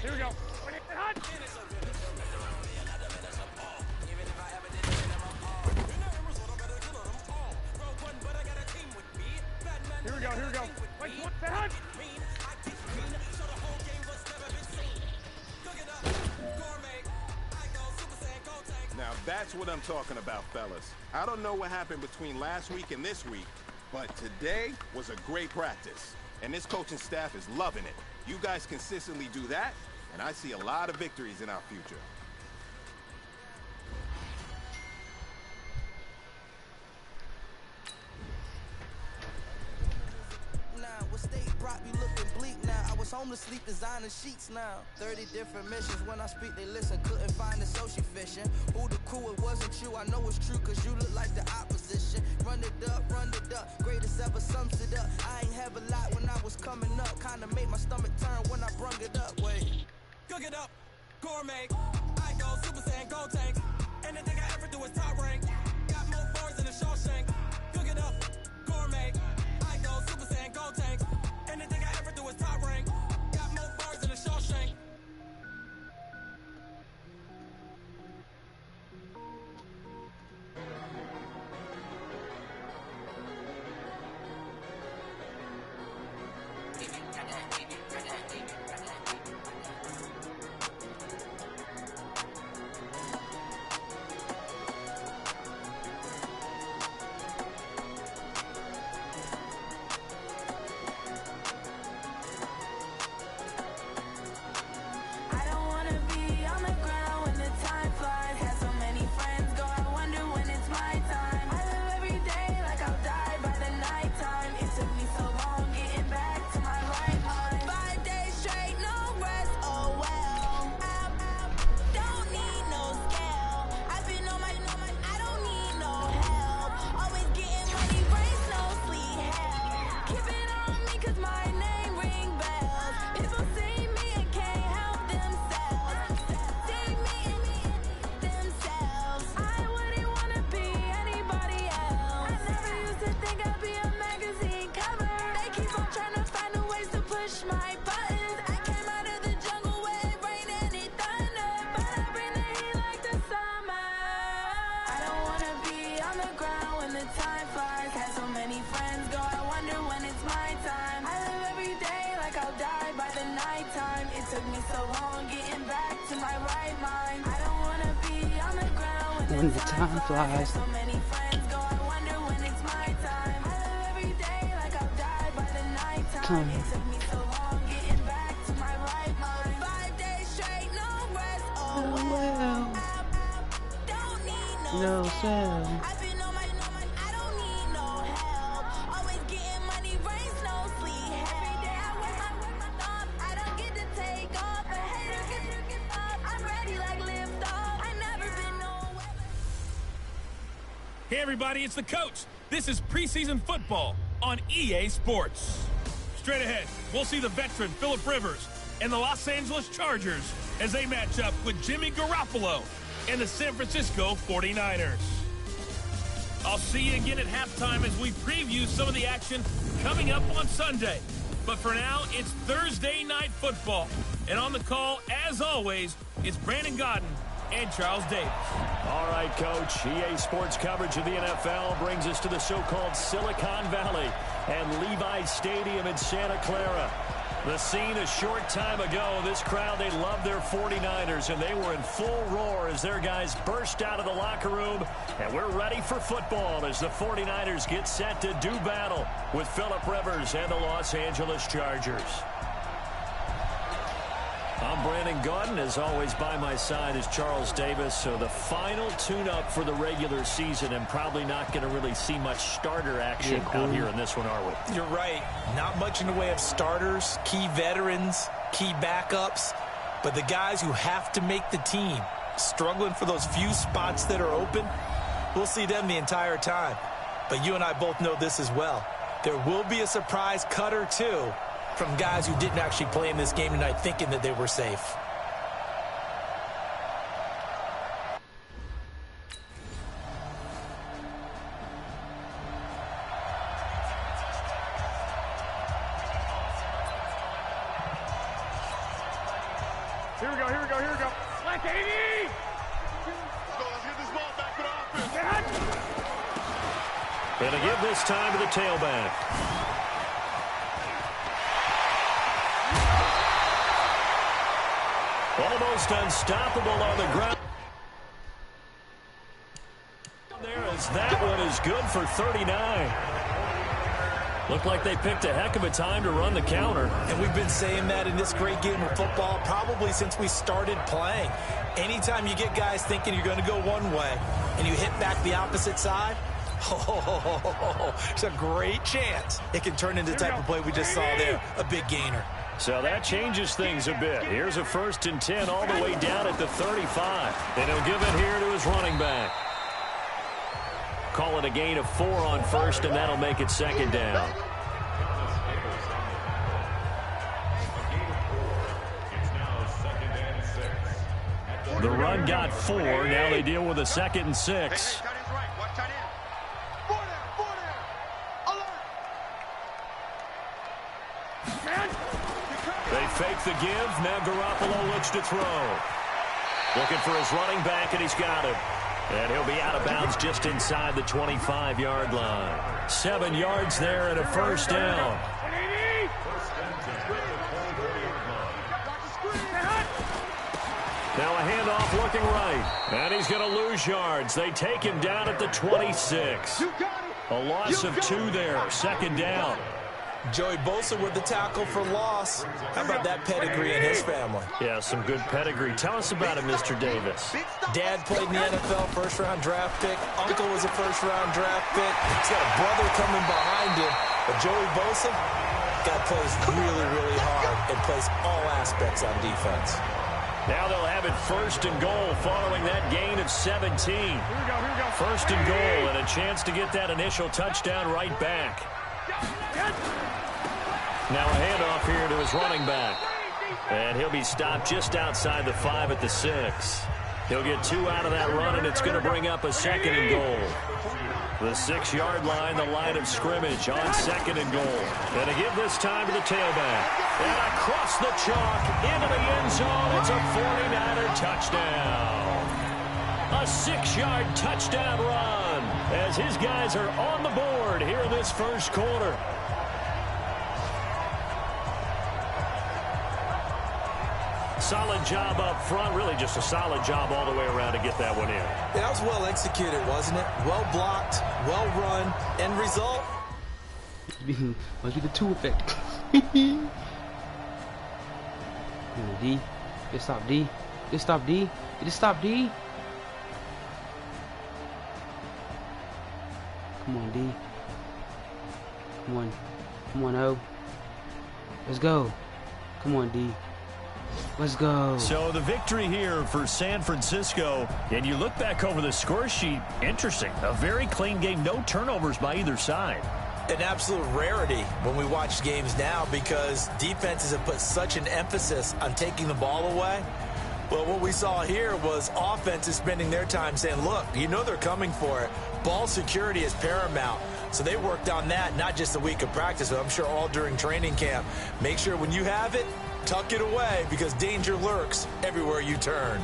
Here we go. Set hot! Here we go, here we go. Wait, set hot! Now that's what I'm talking about, fellas. I don't know what happened between last week and this week, but today was a great practice. And this coaching staff is loving it. You guys consistently do that, and I see a lot of victories in our future. What state brought me looking bleak now? I was home to sleep designing sheets now. 30 different missions. When I speak, they listen. Couldn't find the social fishing. Who the crew? It wasn't you. I know it's true, cause you look like the opposition. Run it up, run it up. Greatest ever sums it up. I ain't have a lot when I was coming up. Kinda made my stomach turn when I brung it up. Wait. Cook it up, gourmet. I go Super Saiyan, go tank. Anything I ever do is top rank. Got more bars than a Shawshank. Cook it up, gourmet. I go Super Saiyan, go tank. Anything I ever do is top rank. Got more bars than a Shawshank. When the time flies. Come. Oh well. No cell. Hey everybody, it's the coach. This is preseason football on EA Sports. Straight ahead, we'll see the veteran Phillip Rivers and the Los Angeles Chargers as they match up with Jimmy Garoppolo and the San Francisco 49ers. I'll see you again at halftime as we preview some of the action coming up on Sunday. But for now, it's Thursday Night Football. And on the call, as always, it's Brandon Gaudin and Charles Davis. All right, Coach. EA Sports coverage of the NFL brings us to the so-called Silicon Valley and Levi's Stadium in Santa Clara. The scene a short time ago, this crowd, they love their 49ers, and they were in full roar as their guys burst out of the locker room. And we're ready for football as the 49ers get set to do battle with Phillip Rivers and the Los Angeles Chargers. I'm Brandon Gaudin. As always, by my side is Charles Davis. So the final tune-up for the regular season, and probably not going to really see much starter action out here in this one, are we? You're right. Not much in the way of starters, key veterans, key backups, but the guys who have to make the team, struggling for those few spots that are open, we'll see them the entire time. But you and I both know this as well. There will be a surprise cut or two from guys who didn't actually play in this game tonight thinking that they were safe. Here we go, here we go, here we go. Like 80! Let's get this ball back to the offense. Gonna give this time to the tailback. Almost unstoppable on the ground. There is that one is good for 39. Looked like they picked a heck of a time to run the counter. And we've been saying that in this great game of football probably since we started playing. Anytime you get guys thinking you're going to go one way and you hit back the opposite side, it's a great chance it can turn into the type of play we just saw there, a big gainer. So that changes things a bit. Here's a 1st and 10 all the way down at the 35. And he'll give it here to his running back. Call it a gain of 4 on 1st, and that'll make it 2nd down. The run got 4. Now they deal with a 2nd and 6. They fake the give. Now Garoppolo looks to throw. Looking for his running back, and he's got him. And he'll be out of bounds just inside the 25-yard line. 7 yards there and a 1st down. Now a handoff looking right. And he's going to lose yards. They take him down at the 26. A loss of 2 there. 2nd down. Joey Bosa with the tackle for loss. How about that pedigree in his family? Yeah, some good pedigree. Tell us about it, Mr. Davis. Dad played in the NFL, 1st-round draft pick. Uncle was a 1st-round draft pick. He's got a brother coming behind him. But Joey Bosa, guy plays really, really hard and plays all aspects on defense. Now they'll have it 1st and goal following that gain of 17. Here we go, here we go. 1st and goal and a chance to get that initial touchdown right back. Now a handoff here to his running back. And he'll be stopped just outside the 5 at the 6. He'll get 2 out of that run, and it's going to bring up a 2nd and goal. The 6-yard line, the line of scrimmage on 2nd and goal. And to give this time to the tailback. And across the chalk, into the end zone. It's a 49er touchdown. A 6-yard touchdown run as his guys are on the board here in this 1st quarter. Solid job up front. Really just a solid job all the way around to get that one in. Yeah, that was well executed, wasn't it? Well blocked, well run. End result? Must be the 2 effect. D. Just stop D. Just stop D. Just stop D. Come on, D. Come on. Come on, O. Let's go. Come on, D. Let's go. So the victory here for San Francisco, and you look back over the score sheet, interesting. A very clean game, no turnovers by either side. An absolute rarity when we watch games now because defenses have put such an emphasis on taking the ball away. Well, what we saw here was offenses spending their time saying, look, you know they're coming for it. Ball security is paramount. So they worked on that, not just a week of practice, but I'm sure all during training camp. Make sure when you have it, tuck it away because danger lurks everywhere you turn.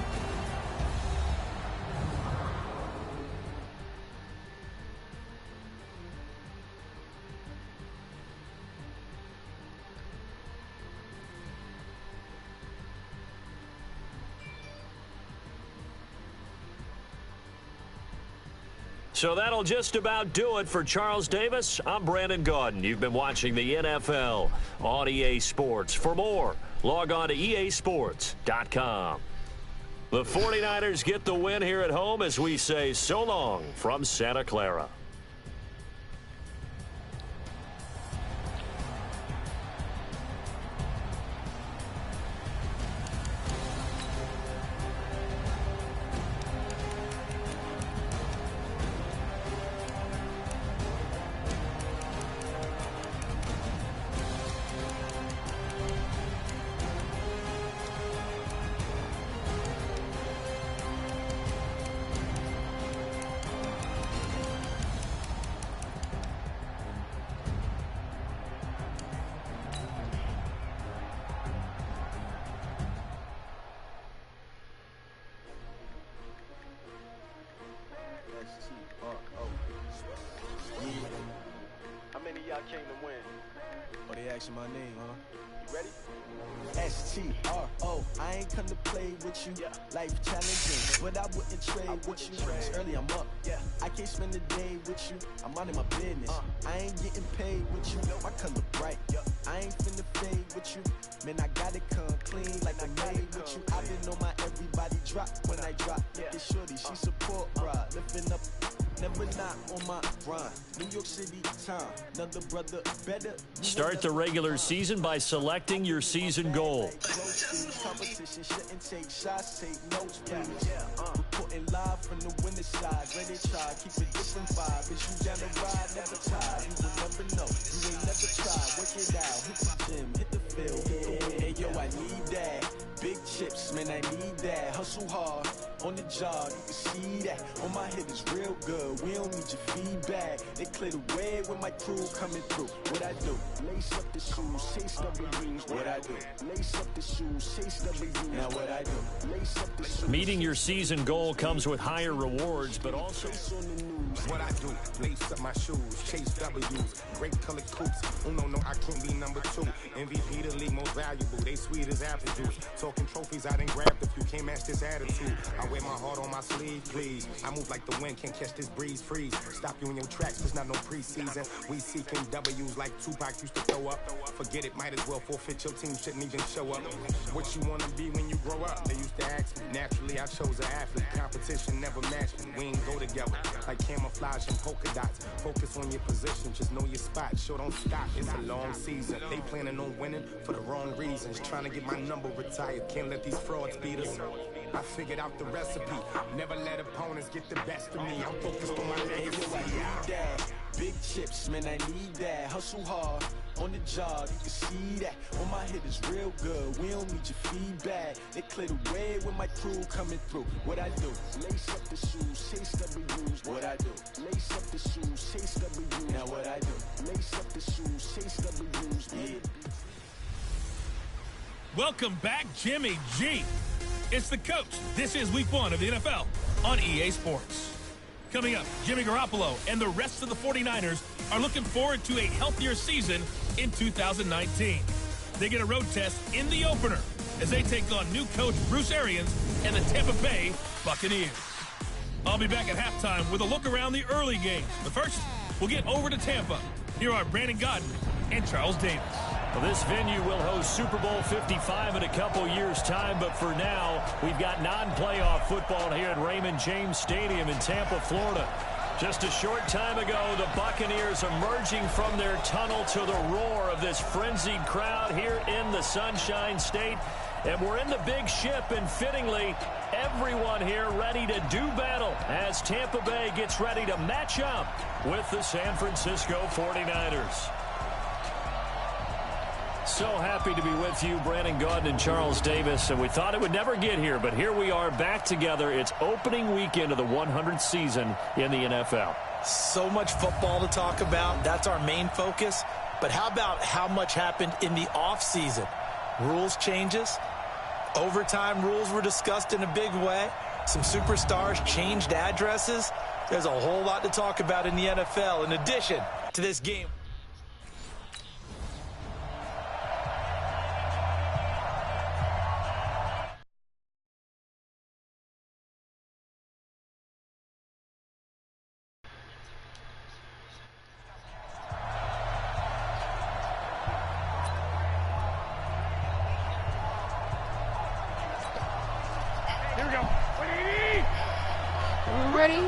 So that'll just about do it for Charles Davis. I'm Brandon Gaudin. You've been watching the NFL on EA Sports. For more, log on to easports.com. The 49ers get the win here at home as we say so long from Santa Clara. How many of y'all came to win? Oh, they asking my name, huh? You ready? S-T-R-O, I ain't come to play with you. Life challenging, but I wouldn't trade with you. It's early, I'm up. I can't spend the day with you. I'm minding my business. I ain't getting paid with you. My color bright. I ain't finna fade with you. Man, I gotta come clean like I made with you. I been on my everybody drop when I drop. Look at shorty, she support ride. Lifting up, never not on my grind. New York City time, another brother better. Start the regular season by selecting your season goal. Competition shouldn't take shots, take notes, please. Reporting live from the winning side. Ready to try, keep a different vibe. Is you down the ride, never tired. You will never know, you ain't never tried. Work it out, hit the gym, hit the field. Hey yo, I need that. Big chips, man, I need that. Hustle hard, on the job, you can see that. On my head is real good, we don't need your feedback. They clear the way with my crew coming through. What I do? Lace up the shoes, chase W's. What I do? Lace up the shoes, chase W's. Now what I do? Lace up the shoes. Meeting your season goal comes with higher rewards, but also what I do, lace up my shoes, chase W's, great colored coops. Oh no, I can't be number 2. MVP the league most valuable, they sweet as apple juice. Talking trophies, I didn't grab the few, can't match this attitude. I wear my heart on my sleeve, please. I move like the wind, can't catch this breeze, freeze. Stop you in your tracks, there's not no preseason. We seeking W's like Tupac used to throw up. Forget it, might as well forfeit, your team shouldn't even show up. What you wanna be when you grow up? They used to ask me. Naturally, I chose an athlete. Competition never matched me. We ain't go together like camouflage and polka dots. Focus on your position, just know your spot. Sure, don't stop, it's a long season. They planning on winning for the wrong reasons. Trying to get my number retired, can't let these frauds beat us. I figured out the recipe, never let opponents get the best of me. I'm focused on my legacy. Big chips, man, I need that. Hustle hard, on the job, you can see that. On my head is real good, we don't need your feedback. They clear the way with my crew coming through. What I do? Lace up the shoes, chase W's. What I do? Lace up the shoes, chase W's. Now what I do? Lace up the shoes, chase W's. Yeah. Welcome back, Jimmy G. It's the coach. This is week 1 of the NFL on EA Sports. Coming up, Jimmy Garoppolo and the rest of the 49ers are looking forward to a healthier season in 2019. They get a road test in the opener as they take on new coach Bruce Arians and the Tampa Bay Buccaneers. I'll be back at halftime with a look around the early games. But first, we'll get over to Tampa. Here are Brandon Gaudin and Charles Davis. Well, this venue will host Super Bowl 55 in a couple years' time, but for now, we've got non-playoff football here at Raymond James Stadium in Tampa, Florida. Just a short time ago, the Buccaneers emerging from their tunnel to the roar of this frenzied crowd here in the Sunshine State. And we're in the big ship, and fittingly, everyone here ready to do battle as Tampa Bay gets ready to match up with the San Francisco 49ers. So happy to be with you, Brandon Gaudin and Charles Davis, and we thought it would never get here, but here we are back together. It's opening weekend of the 100th season in the NFL. So much football to talk about. That's our main focus. But how about how much happened in the offseason? Rules changes. Overtime rules were discussed in a big way. Some superstars changed addresses. There's a whole lot to talk about in the NFL in addition to this game. Ready? And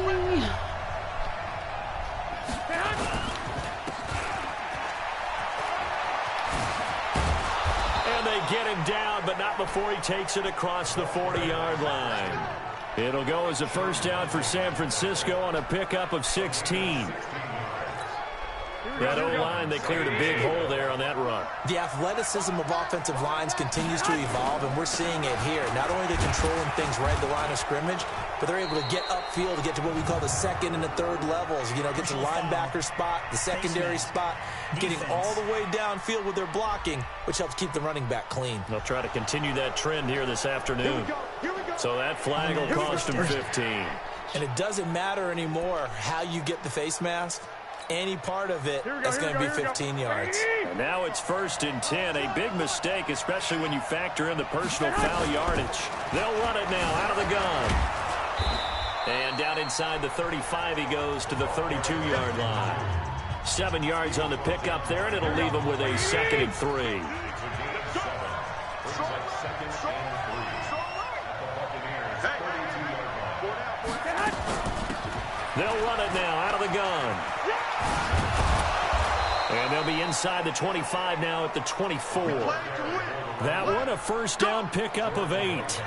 they get him down, but not before he takes it across the 40-yard line. It'll go as a first down for San Francisco on a pickup of 16. That O-line, they cleared a big hole there on that run. The athleticism of offensive lines continues to evolve, and we're seeing it here. Not only are they controlling things right at the line of scrimmage, but they're able to get upfield to get to what we call the second and the third levels. You know, get to the linebacker spot, the secondary spot, getting all the way downfield with their blocking, which helps keep the running back clean. They'll try to continue that trend here this afternoon. So that flag will cost them 15. And it doesn't matter anymore how you get the face mask. Any part of it, that's going to be 15 yards. And now it's 1st and 10. A big mistake, especially when you factor in the personal foul yardage. They'll run it now out of the gun. And down inside the 35, he goes to the 32-yard line. 7 yards on the pickup there, and it'll leave him with a 2nd and 3. They'll run it now out of the gun. And they'll be inside the 25 now at the 24. That one a first down pickup of 8.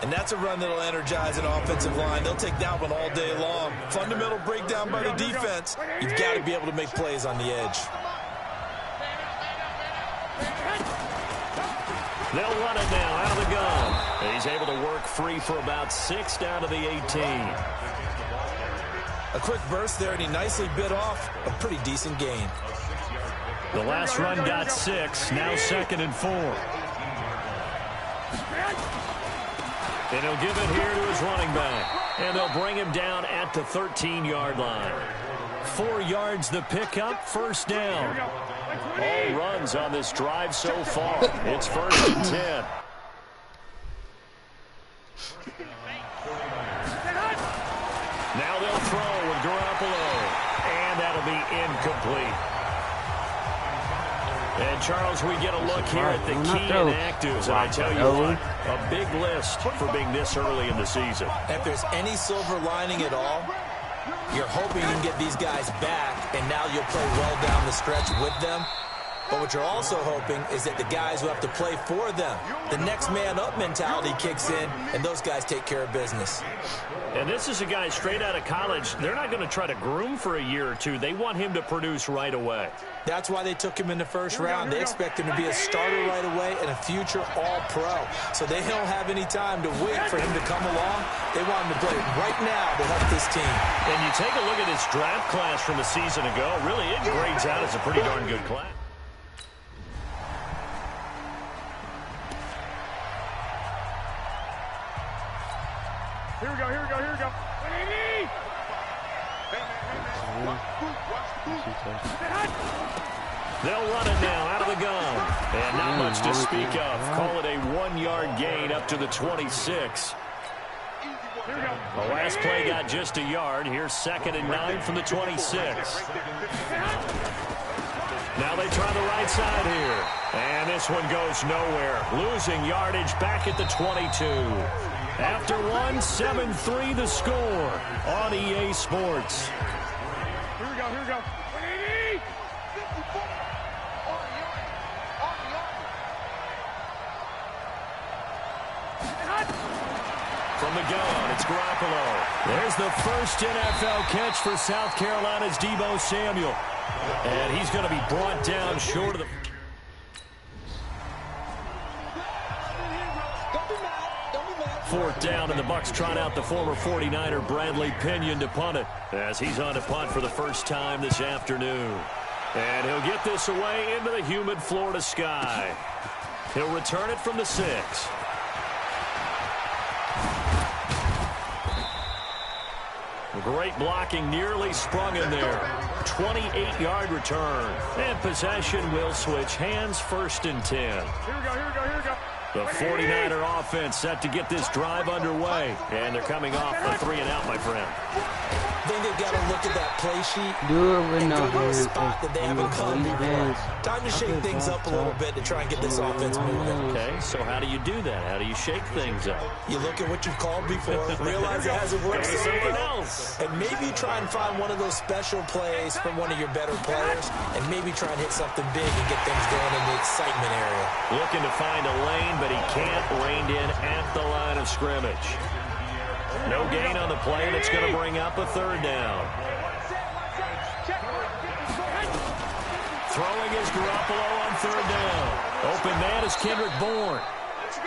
And that's a run that'll energize an offensive line. They'll take that one all day long. Fundamental breakdown by the defense. You've got to be able to make plays on the edge. They'll run it now out of the gun. And he's able to work free for about 6 down to the 18. A quick burst there, and he nicely bit off a pretty decent gain. The last run got 6. Now 2nd and 4. And he'll give it here to his running back. And they'll bring him down at the 13-yard line. 4 yards the pickup, first down. All runs on this drive so far. It's 1st and 10. Now they'll throw with Garoppolo. And that'll be incomplete. And, Charles, we get a look here at the key inactives. And I tell you what, a big list for being this early in the season. If there's any silver lining at all, you're hoping you can get these guys back, and now you'll play well down the stretch with them. But what you're also hoping is that the guys who have to play for them, the next man up mentality kicks in, and those guys take care of business. And this is a guy straight out of college. They're not going to try to groom for a year or two. They want him to produce right away. That's why they took him in the first round. They expect him to be a starter right away and a future all-pro. So they don't have any time to wait for him to come along. They want him to play right now to help this team. And you take a look at his draft class from a season ago. Really, it grades out as a pretty darn good class. Here we go, here we go, here we go. They'll run it now out of the gun. And not much to speak of. Call it a 1-yard gain up to the 26. The last play got just a yard. Here's 2nd and 9 from the 26. Now they try the right side here. And this one goes nowhere. Losing yardage back at the 22. After one, 7-3 the score on EA Sports. Here we go, here we go. From the gun, it's Garoppolo. There's the first NFL catch for South Carolina's Deebo Samuel. And he's going to be brought down short of the... Fourth down, and the Bucs trot out the former 49er Bradley Pinion to punt it, as he's on to punt for the first time this afternoon. And he'll get this away into the humid Florida sky. He'll return it from the 6. Great blocking, nearly sprung in there. 28-yard return. And possession will switch hands, 1st and 10. Here we go, here we go, here we go. The 49er offense set to get this drive underway. And they're coming off a 3-and-out, my friend. think they've got to look at that play sheet Do it with and no go to a hands. spot that they haven't come before. Time to shake things up a little bit to try and get this offense moving. Okay, so how do you do that? How do you shake things up? You look at what you've called before, realize it hasn't worked so something well, else. and maybe try and find one of those special plays from one of your better players, and maybe try and hit something big and get things going in the excitement area. Looking to find a lane, but he can't. Reined in at the line of scrimmage. No gain on the play, and it's going to bring up a third down. Throwing is Garoppolo on third down. Open man is Kendrick Bourne.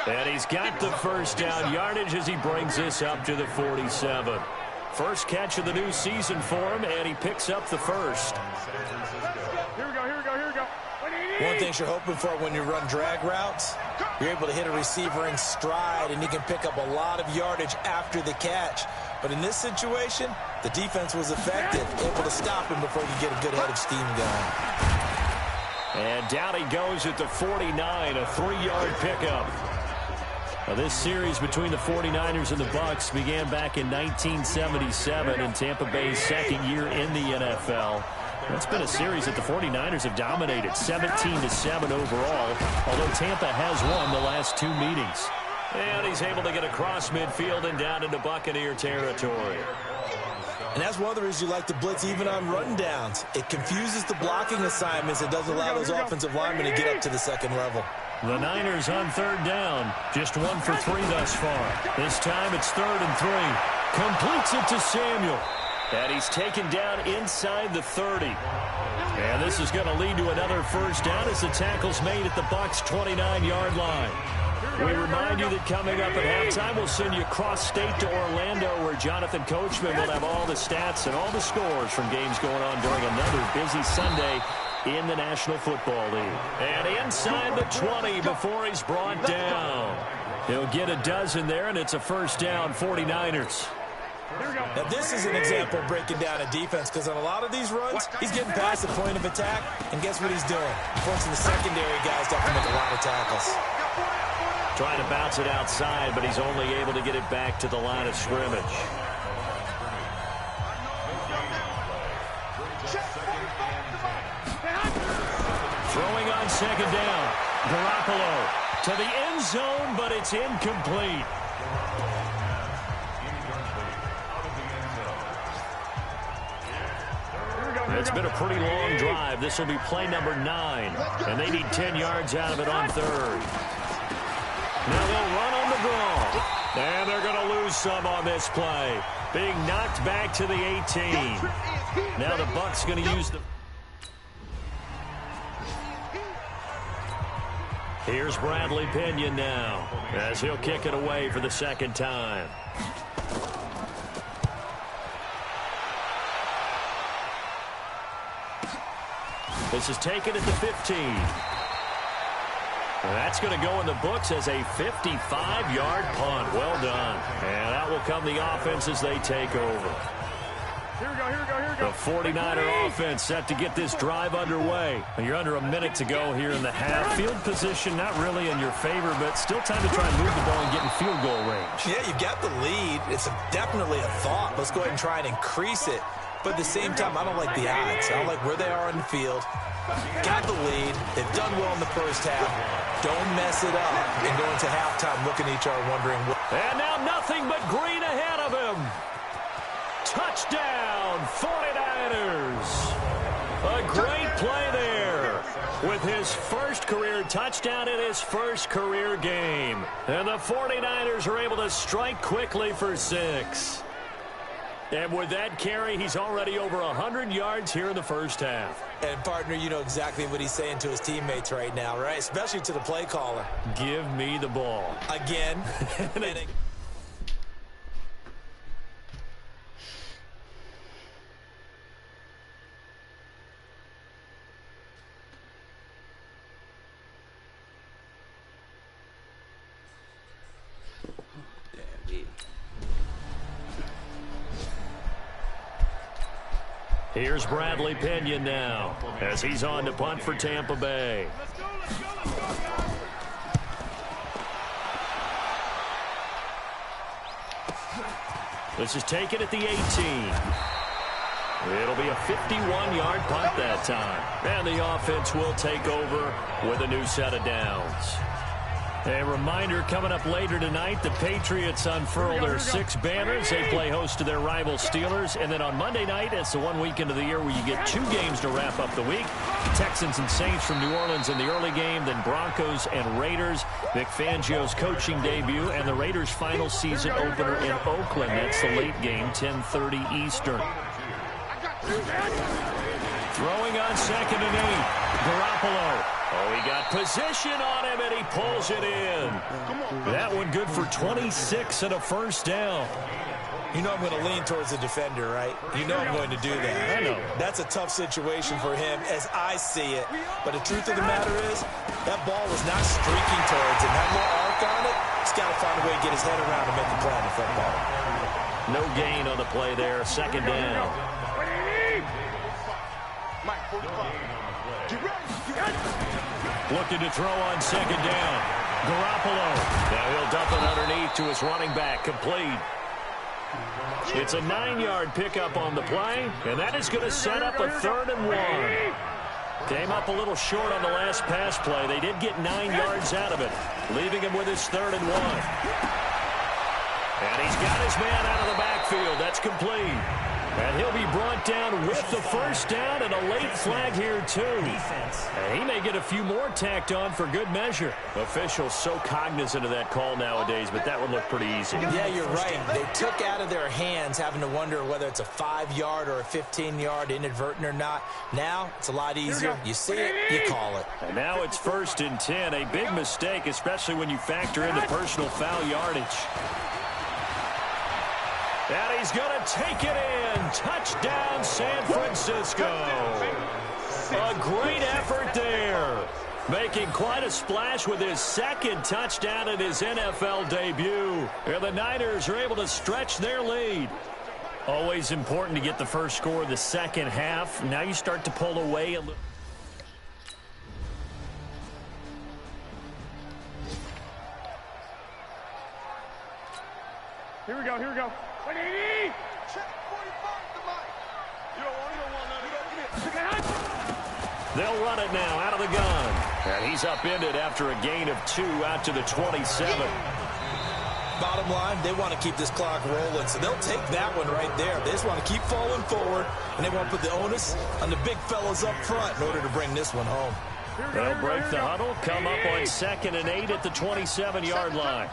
And he's got the first down yardage as he brings this up to the 47. First catch of the new season for him, and he picks up the first. Here we go, here we go, here we go. One thing you're hoping for when you run drag routes, you're able to hit a receiver in stride, and he can pick up a lot of yardage after the catch. But in this situation, the defense was effective, able to stop him before he could get a good head of steam going. And down he goes at the 49, a 3-yard pickup. Now, this series between the 49ers and the Bucs began back in 1977 in Tampa Bay's second year in the NFL. It's been a series that the 49ers have dominated, 17-7 overall, although Tampa has won the last 2 meetings. And he's able to get across midfield and down into Buccaneer territory. And that's one of the reasons you like to blitz even on run downs. It confuses the blocking assignments and doesn't allow those offensive linemen to get up to the second level. The Niners on third down. Just 1 for 3 thus far. This time it's 3rd and 3. Completes it to Samuel. And he's taken down inside the 30. And this is going to lead to another first down as the tackle's made at the Bucs' 29-yard line. We remind you that coming up at halftime, we'll send you cross-state to Orlando, where Jonathan Coachman will have all the stats and all the scores from games going on during another busy Sunday in the National Football League. And inside the 20 before he's brought down. He'll get a dozen there, and it's a first down, 49ers. Now, this is an example of breaking down a defense, because on a lot of these runs, he's getting past the point of attack, and guess what he's doing? Forcing the secondary guys to have to make a lot of tackles. Trying to bounce it outside, but he's only able to get it back to the line of scrimmage. Throwing on second down. Garoppolo to the end zone, but it's incomplete. It's been a pretty long drive. This will be play number 9, and they need 10 yards out of it on third. Now they'll run on the draw, and they're going to lose some on this play. Being knocked back to the 18. Now the Bucs going to use the... Here's Bradley Pinion now, as he'll kick it away for the second time. This is taken at the 15. That's going to go in the books as a 55-yard punt. Well done. And out will come the offense as they take over. Here we go, here we go, here we go. The 49er offense set to get this drive underway. You're under a minute to go here in the half. Field position not really in your favor, but still time to try and move the ball and get in field goal range. Yeah, you've got the lead. It's definitely a thought. Let's go ahead and try and increase it. But at the same time, I don't like the odds. I don't like where they are on the field. Got the lead. They've done well in the first half. Don't mess it up and go into halftime looking at each other wondering what. And now nothing but green ahead of him. Touchdown, 49ers. A great play there with his first career touchdown in his first career game. And the 49ers are able to strike quickly for 6. And with that carry, he's already over 100 yards here in the first half. And, partner, you know exactly what he's saying to his teammates right now, right? Especially to the play caller. Give me the ball. Again. Here's Bradley Pinion now as he's on to punt for Tampa Bay. This is taken at the 18. It'll be a 51-yard punt that time. And the offense will take over with a new set of downs. A reminder, coming up later tonight, the Patriots unfurl their 6 banners. They play host to their rival Steelers. And then on Monday night, it's the one weekend of the year where you get 2 games to wrap up the week. Texans and Saints from New Orleans in the early game, then Broncos and Raiders. Vic Fangio's coaching debut, and the Raiders' final season opener in Oakland. That's the late game, 10:30 Eastern. Throwing on 2nd and 8. Garoppolo. Oh, he got position on him, and he pulls it in. That one good for 26 and a first down. You know I'm going to lean towards the defender, right? You know I'm going to do that. I know. That's a tough situation for him as I see it. But the truth of the matter is, that ball was not streaking towards him. That little arc on it, he's got to find a way to get his head around and make a play on the football. No gain on the play there. 2nd down. Looking to throw on 2nd down. Garoppolo. Now he'll dump it underneath to his running back. Complete. It's a 9-yard pickup on the play, and that is going to set up a 3rd and 1. Came up a little short on the last pass play. They did get 9 yards out of it, leaving him with his 3rd and 1. And he's got his man out of the backfield. That's complete. And he'll be brought down with the first down and a late flag here, too. And he may get a few more tacked on for good measure. Officials so cognizant of that call nowadays, but that would look pretty easy. Yeah, you're right. They took out of their hands having to wonder whether it's a 5-yard or a 15-yard, inadvertent or not. Now, it's a lot easier. You see it, you call it. And now it's 1st and 10. A big mistake, especially when you factor in the personal foul yardage. And he's going to take it in. Touchdown, San Francisco. A great effort there. Making quite a splash with his 2nd touchdown in his NFL debut. And the Niners are able to stretch their lead. Always important to get the first score of the second half. Now you start to pull away a little. Here we go, here we go. 180! Check 45 the mic. You don't want They'll run it now out of the gun. And he's upended after a gain of 2 out to the 27. Bottom line, they want to keep this clock rolling, so they'll take that one right there. They just want to keep falling forward, and they want to put the onus on the big fellas up front in order to bring this one home. They'll break the huddle, come up on 2nd and 8 at the 27-yard line.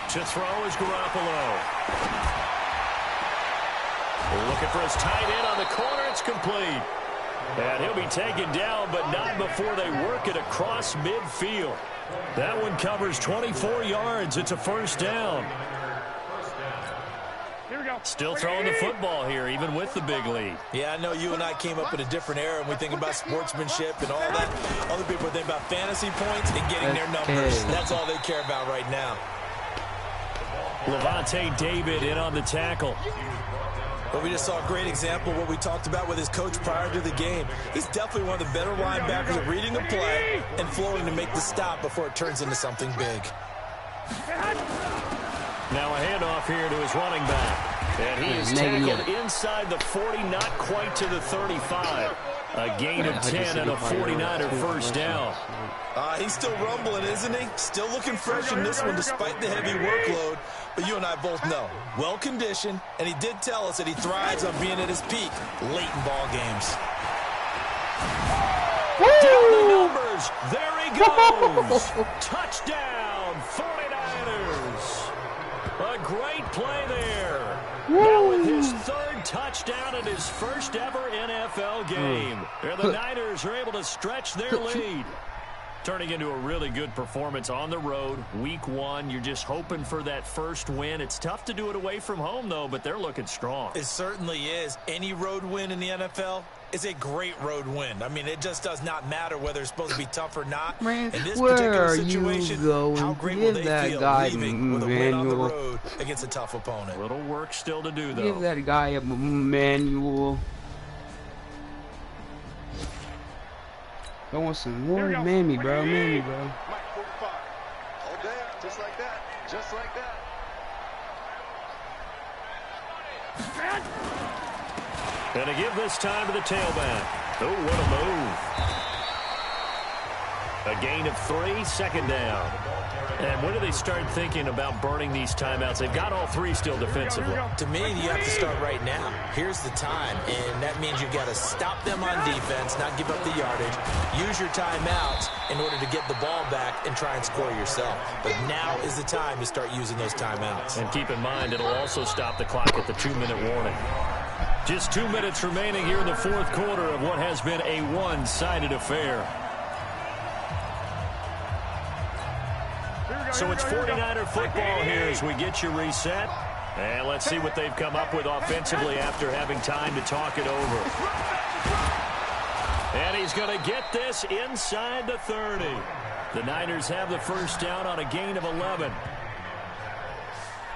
To throw is Garoppolo. Looking for his tight end on the corner. It's complete. And he'll be taken down, but not before they work it across midfield. That one covers 24 yards. It's a first down. Here we go. Still throwing the football here, even with the big lead. Yeah, I know you and I came up in a different era, and we think about sportsmanship and all that. Other people think about fantasy points and getting their numbers. That's all they care about right now. Levante David in on the tackle. But we just saw a great example of what we talked about with his coach prior to the game. He's definitely one of the better linebackers at reading the play and flowing to make the stop before it turns into something big. Now a handoff here to his running back. And he is tackled inside the 40, not quite to the 35. A gain of 10 and a 49er first down. He's still rumbling, isn't he? Still looking fresh in this one despite the heavy workload. But you and I both know, well-conditioned, and he did tell us that he thrives on being at his peak late in ball games. Down the numbers. There he goes. Touchdown, 49ers. A great play there. Now with his 3rd touchdown in his first ever NFL game. And the Niners are able to stretch their lead. Turning into a really good performance on the road. Week 1, you're just hoping for that first win. It's tough to do it away from home, though, but they're looking strong. It certainly is. Any road win in the NFL is a great road win. I mean, it just does not matter whether it's supposed to be tough or not. Man, in this where particular are situation, you going? how great will Give they that feel guy leaving with a win on the manual. road against a tough opponent? Little work still to do, though. Give that guy a manual. I want some more mammy, bro. Mammy, bro. Hold there, just like that. Just like that. And to give this time to the tailback. Oh, what a move. A gain of 3, second down. And when do they start thinking about burning these timeouts? They've got all 3 still defensively. To me, you have to start right now. Here's the time, and that means you've got to stop them on defense, not give up the yardage, use your timeouts in order to get the ball back and try and score yourself. But now is the time to start using those timeouts. And keep in mind, it'll also stop the clock at the 2-minute warning. Just 2 minutes remaining here in the fourth quarter of what has been a one-sided affair. So it's 49er football here as we get you reset. And let's see what they've come up with offensively after having time to talk it over. And he's going to get this inside the 30. The Niners have the first down on a gain of 11.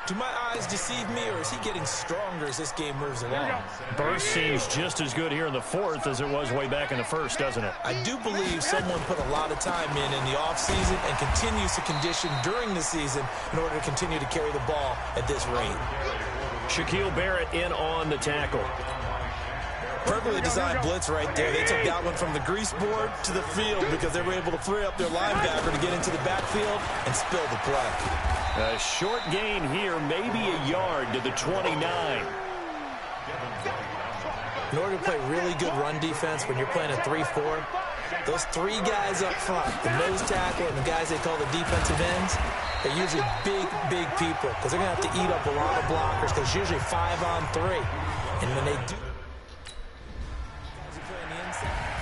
Do my eyes deceive me, or is he getting stronger as this game moves along? Burst seems just as good here in the fourth as it was way back in the first, doesn't it? I do believe someone put a lot of time in the offseason and continues to condition during the season in order to continue to carry the ball at this rate. Shaquille Barrett in on the tackle. Perfectly designed blitz right there. They took that one from the grease board to the field because they were able to free up their linebacker to get into the backfield and spill the play. A short gain here, maybe a yard to the 29. In order to play really good run defense when you're playing a 3-4, those 3 guys up front, the nose tackle and the guys they call the defensive ends, they're usually big people because they're going to have to eat up a lot of blockers because it's usually 5-on-3. And when they do...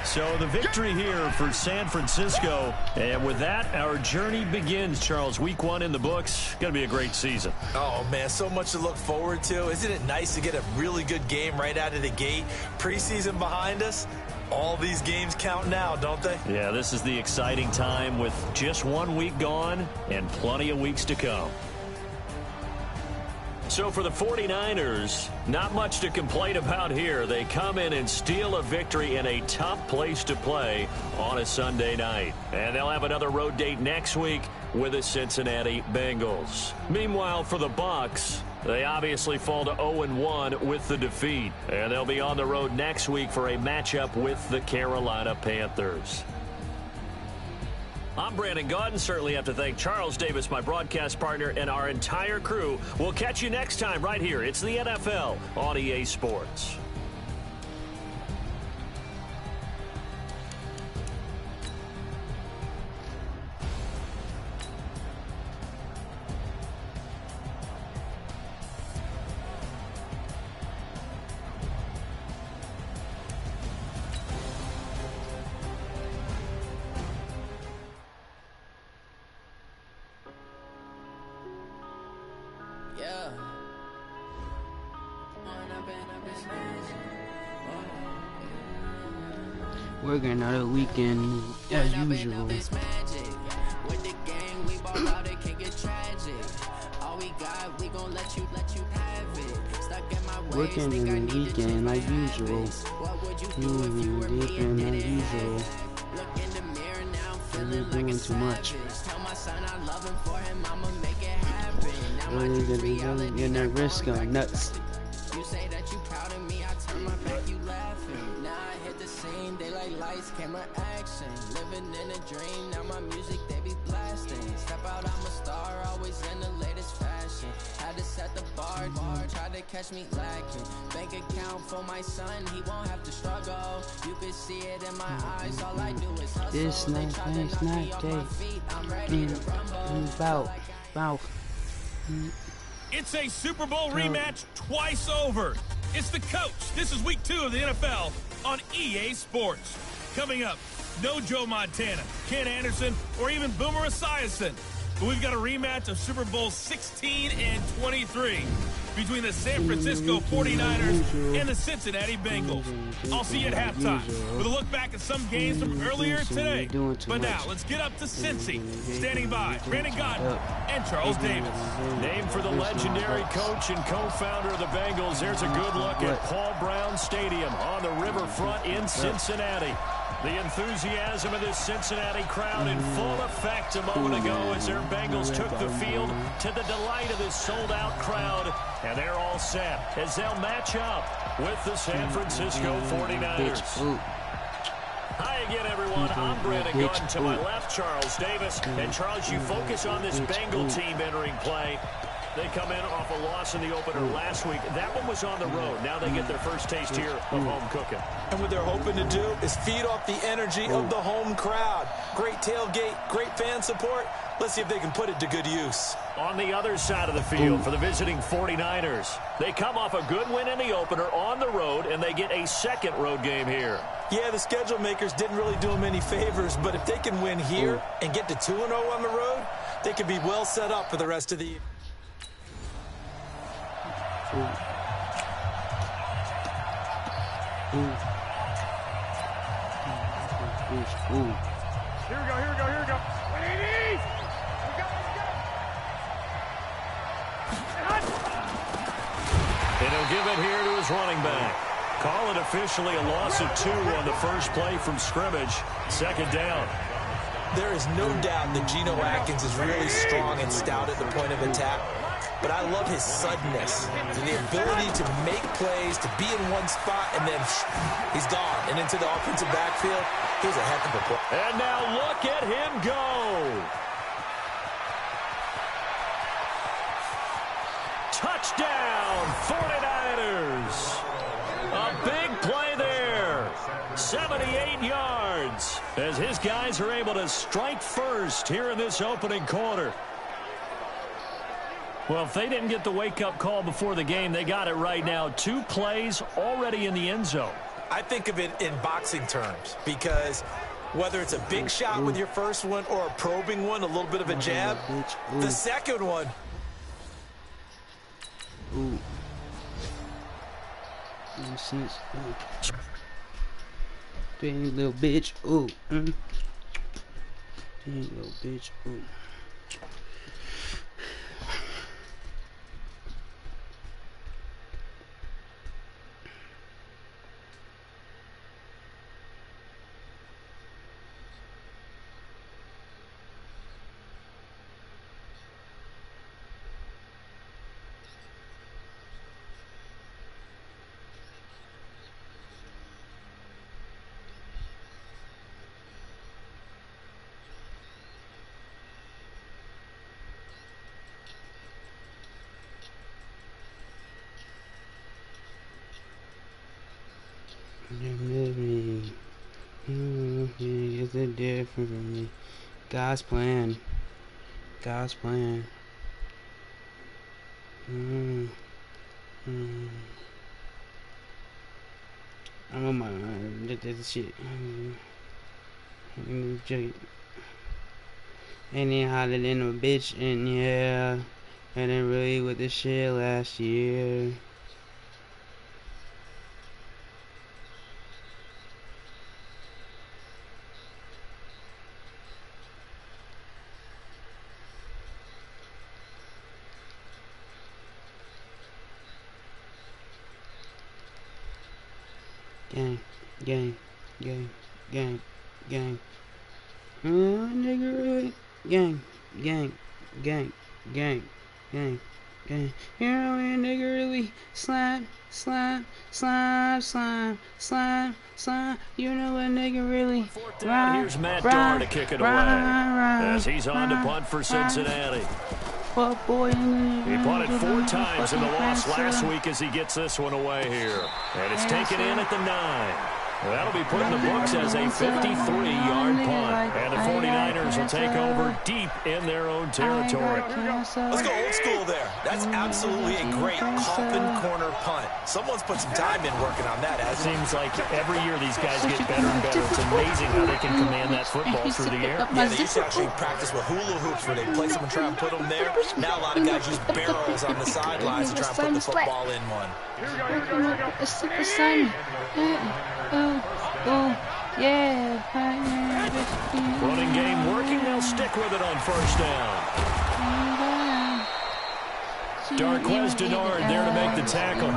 So the victory here for San Francisco. And with that, our journey begins, Charles. Week 1 in the books. Going to be a great season. Oh, man, so much to look forward to. Isn't it nice to get a really good game right out of the gate? Preseason behind us. All these games count now, don't they? Yeah, this is the exciting time with just 1 week gone and plenty of weeks to come. So for the 49ers, not much to complain about here. They come in and steal a victory in a tough place to play on a Sunday night. And they'll have another road date next week with the Cincinnati Bengals. Meanwhile, for the Bucs, they obviously fall to 0-1 with the defeat. And they'll be on the road next week for a matchup with the Carolina Panthers. I'm Brandon Gaudin. Certainly have to thank Charles Davis, my broadcast partner, and our entire crew. We'll catch you next time right here. It's the NFL on EA Sports. Working another weekend as usual. Working in the weekend like usual. Weekend as usual. You're doing too much. Really getting that wrist going nuts. You say that you proud of me, I turn my back, you laughing. Now I hit the scene, they like lights, camera, action. Living in a dream, now my music they be blasting. Step out, I'm a star, always in the latest fashion. Had to set the bar, tried to catch me lacking. Bank account for my son, he won't have to struggle. You can see it in my eyes, all I do is hustle. This night, It's a Super Bowl rematch twice over. It's the coach. This is week 2 of the NFL on EA Sports. Coming up, no Joe Montana, Ken Anderson, or even Boomer Esiason. But we've got a rematch of Super Bowl 16 and 23 between the San Francisco 49ers and the Cincinnati Bengals. I'll see you at halftime with a look back at some games from earlier today. But now, let's get up to Cincy. Standing by, Brandon Gaudin and Charles Davis. Named for the legendary coach and co-founder of the Bengals, there's a good look at Paul Brown Stadium on the riverfront in Cincinnati. The enthusiasm of this Cincinnati crowd in full effect a moment ago as their Bengals took the field to the delight of this sold-out crowd. And they're all set as they'll match up with the San Francisco 49ers. Hi again, everyone. I'm Brandon Gunn. To my left, Charles Davis. And, Charles, you focus on this Bengal team entering play. They come in off a loss in the opener last week. That one was on the road. Now they get their first taste here of home cooking. And what they're hoping to do is feed off the energy of the home crowd. Great tailgate, great fan support. Let's see if they can put it to good use. On the other side of the field for the visiting 49ers, they come off a good win in the opener on the road, and they get a second road game here. Yeah, the schedule makers didn't really do them any favors, but if they can win here and get to 2-0 on the road, they can be well set up for the rest of the year. Here we go. And he'll give it here to his running back. Call it officially a loss of 2 on the first play from scrimmage. Second down. There is no doubt that Geno Atkins is really strong and stout at the point of attack. But I love his suddenness, the ability to make plays, to be in one spot, and then he's gone. And into the offensive backfield, here's a heck of a play. And now look at him go. Touchdown, 49ers. A big play there. 78 yards as his guys are able to strike first here in this opening quarter. Well, if they didn't get the wake-up call before the game, they got it right now. 2 plays already in the end zone. I think of it in boxing terms because whether it's a big shot with your first one or a probing one, a little bit of a jab, the second one. Nonsense. Dang little bitch. Dang little bitch. It's a different from me. God's plan. God's plan. I'm on my this shit. And then hollered in a bitch, and yeah, I didn't really with the shit last year. Gang. Nigga, really? Gang. You know when nigga really slime. You know what nigga really Here's Matt Darr to kick it away as he's on to punt for Cincinnati. What boy? He punted 4 times in the loss last week as he gets this one away here. And it's taken in at the 9. That'll be put in the books as a 53-yard punt. And the 49ers will take over deep in their own territory. Let's go old school there. That's absolutely a great coffin corner punt. Someone's put some time in working on that. It seems like every year these guys get better and better. It's amazing how they can command that football through the air. Yeah, they used to actually practice with hula hoops where they place them and try and put them there. Now a lot of guys use barrels on the sidelines to try and put the football in one. Yeah. Running game working. They'll stick with it on first down. Darqueze Dennard there to make the tackle.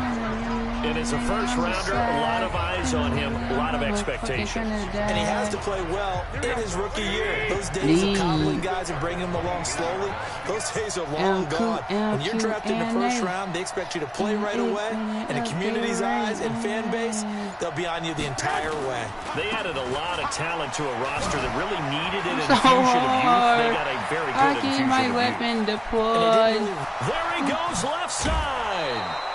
And as a first-rounder, a lot of eyes on him, a lot of expectations. And he has to play well in his rookie year. Those days of coddling guys and bringing them along slowly, those days are long gone. When you're drafted in the first round, they expect you to play right away. And the community's eyes and fan base, they'll be on you the entire way. They added a lot of talent to a roster that really needed an infusion of youth. They got a very good infusion my of weapon youth. deployed. There he goes, left side.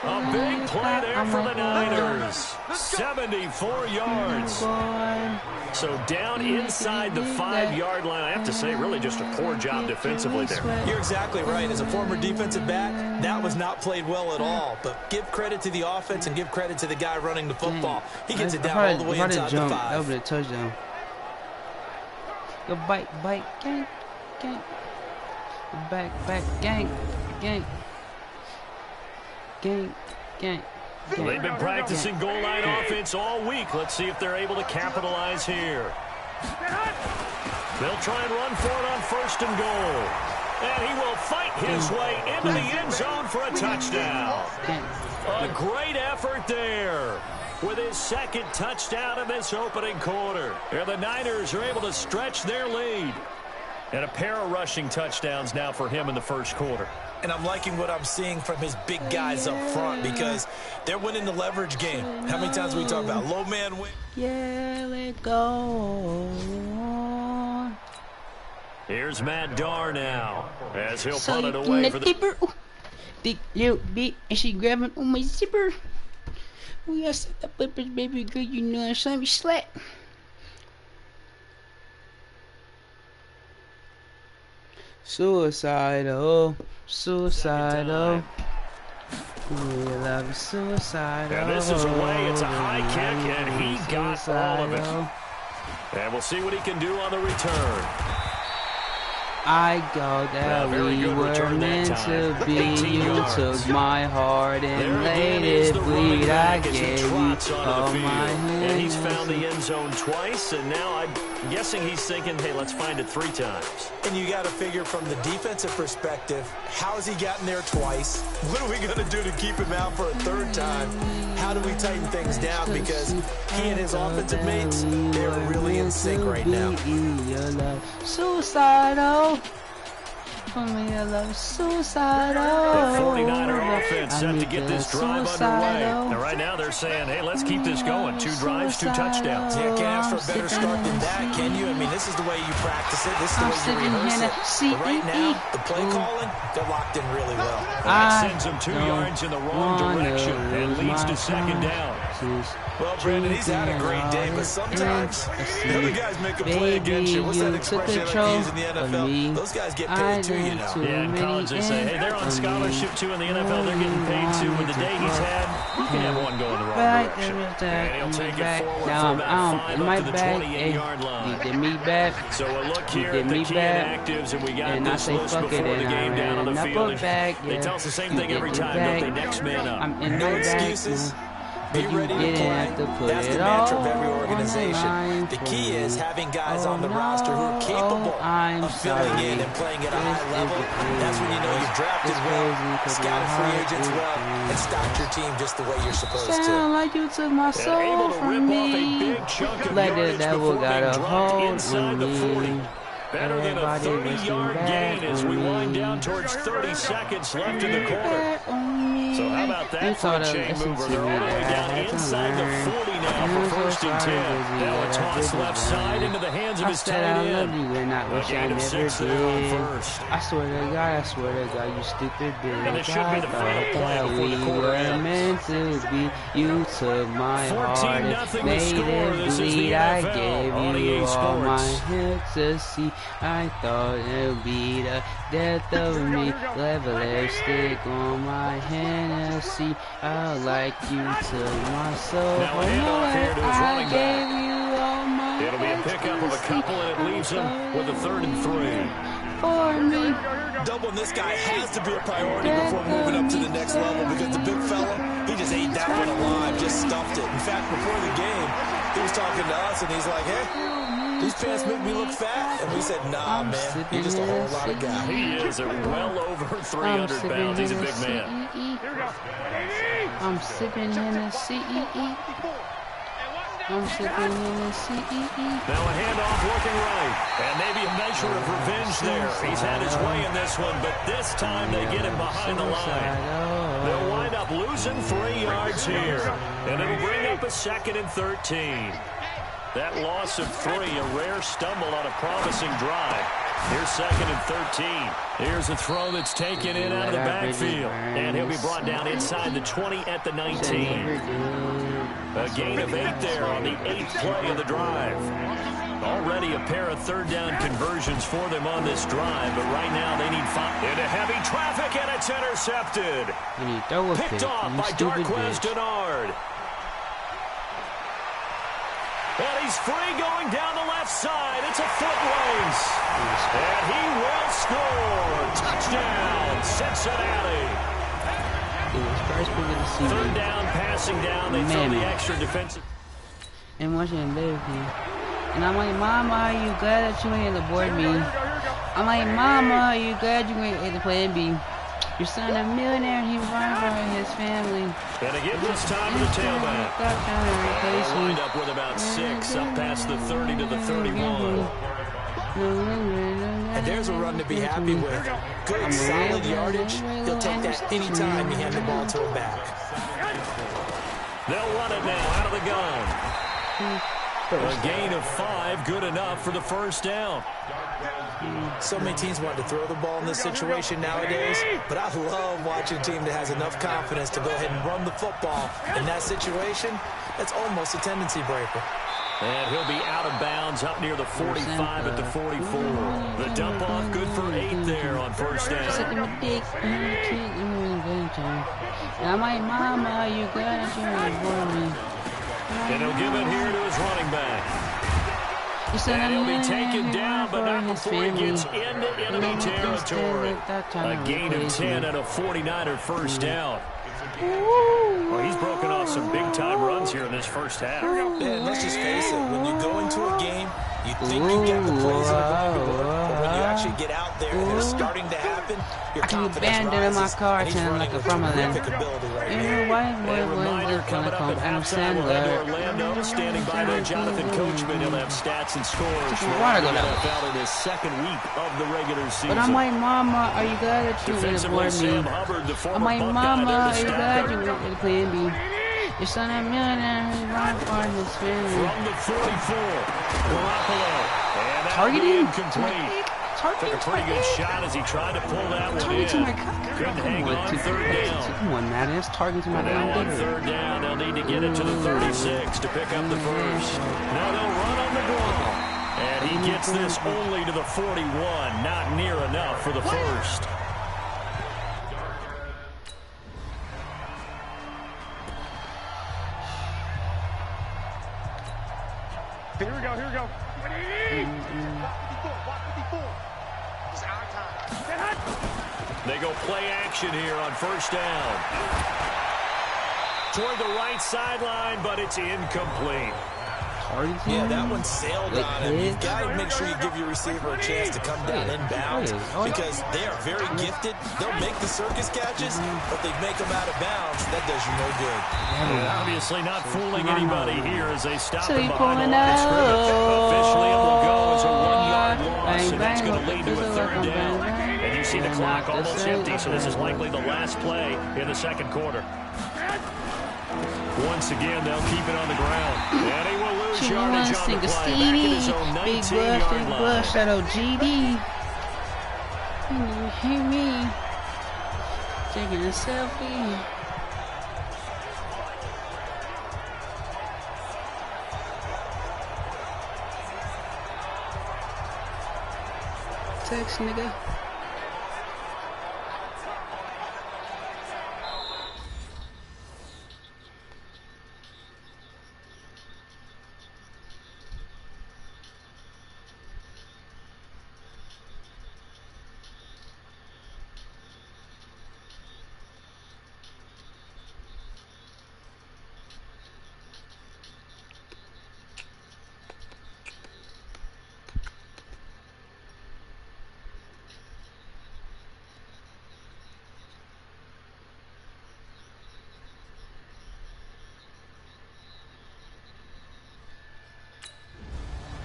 A big play there for the Niners. 74 yards. So down inside the 5-yard line. I have to say, really just a poor job defensively there. You're exactly right. As a former defensive back, that was not played well at all. But give credit to the offense and give credit to the guy running the football. He gets it down all the way inside the 5. That would be a touchdown. Go bite, gang, gang. Back, gang, gang. Gang. They've been practicing goal line offense all week. Let's see if they're able to capitalize here. They'll try and run for it on 1st and goal. And he will fight his way into the end zone for a touchdown. A great effort there with his 2nd touchdown in this opening quarter. And the Niners are able to stretch their lead. And a pair of rushing touchdowns now for him in the first quarter. And I'm liking what I'm seeing from his big guys up front because they're winning the leverage game. How many times we talk about low man win? Yeah, let go. Here's Matt Darr now as he'll punt it away for the zipper. Big little bit, and she grabbing on my zipper. We got set up flippers, baby girl. You know I'm trying to be slack. Suicidal. Suicidal. We love suicidal. Yeah, this is away. It's a high kick, and he got all of it. And we'll see what he can do on the return. I got that we were meant to be. You took my heart and laid it bleed. I gave you all my hands. And he's found the end zone twice, and now I'm guessing he's thinking, hey, let's find it 3 times. And you got to figure from the defensive perspective, how has he gotten there twice? What are we going to do to keep him out for a 3rd time? How do we tighten things down? Because he and his offensive mates, they're really in sync right now. Suicidal. For me, I love suicidal. The 49er offense set to get this drive underway. And right now they're saying, hey, let's keep this going. 2 drives, 2 touchdowns. Yeah, can't ask for a better start than that, can you? I mean, this is the way you practice it. This is the way you rehearse it. But right now, the play calling, they're locked in really well. That sends them 2 yards in the wrong direction and leads to 2nd down. Well, Brandon, he's had a great day, but sometimes the other guys make a play against you. What's that expression they like to use in the NFL? Those guys get paid too, you know. Yeah, in college they say, hey, they're on scholarship too. In the NFL, they're getting paid too. With the day he's had, you can have one going the wrong direction. And he'll take it forward for about 5 up to the 28-yard line. You did me back. So a look here at the key inactives, and we got this list before the game down on the field. They tell us the same thing every time, don't they? Next man up. No excuses. Be ready to play. That's the mantra of every organization. The key is having guys on the roster who are capable of filling in and playing at a high level. That's when you know you've drafted well, scouted free agents well, and stocked your team just the way you're supposed to. Sound like you took my soul from me. Like the devil got a hold on me. Better than a 30-yard gain as we wind down towards 30 seconds left in the quarter. So how about that for a chain mover? They're all the way down inside the 40 now for 1st and 10. Now a toss left side into the hands of his tight end. A gain of 6 there on 1st. I swear to God, you stupid bitch. And it should be the final play before the quarter ends. Meant to be, you took my heart and made it bleed. I gave you all my hands to see. I thought it would be the death of me. Left a lipstick on my Hennessy. I like you to my soul. Now a handoff here to his running back. It'll be a pickup of a couple, and it leaves him with a 3rd and 3. For me. Doubling this guy has to be a priority before moving up to the next level because the big fella, he just ate that one alive, just stuffed it. In fact, before the game, he was talking to us, and he's like, hey, These pants make me look fat. And we said, nah, man, you're just a whole lot of guy. He is well over 300 pounds. He's a big man. I'm sipping in the CEE. I'm sipping in the CEE. Now a handoff looking right. And maybe a measure of revenge there. He's had his way in this one, but this time they get him behind the line. They'll wind up losing 3 yards here. And it'll bring up a 2nd and 13. That loss of 3, a rare stumble on a promising drive. Here's 2nd and 13. Here's a throw that's taken in out of the backfield. And he'll be brought down inside the 20 at the 19. A gain of 8 there on the 8th play of the drive. Already a pair of 3rd down conversions for them on this drive, but right now they need 5. Into heavy traffic, and it's intercepted. Picked off by Darquez Dennard. And he's free going down the left side. It's a foot race. And he will score. Touchdown, Cincinnati. 3rd down, passing down. They throw the extra defensive. And watching him live here. And I'm like, Mama, are you glad that you ain't abort me? I'm like, Mama, are you glad you ain't to plan B? Your son a millionaire and he run for his family. And again this time to the tailback. They'll wind up with about 6 up past the 30 to the 31. And there's a run to be happy with. Good, solid yardage. He'll take that any time you hand the ball to him back. They'll run it now out of the gun. A gain of 5, good enough for the 1st down. So many teams want to throw the ball in this situation nowadays, but I love watching a team that has enough confidence to go ahead and run the football. In that situation, that's almost a tendency breaker. And he'll be out of bounds up near the 45 at the 44. The dump off good for 8 there on 1st down. I'm like, Mama, are you glad that you ain't abort me? And he'll give it here to his running back. And he'll be taken down, but not before he gets into enemy territory. A gain of 10 and a 49er 1st down. Well, he's broken off some big-time runs here in this 1st half. And let's just face it, when you go into a game, you think you get the plays in the playbook, but when you actually get out there and they're starting to happen, your confidence rises. My car turning like a Formula. Reminder coming up at halftime, Orlando standing by there. Jonathan Coachman, he'll have stats and scores for the NFL in his 2nd week of the regular season. But I'm like, Mama, are you glad that you ain't abort me? I'm like, Mama, are you glad you went to plan B? Your son a millionaire, he's running for his family. From the 44, Garoppolo. And targeting? Incomplete. Took a pretty good shot as he tried to pull that one in. Couldn't hang on 3rd down. Come on, man, it's targeting to my now on 3rd down, they'll need to get it to the 36 to pick up the 1st. Now they'll run on the draw. And he gets this only to the 41, not near enough for the 1st. Here we go, here we go. They go play action here on 1st down. Toward the right sideline, but it's incomplete. Yeah, that one sailed on him. You've got to make sure you give your receiver a chance to come down inbounds because they are very gifted. They'll make the circus catches, but they make them out of bounds. That does you no good. Obviously not fooling anybody here as they stop him behind the line of scrimmage. Officially, it will go as a 1-yard loss, and that's going to lead to a 3rd down. And you see the clock almost empty, so this is likely the last play in the 2nd quarter. Once again, they'll keep it on the ground. And he will lose yardage on the play. Back at his own 19-yard line. Shadow GD. Can you hear me? Taking a selfie. Text, nigga.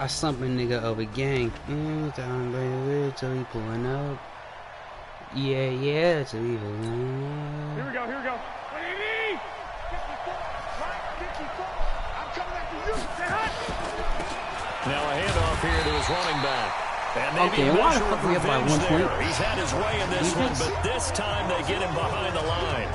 I slump a nigga over gang. Time baby till he pulling up. Yeah, till he pulling up. Here we go. What do you need? I'm coming after you. Say hot. Now a handoff here to his running back. And Okay, why the fuck we up by 1 point? He's had his way in this one, but this time they get him behind the line.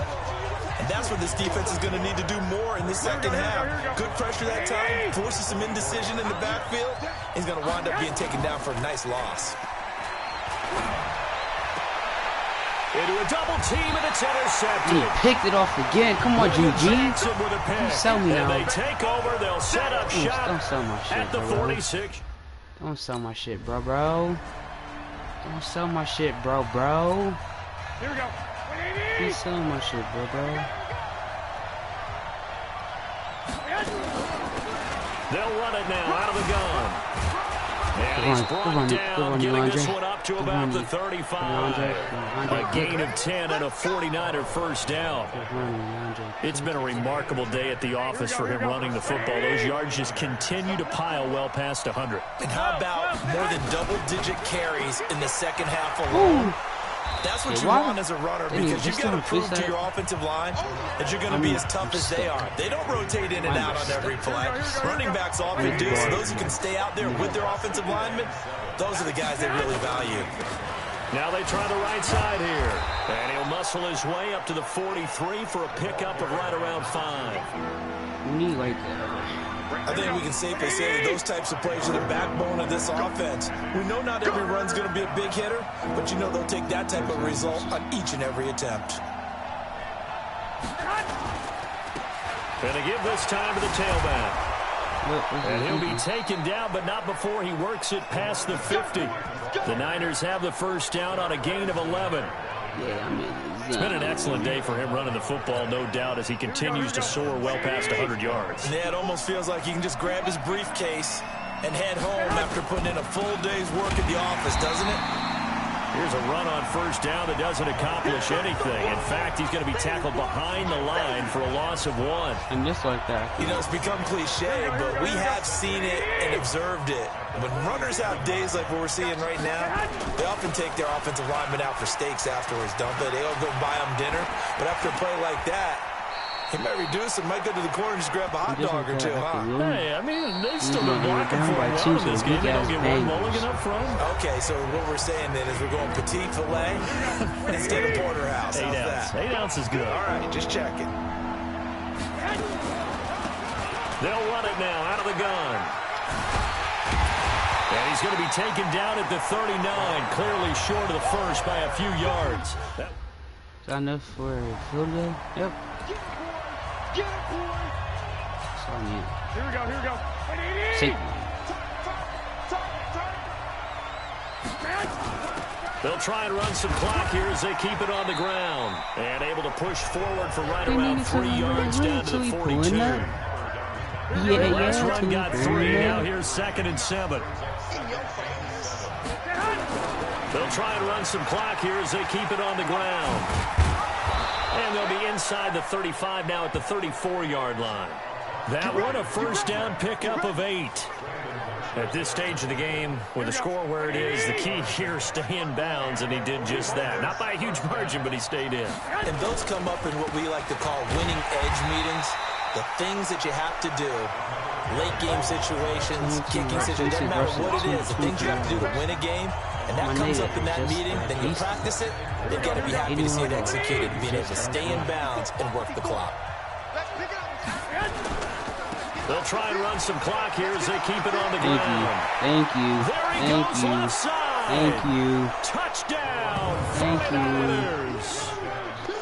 And that's what this defense is going to need to do more in the second half. Good pressure that time, forces some indecision in the backfield. He's going to wind up being taken down for a nice loss. Into a double team, and it's intercepted. He picked it off again. Come on, GG. You sell me now. They take over. They'll set up shop Don't sell my shit, at the 46. Don't sell my shit, bro. Don't sell my shit, bro. Here we go. Don't sell my shit, bro. They'll run it now out of the gun. And he's brought down, getting this one up to about the 35. A gain of 10 and a 49er first down. It's been a remarkable day at the office for him running the football. Those yards just continue to pile well past 100. And how about more than double-digit carries in the second half alone? That's what you want as a runner, because you've got to prove to your offensive line that you're going to be as tough as they are. They don't rotate in and out on every play. Running backs often do, so those who can stay out there with their offensive linemen, those are the guys they really value. Now they try the right side here. And he'll muscle his way up to the 43 for a pickup of right around 5. We need like I think we can safely say that those types of plays are the backbone of this offense. We know not every run's going to be a big hitter, but you know they'll take that type of result on each and every attempt. Gonna give this time to the tailback. And he'll be taken down, but not before he works it past the 50. The Niners have the first down on a gain of 11. It's been an excellent day for him running the football, no doubt, as he continues to soar well past 100 yards. Yeah, it almost feels like he can just grab his briefcase and head home after putting in a full day's work at the office, doesn't it? Here's a run on first down that doesn't accomplish anything. In fact, he's going to be tackled behind the line for a loss of 1. And just like that. You know, it's become cliche, but we have seen it and observed it. When runners have days like what we're seeing right now, they often take their offensive linemen out for steaks afterwards, don't they? They'll go buy them dinner. But after a play like that, he might reduce it, might go to the corner and just grab a hot dog or two, huh? Hey, I mean, they've still been blocking for a while in this game. They don't get one mulligan up front. Okay, so what we're saying then is we're going petite filet instead of porterhouse. 8 ounce. 8 ounce is good. All right, just check it. They'll run it now out of the gun. And he's going to be taken down at the 39, clearly short of the first by a few yards. Is that enough for a field goal? Yep. Get it, boy. That's all I need. Here we go. What do you need? Safety. They'll try and run some clock here as they keep it on the ground. And able to push forward for right around 3 yards down to the 42. Last run got 3. Now here's 2nd and 7. They'll try and run some clock here as they keep it on the ground. And they'll be inside the 35 now at the 34-yard line. That one, a first down pickup of 8. At this stage of the game, with the score where it is, the key here, stay in bounds, and he did just that. Not by a huge margin, but he stayed in. And those come up in what we like to call winning edge meetings. The things that you have to do, late game situations, kicking situations, doesn't matter what it is, the things you have to do to win a game, and that comes up in that meeting, then you practice it, they've got to be happy to see it executed, being able to stay in bounds and work the clock. They'll try and run some clock here as they keep it on the ground. Thank you. There he goes left side. Thank you. Touchdown. Thank you.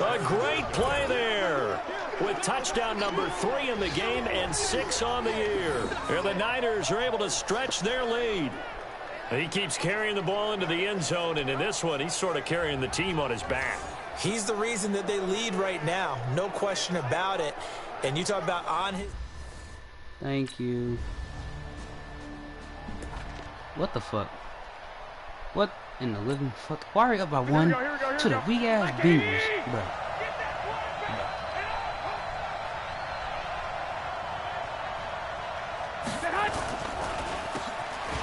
A great play there. With touchdown number 3 in the game and 6 on the year. And the Niners are able to stretch their lead. He keeps carrying the ball into the end zone, and in this one, he's sort of carrying the team on his back. He's the reason that they lead right now. No question about it. And you talk about on his... Thank you. What the fuck? What in the living fuck? Why are you up by 1 to the weak ass Bengals, bro?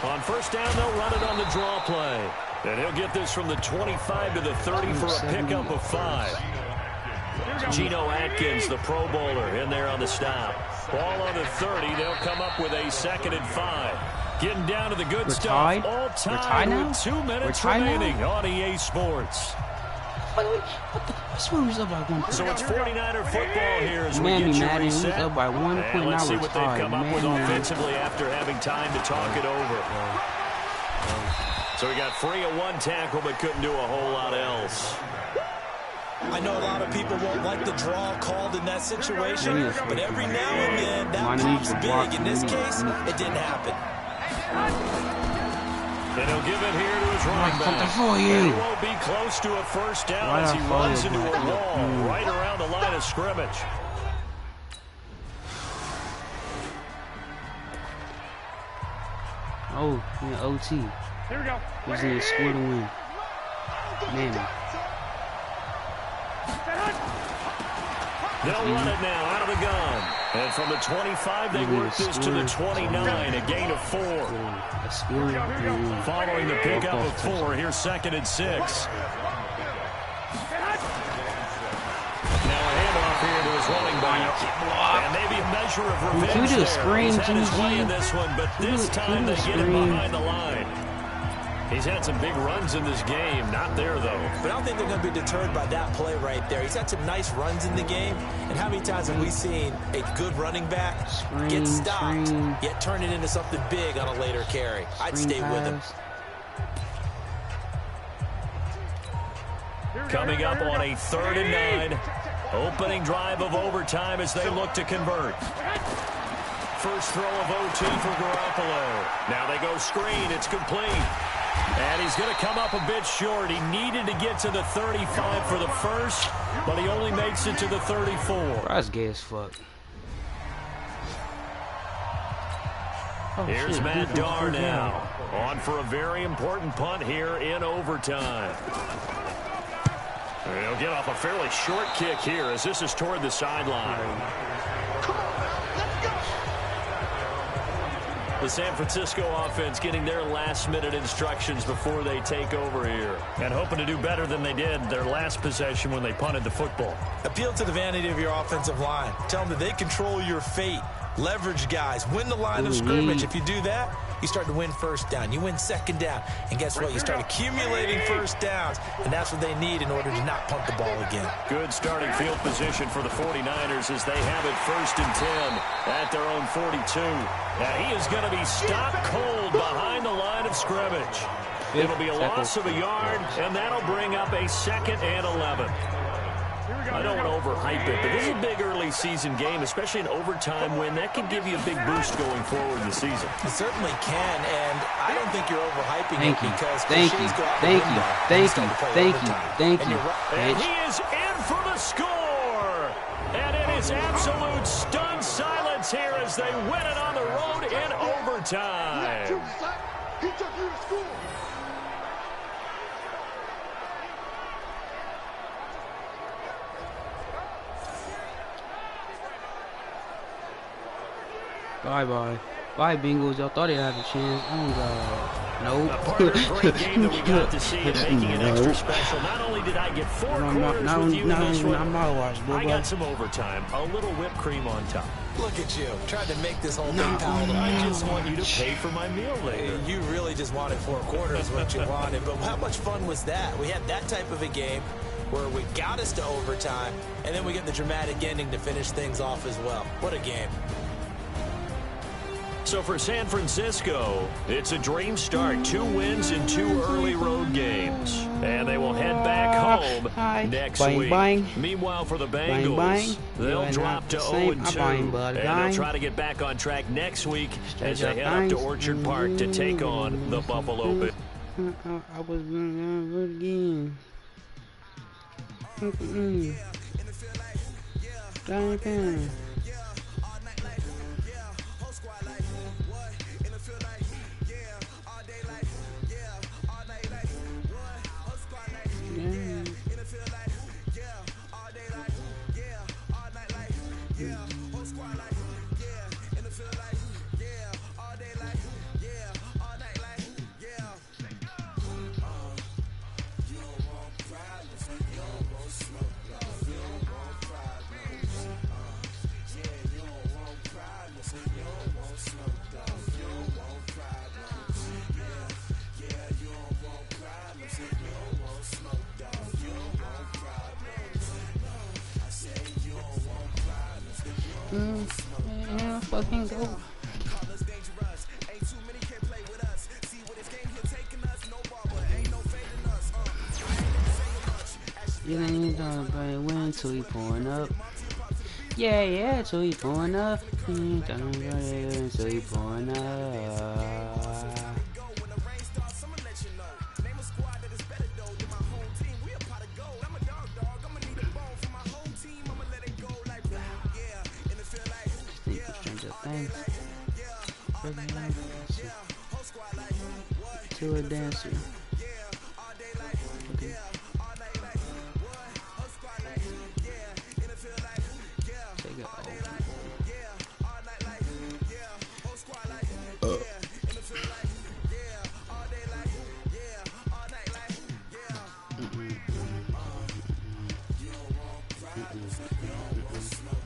On first down, they'll run it on the draw play. And he'll get this from the 25 to the 30 for a pickup of 5. Geno Atkins, the Pro Bowler, in there on the stop. Ball on the 30. They'll come up with a 2nd and 5. Getting down to the good stuff. All time with 2 minutes remaining on EA Sports. By the way, what's the was up by 1 point? So it's 49er football here as we get you reset. Up by 1 point. Let's see what they've come up with offensively after having time to talk it over. So we got free of 1 tackle, but couldn't do a whole lot else. I know a lot of people won't like the draw called in that situation, but every now and then that pops big. In this case, it didn't happen. And he'll give it here to his running back. He won't be close to a first down as he runs into a wall right around the line of scrimmage. Oh, yeah, OT. Here we go. He's in the score to win. Man. They'll run it now out of the gun. And from the 25, they work this to the 29, a gain of 4. Following the pickup of 4, here's 2nd and 6. Now a handoff here to his running back. And maybe a measure of revenge there. He's had his way in this one, but this time they get him behind the line. He's had some big runs in this game. Not there, though. But I don't think they're going to be deterred by that play right there. He's had some nice runs in the game. And how many times have we seen a good running back get stopped, yet turn it into something big on a later carry? I'd stay with him. Coming up on a 3rd and 9. Opening drive of overtime as they look to convert. First throw of OT for Garoppolo. Now they go screen. It's complete. And he's going to come up a bit short. He needed to get to the 35 for the first, but he only makes it to the 34. That's gay as fuck. Oh, here's Matt Darnell on for a very important punt here in overtime. He'll get off a fairly short kick here as this is toward the sideline. The San Francisco offense getting their last-minute instructions before they take over here and hoping to do better than they did their last possession when they punted the football. Appeal to the vanity of your offensive line. Tell them that they control your fate. Leverage guys. Win the line of scrimmage. If you do that, you start to win first down. You win 2nd down. And guess what? You start accumulating first downs, and that's what they need in order to not punt the ball again. Good starting field position for the 49ers as they have it 1st and 10 at their own 42. Now he is going to be stopped cold behind the line of scrimmage. It'll be a loss of a yard, and that'll bring up a 2nd and 11. I don't want to overhype it, but this is a big early season game, especially an overtime win. That can give you a big boost going forward in the season. It certainly can, and I don't think you're overhyping it because Thank you. And he is in for the score. And it is absolute stunned silence here as they win it on the road in overtime. He took you to school. Bye-bye. Bye, Bengals. Y'all thought they had a chance. Oh, God. Nope. A part of the great game that we got to see and making it extra special. Not only did I get 4 quarters with you in this one, I got some overtime. A little whipped cream on top. Look at you. Trying to make this whole thing palatable. I just want you to pay for my meal later. You really just wanted 4 quarters what you wanted. But how much fun was that? We had that type of a game where we got us to overtime, and then we get the dramatic ending to finish things off as well. What a game. So for San Francisco, it's a dream start. 2 wins in 2 early road games. And they will head back home next week. Meanwhile, for the Bengals, they'll drop to 0-2. And they'll try to get back on track next week as they head up to Orchard Park to take on the Buffalo Bills. I was going to again. Yeah, fucking go. You ain't gonna play win till he pulling up. Yeah, till he pulling up. You ain't gonna play win till he pulling up. To a dancer. Okay. Take it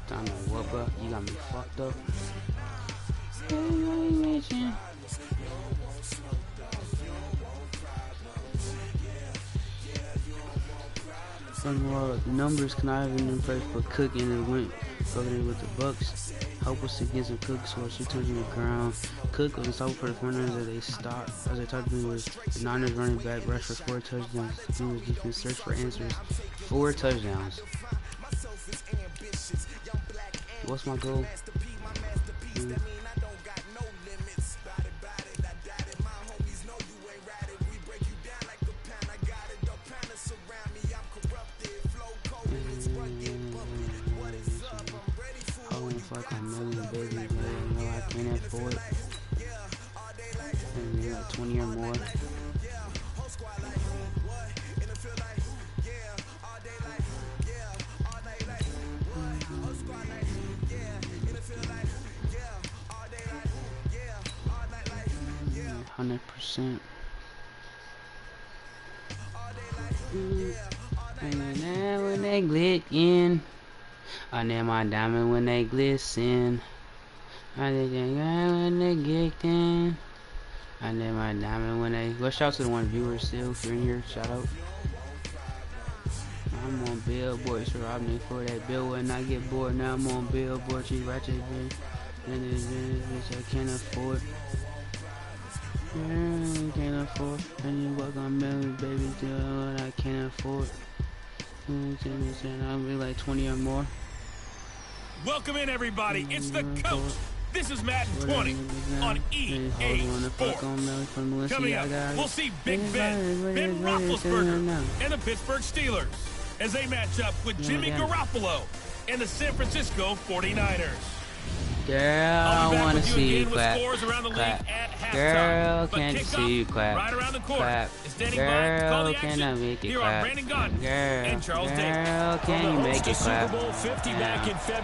Time to whoop up. You got me fucked up. Some more numbers cannot even impress, but Cook and went over there with the Bucks. Help us against some Cook score 2 touchdowns on the ground. Cook was unstoppable for the 49ers as they stopped. As they talked to me was the Niners running back rushed for 4 touchdowns. He was defense search for answers. 4 touchdowns. What's my goal? Fuck a million, baby. No, I can't afford it. And like 20 or more. %. And then when they glitch in. I need my diamond when they glisten. I need when they get in. I need my diamond when they. Well, shout out to the one viewer still. If you're in here, shout out. I'm on Billboard, so rob me for that bill when I get bored. Now I'm on Billboard, she ratchet bitch. And this bitch I can't afford. Yeah, I can't afford. And you walk on million, baby, do what I can't afford. I'll be like 20 or more. Welcome in, everybody. It's the coach. This is Madden 20 on EA Sports. Coming up, we'll see Big Ben Roethlisberger, and the Pittsburgh Steelers as they match up with Jimmy Garoppolo and the San Francisco 49ers. Girl, I want to see you clap. Girl, can't you see you clap? Right around the corner. Girl, can I make it clap? Girl, can you make it clap?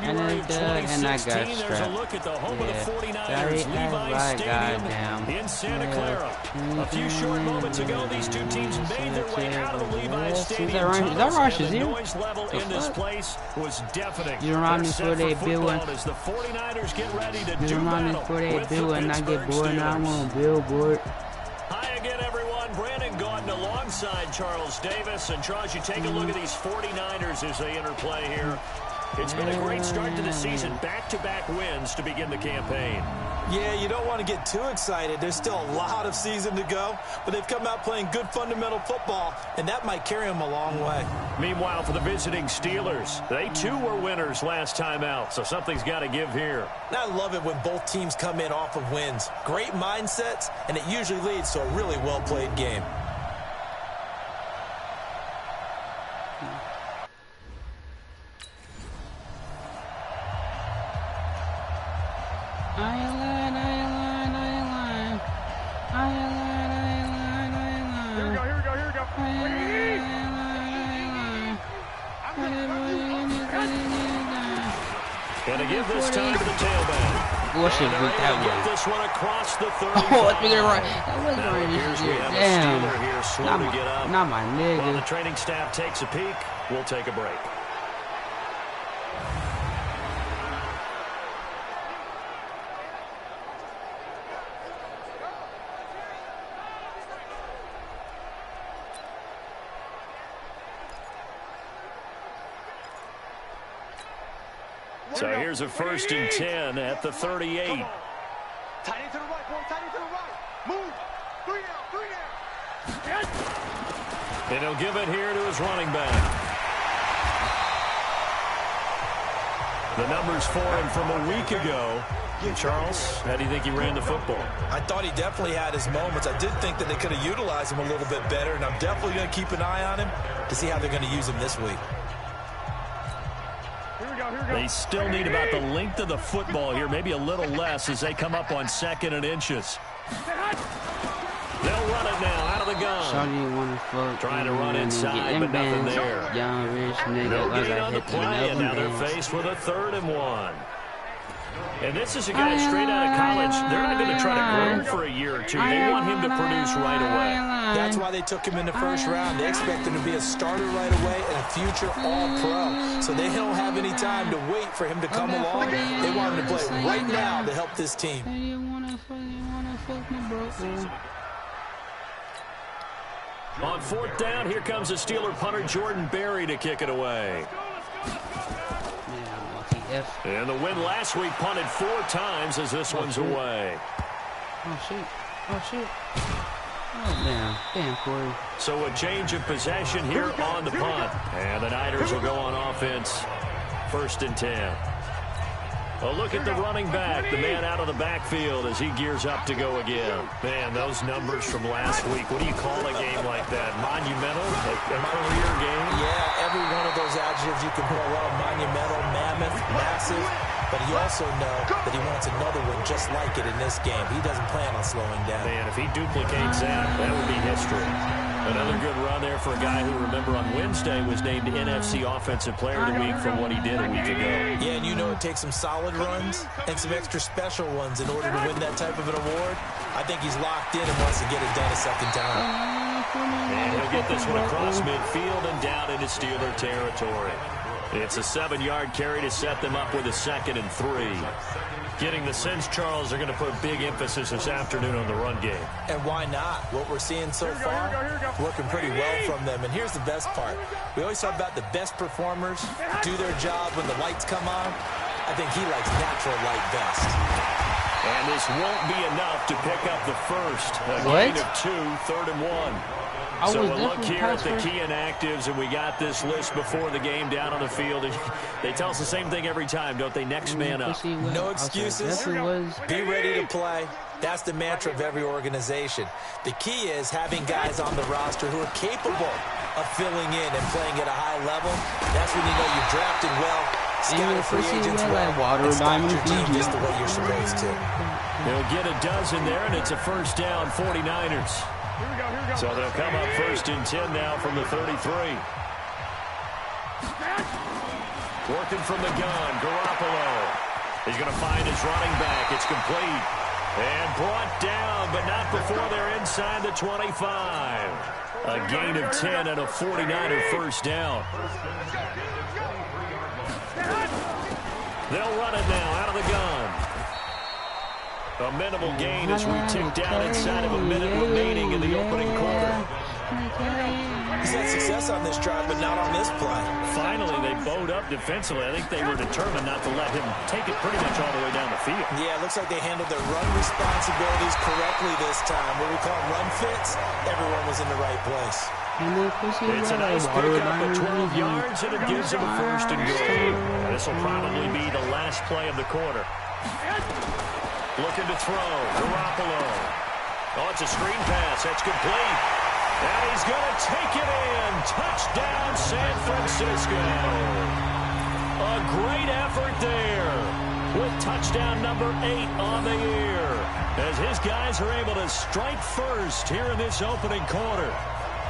And I did, and I got strapped. Yeah, goddamn. In Santa Clara. A few short moments ago, these two teams made their way out of the Levi Stadium. Is that Rush is here? The noise level in this place was deafening. You remind me for that bill as the 49ers get ready to you do remind me battle for that with bill the and I Pittsburgh get bored now I'm Steelers. on Billboard. Hi again, everyone. Brandon Gaudin alongside Charles Davis. And Charles, you take a look at these 49ers as they interplay here. It's been a great start to the season. Back-to-back wins to begin the campaign. Yeah, you don't want to get too excited. There's still a lot of season to go, but they've come out playing good fundamental football, and that might carry them a long way. Meanwhile, for the visiting Steelers, they too were winners last time out, so something's got to give here. I love it when both teams come in off of wins. Great mindsets, and it usually leads to a really well-played game. And to give this time to the tailback. What should beat that one? Get this one across the 35. Oh, let's make it right. That was right this year. Damn. Not my nigga. While the training staff takes a peek, we'll take a break. So here's a 1st and 10 at the 38. Tight end to the right, boy. Tight end to the right. Move. 3 down. And he'll give it here to his running back. The numbers for him from a week ago. Charles, how do you think he ran the football? I thought he definitely had his moments. I did think that they could have utilized him a little bit better, and I'm definitely going to keep an eye on him to see how they're going to use him this week. They still need about the length of the football here, maybe a little less as they come up on 2nd and inches. They'll run it now out of the gun. Trying to run inside, but nothing there. Young rich nigga. They'll get it on the play, and now they're faced with a 3rd and 1. And this is a guy straight out of college. They're not going to try to groom for a year or two. They want him to produce right away. That's why they took him in the 1st round. They expect him to be a starter right away and a future all-pro. So they don't have any time to wait for him to come along. They want him to play right now to help this team. On 4th down, here comes the Steeler punter Jordan Berry to kick it away. And the win last week punted 4 times as this one's away. Oh, shit. Oh, shit. Oh, damn. Damn, Corey. So a change of possession here on the punt. And the Niners will go on offense. 1st and 10. A look at the running back, the man out of the backfield as he gears up to go again. Man, those numbers from last week, what do you call a game like that? Monumental? Like a career game? Yeah, every one of those adjectives you can pull up. Monumental, mammoth, massive. But you also know that he wants another one just like it in this game. He doesn't plan on slowing down. Man, if he duplicates that, that would be history. Another good run there for a guy who, remember, on Wednesday was named NFC Offensive Player of the Week for what he did a week ago. Yeah, and you know it takes some solid runs and some extra special ones in order to win that type of an award. I think he's locked in and wants to get it done a 2nd time. And he'll get this one across midfield and down into Steeler territory. It's a 7-yard carry to set them up with a 2nd and 3. Getting the sense, Charles, they're going to put big emphasis this afternoon on the run game. And why not? What we're seeing so far, working pretty well from them. And here's the best part. We always talk about the best performers do their job when the lights come on. I think he likes natural light best. And this won't be enough to pick up the first. A gain of 2, 3rd and 1. So we'll look here at the key inactives, and we got this list before the game down on the field. They tell us the same thing every time, don't they? Next man up. No excuses. Be ready to play. That's the mantra of every organization. The key is having guys on the roster who are capable of filling in and playing at a high level. That's when you know you've drafted well, scouted free agents well, and stocked your team just the way you're supposed to. They'll get a dozen there, and it's a 1st down, 49ers. So they'll come up 1st and 10 now from the 33. Working from the gun, Garoppolo. He's going to find his running back. It's complete. And brought down, but not before they're inside the 25. A gain of 10 and a 49er 1st down. They'll run it now out of the gun. A minimal gain as we tick down inside of a minute remaining in the opening quarter. He's had success on this drive, but not on this play. Finally, they bowed up defensively. I think they were determined not to let him take it pretty much all the way down the field. Yeah, it looks like they handled their run responsibilities correctly this time. What we call run fits, everyone was in the right place. It's a nice pickup at 12 yards, and it gives him a 1st and goal. This will probably be the last play of the quarter. Looking to throw. Garoppolo. Oh, it's a screen pass. That's complete. And he's going to take it in. Touchdown, San Francisco. A great effort there with touchdown number 8 on the year as his guys are able to strike first here in this opening quarter.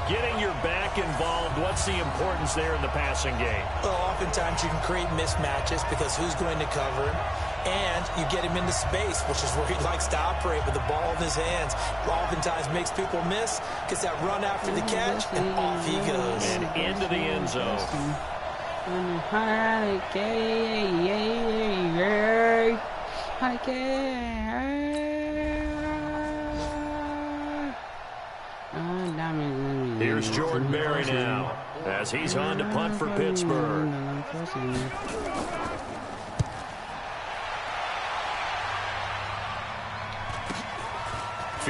Getting your back involved, what's the importance there in the passing game? Well, oftentimes you can create mismatches because who's going to cover him? And you get him into space, which is where he likes to operate with the ball in his hands. Oftentimes makes people miss, gets that run after the catch, and off he goes. And into the end zone. Here's Jordan Berry now as he's on to punt for Pittsburgh.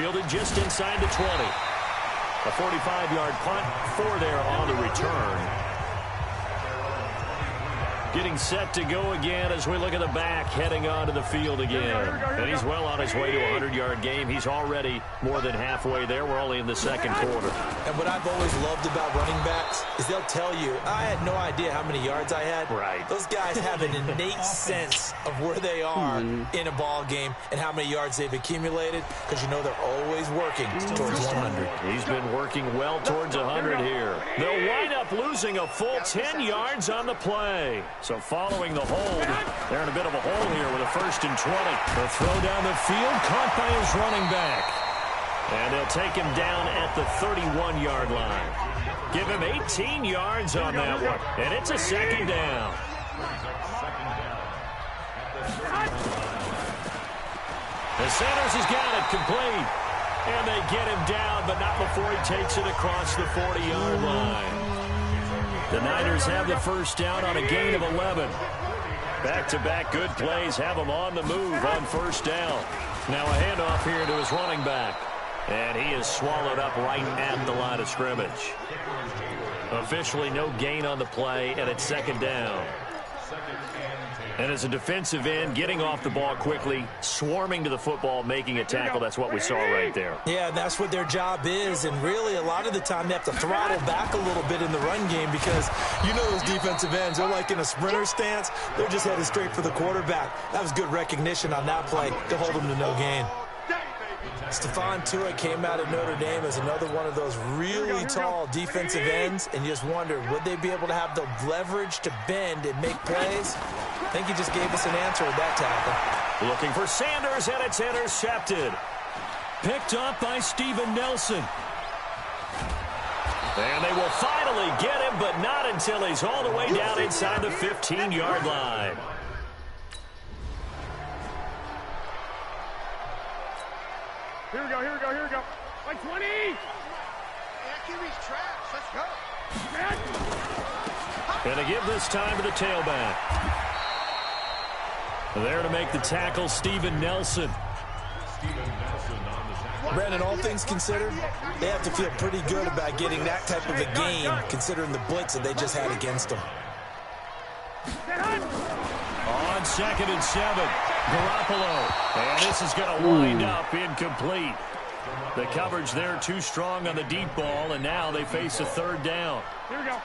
fielded just inside the 20. A 45-yard punt, 4 there on the return. Getting set to go again as we look at the back, heading onto the field again. And he's well on his way to a 100-yard game. He's already more than halfway there. We're only in the second quarter. And what I've always loved about running backs is they'll tell you, I had no idea how many yards I had. Right. Those guys have an innate sense of where they are in a ball game and how many yards they've accumulated, because you know they're always working towards 100. He's been working well towards 100 here. They'll wind up losing a full 10 yards on the play. So following the hold, they're in a bit of a hole here with a 1st and 20. They'll throw down the field, caught by his running back. And they'll take him down at the 31-yard line. Give him 18 yards on that one. And it's a 2nd down. The Sanders has got it complete. And they get him down, but not before he takes it across the 40-yard line. The Niners have the 1st down on a gain of 11. Back-to-back good plays have them on the move on 1st down. Now a handoff here to his running back. And he is swallowed up right at the line of scrimmage. Officially no gain on the play, and it's 2nd down. And as a defensive end, getting off the ball quickly, swarming to the football, making a tackle, that's what we saw right there. Yeah, that's what their job is, and really a lot of the time they have to throttle back a little bit in the run game, because you know those defensive ends, they're like in a sprinter stance. They're just headed straight for the quarterback. That was good recognition on that play to hold him to no gain. Stephon Tuitt came out of Notre Dame as another one of those really tall defensive ends, and you just wonder, would they be able to have the leverage to bend and make plays? I think he just gave us an answer with that tackle. Looking for Sanders, and it's intercepted. Picked up by Steven Nelson. And they will finally get him, but not until he's all the way down inside the 15-yard line. Here we go, here we go, here we go. Like 20! Yeah, QB's trash. Let's go. And they give this time to the tailback. There to make the tackle, Steven Nelson. Brandon, all things considered, they have to feel pretty good about getting that type of a gain, considering the blitz that they just had against them. On 2nd and 7, Garoppolo. And this is going to wind up incomplete. The coverage there too strong on the deep ball, and now they face a 3rd down. Here we go.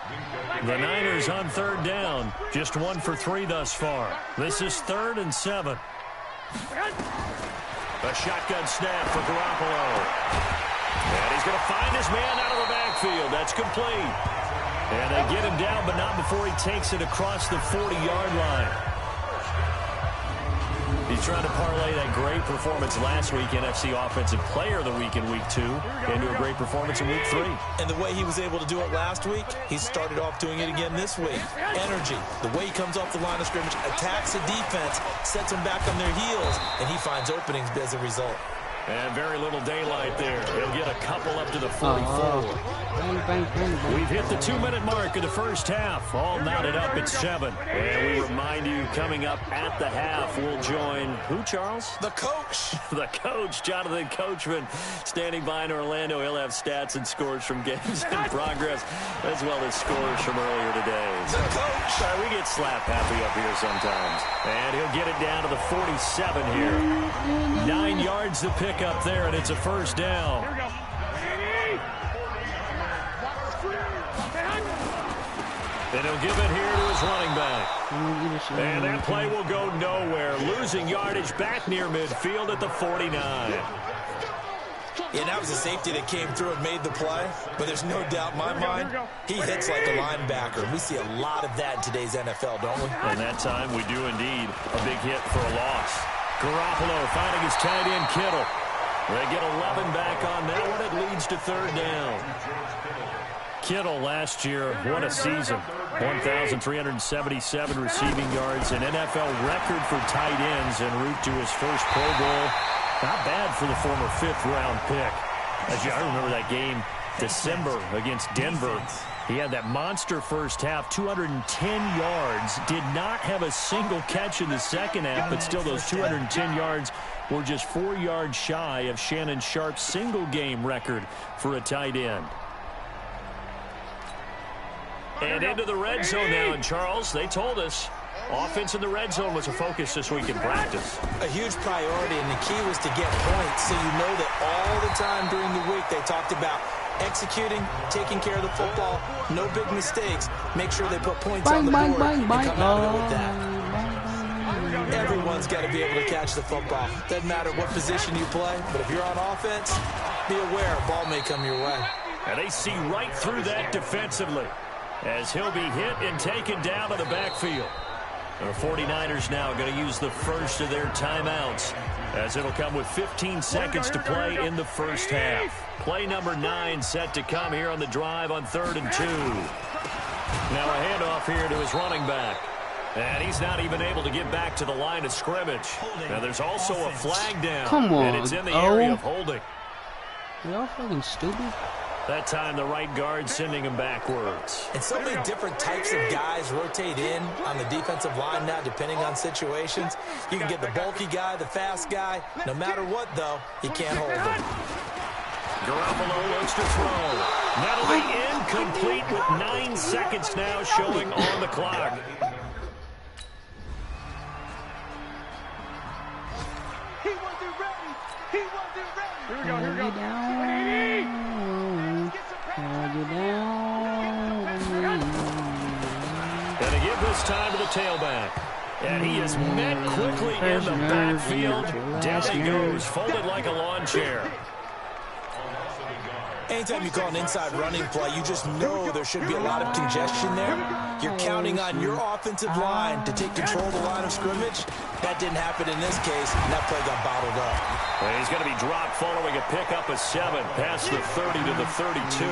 The Niners on 3rd down. Just 1 for 3 thus far. This is 3rd and 7. A shotgun snap for Garoppolo. And he's going to find his man out of the backfield. That's complete. And they get him down, but not before he takes it across the 40-yard line. He's trying to parlay that great performance last week, NFC Offensive Player of the Week in Week 2, into a great performance in Week 3. And the way he was able to do it last week, he started off doing it again this week. Energy, the way he comes off the line of scrimmage, attacks the defense, sets them back on their heels, and he finds openings as a result. And very little daylight there. He'll get a couple up to the 44. We've hit the 2-minute mark of the 1st half. All knotted up at 7. And we remind you, coming up at the half, we'll join who, Charles? The coach. The coach, Jonathan Coachman, standing by in Orlando. He'll have stats and scores from games in progress, as well as scores from earlier today. The coach. Sorry, we get slap happy up here sometimes. And he'll get it down to the 47 here. 9 yards to pick up there, and it's a 1st down. Here we go. And he'll give it here to his running back. And that play will go nowhere. Losing yardage back near midfield at the 49. Yeah, that was a safety that came through and made the play, but there's no doubt in my mind, he hits like a linebacker. We see a lot of that in today's NFL, don't we? And that time we do indeed. A big hit for a loss. Garoppolo finding his tight end, Kittle. They get 11 back on that one. It leads to 3rd down. Kittle last year, what a season. 1,377 receiving yards, an NFL record for tight ends en route to his first Pro Bowl. Not bad for the former 5th-round pick. I remember that game, December, against Denver. He had that monster first half, 210 yards. Did not have a single catch in the second half, but still those 210 yards were just 4 yards shy of Shannon Sharpe's single-game record for a tight end. And into the red zone now. And, Charles, they told us offense in the red zone was a focus this week in practice. A huge priority, and the key was to get points. So you know that all the time during the week they talked about executing, taking care of the football, no big mistakes. Make sure they put points on the board and come out of it with that. Everyone's got to be able to catch the football. Doesn't matter what position you play, but if you're on offense, be aware a ball may come your way. And they see right through that defensively as he'll be hit and taken down to the backfield. The 49ers now going to use the first of their timeouts as it'll come with 15 seconds to play in the first half. Play number 9 set to come here on the drive on 3rd and 2. Now a handoff here to his running back. And he's not even able to get back to the line of scrimmage. Now there's also a flag down. Come on. And it's in the area of holding. Y'all fucking stupid. That time the right guard sending him backwards. And so many different types of guys rotate in on the defensive line now depending on situations. You can get the bulky guy, the fast guy. No matter what, though, you can't hold him. Garoppolo looks to throw. That'll be incomplete with 9 seconds now showing on the clock. He wasn't ready. He wasn't ready. Here we go. Here we go. Gonna give this time to the tailback. And he is met quickly in the backfield. Down he goes, folded like a lawn chair. Anytime you call an inside running play, you just know there should be a lot of congestion there. You're counting on your offensive line to take control of the line of scrimmage. That didn't happen in this case, and that play got bottled up. Well, he's going to be dropped following a pickup of 7, past the 30 to the 32.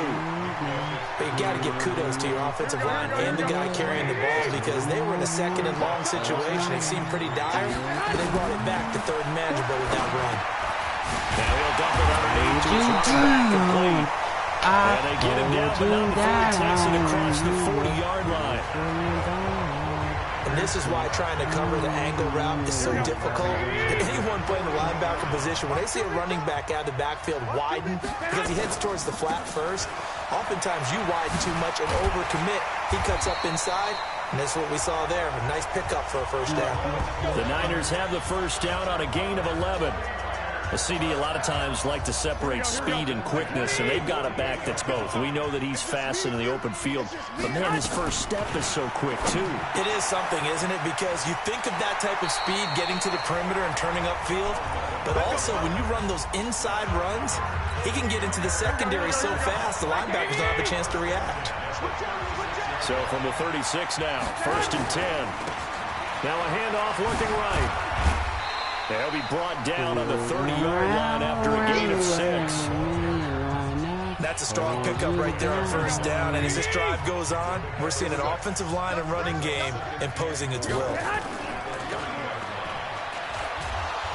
But you got to give kudos to your offensive line and the guy carrying the ball because they were in a second and long situation. It seemed pretty dire, and they brought it back to third and manageable with that run. Now he'll dump it underneath to his running back complete. And they get him down, but not before he takes it across the 40-yard line. And this is why trying to cover the angle route is so difficult. Anyone playing the linebacker position, when they see a running back out of the backfield widen because he heads towards the flat first, oftentimes you widen too much and overcommit. He cuts up inside, and that's what we saw there. A nice pickup for a first down. The Niners have the first down on a gain of 11. The CD a lot of times like to separate speed and quickness, and they've got a back that's both. We know that he's fast in the open field, but, man, his first step is so quick, too. It is something, isn't it? Because you think of that type of speed getting to the perimeter and turning upfield, but also when you run those inside runs, he can get into the secondary so fast the linebackers don't have a chance to react. So from the 36 now, 1st and 10. Now a handoff looking right. They'll be brought down on the 30-yard line after a gain of 6. That's a strong pickup right there on first down. And as this drive goes on, we're seeing an offensive line and running game imposing its will.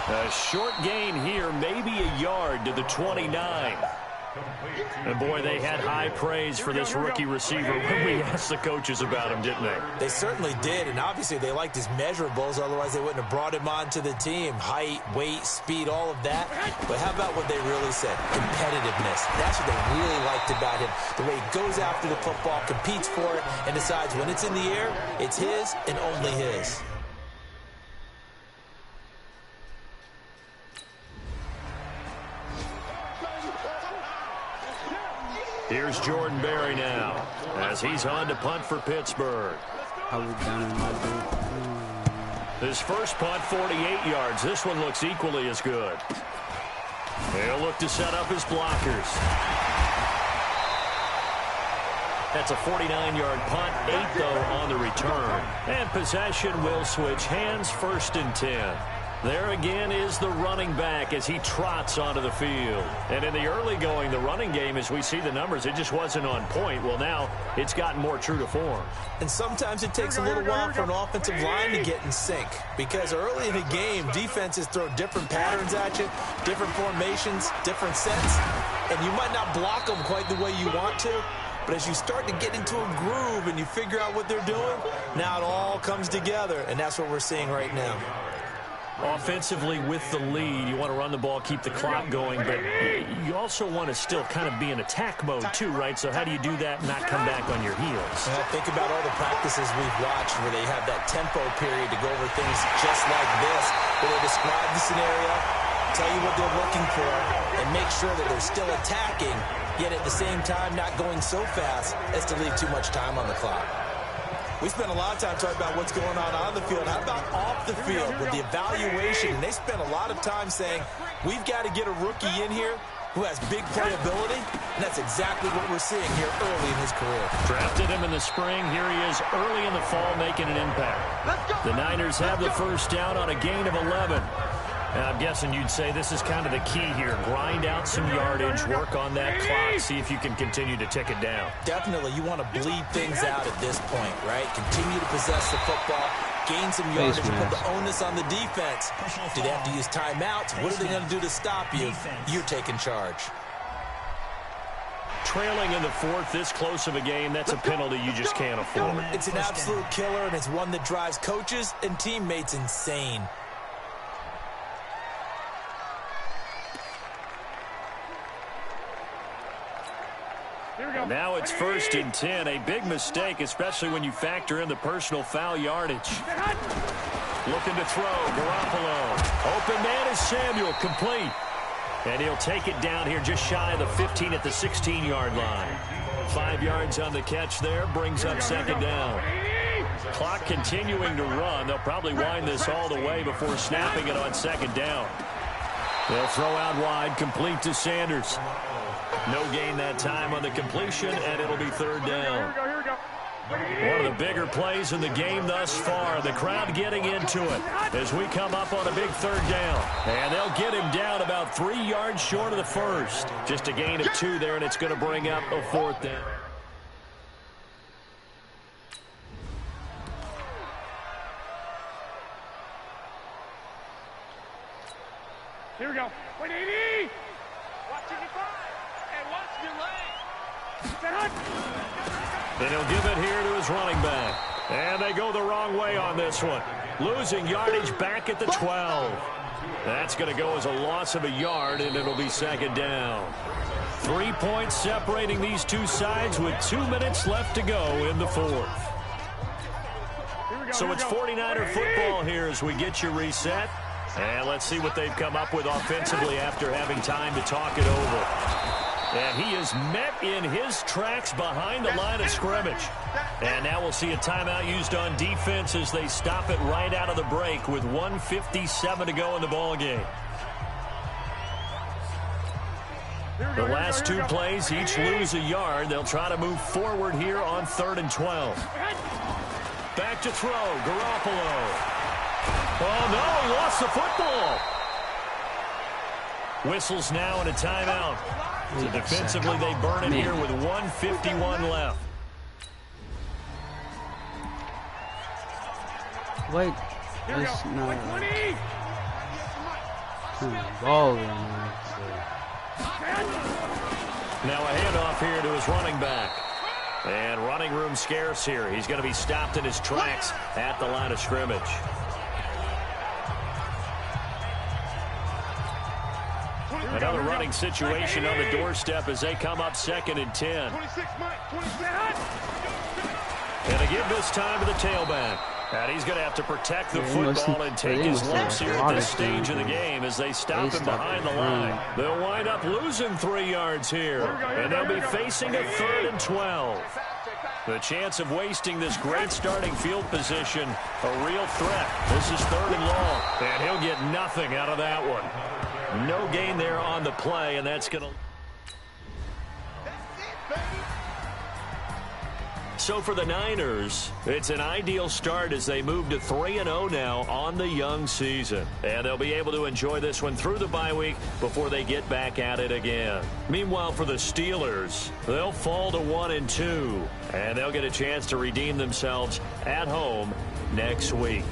A short gain here, maybe a yard to the 29. And, boy, they had high praise for this rookie receiver when we asked the coaches about him, didn't they? They certainly did, and obviously they liked his measurables, otherwise they wouldn't have brought him onto the team. Height, weight, speed, all of that. But how about what they really said? Competitiveness. That's what they really liked about him. The way he goes after the football, competes for it, and decides when it's in the air, it's his and only his. Here's Jordan Berry now as he's on to punt for Pittsburgh. I was down in my boot. His first punt, 48 yards. This one looks equally as good. He'll look to set up his blockers. That's a 49-yard punt, 8 though on the return. And possession will switch hands, 1st and 10. There again is the running back as he trots onto the field. And in the early going, the running game, as we see the numbers, it just wasn't on point. Well, now it's gotten more true to form. And sometimes it takes a little while for an offensive line to get in sync. Because early in the game, defenses throw different patterns at you, different formations, different sets. And you might not block them quite the way you want to. But as you start to get into a groove and you figure out what they're doing, now it all comes together, and that's what we're seeing right now. Offensively with the lead, you want to run the ball, keep the clock going, but you also want to still kind of be in attack mode too, right? So how do you do that and not come back on your heels? Well, think about all the practices we've watched where they have that tempo period to go over things just like this, where they describe the scenario, tell you what they're looking for, and make sure that they're still attacking, yet at the same time not going so fast as to leave too much time on the clock. We spent a lot of time talking about what's going on the field. How about off the field with the evaluation? And they spent a lot of time saying, we've got to get a rookie in here who has big playability, and that's exactly what we're seeing here early in his career. Drafted him in the spring. Here he is early in the fall making an impact. The Niners have the first down on a gain of 11. And I'm guessing you'd say this is kind of the key here. Grind out some yardage, work on that clock, see if you can continue to tick it down. Definitely. You want to bleed things out at this point, right? Continue to possess the football, gain some yardage, and put the onus on the defense. Do they have to use timeouts? What are they going to do to stop you? You're taking charge. Trailing in the fourth, this close of a game, that's a penalty you just can't afford. It's an absolute killer, and it's one that drives coaches and teammates insane. Now it's 1st and 10. A big mistake, especially when you factor in the personal foul yardage. Looking to throw, Garoppolo. Open man is Samuel, complete. And he'll take it down here just shy of the 15 at the 16-yard line. 5 yards on the catch there, brings up 2nd down. Clock continuing to run. They'll probably wind this all the way before snapping it on 2nd down. They'll throw out wide, complete to Sanders. No gain that time on the completion, and it'll be 3rd down. One of the bigger plays in the game thus far. The crowd getting into it as we come up on a big 3rd down. And they'll get him down about 3 yards short of the first. Just a gain of 2 there, and it's going to bring up a 4th down. Here we go. 180! Watch it and watch your leg. And he'll give it here to his running back. And they go the wrong way on this one. Losing yardage back at the 12. That's going to go as a loss of a yard, and it'll be 2nd down. 3 points separating these two sides with 2 minutes left to go in the 4th. So it's 49er football here as we get you reset. And let's see what they've come up with offensively after having time to talk it over. And he is met in his tracks behind the line of scrimmage. And now we'll see a timeout used on defense as they stop it right out of the break with 1:57 to go in the ballgame. The last 2 plays each lose a yard. They'll try to move forward here on 3rd and 12. Back to throw, Garoppolo. Oh, no, he lost the football. Whistles now and a timeout. So defensively, they burn it here with 1:51 left. Wait, it's not ball in there. Now a handoff here to his running back. And running room scarce here. He's going to be stopped in his tracks at the line of scrimmage. Another running situation on the doorstep as they come up 2nd and 10. And they give this time to the tailback. And he's going to have to protect the football and take his lumps here at this stage of the game as they stop him behind the line. They'll wind up losing 3 yards here. And they'll be facing a 3rd and 12. The chance of wasting this great starting field position, a real threat. This is 3rd and long. And he'll get nothing out of that one. No gain there on the play, and that's going to... So for the Niners, it's an ideal start as they move to 3-0 now on the young season. And they'll be able to enjoy this one through the bye week before they get back at it again. Meanwhile, for the Steelers, they'll fall to 1-2, and they'll get a chance to redeem themselves at home next week.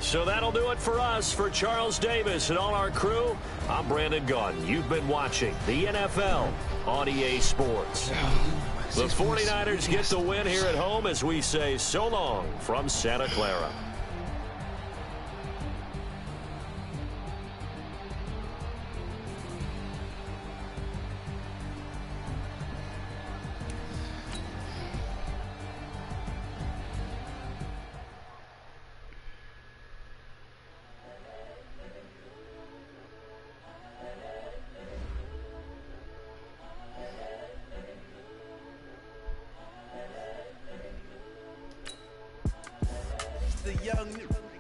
So that'll do it for us. For Charles Davis and all our crew, I'm Brandon Gaudin. You've been watching the NFL on EA Sports. The 49ers get the win here at home as we say so long from Santa Clara.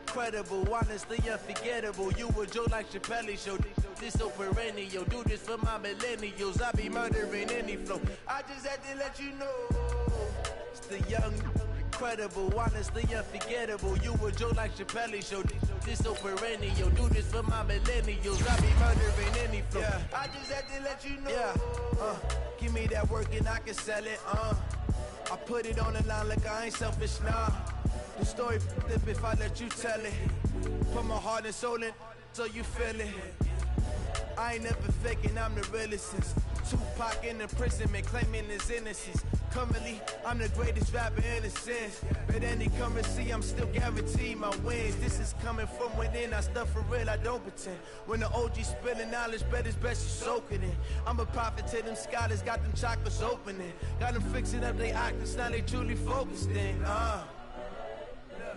Incredible, honestly unforgettable. You a joke like Chappelle Show. This so perennial. Do this for my millennials. I be murdering any flow. I just had to let you know. It's the young, incredible, honestly unforgettable. You a joke like Chappelle Show. This so perennial. Do this for my millennials. I be murdering any flow. Yeah. I just had to let you know. Yeah. Give me that work and I can sell it. I put it on the line like I ain't selfish, nah. The story flip if I let you tell it. Put my heart and soul in so you feel it. I ain't never faking, I'm the realest since Tupac in imprisonment, claiming his innocence. Currently, I'm the greatest rapper in a sense. But any currency, I'm still guaranteed my wins. This is coming from within, I stuff for real, I don't pretend. When the OG spilling knowledge, bet it's best you soak it in. I'm a prophet to them scholars, got them chakras opening. Got them fixing up they octaves, now they truly focused in.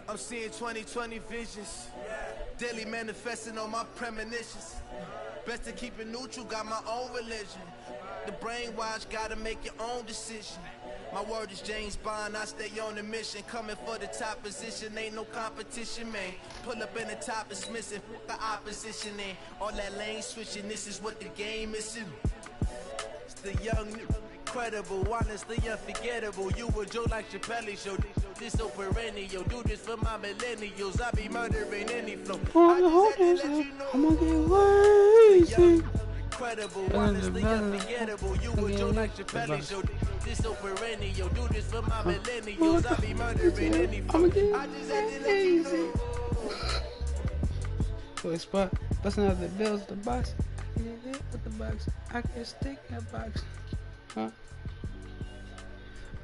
I'm seeing 2020 visions. Daily manifesting on my premonitions. Best to keep it neutral, got my own religion. The brainwash, gotta make your own decision. My word is James Bond, I stay on the mission. Coming for the top position, ain't no competition, man. Pull up in the top, it's missing, the opposition in. All that lane switching, this is what the game is. It's the young, incredible, honestly unforgettable. You a joke like Chappelle Show. This so perennial. Do this for my millennials. I be murdering any flow. I just had to let you know. I'm gonna get lazy. Incredible, honestly unforgettable. You a joke like Chappelle Show. This so perennial. Do this for my millennials. I be murdering any flow. I just had to let you know. So it's spot. Busting out the bills, the box. I can hit with the box. I can stick in the box. Huh?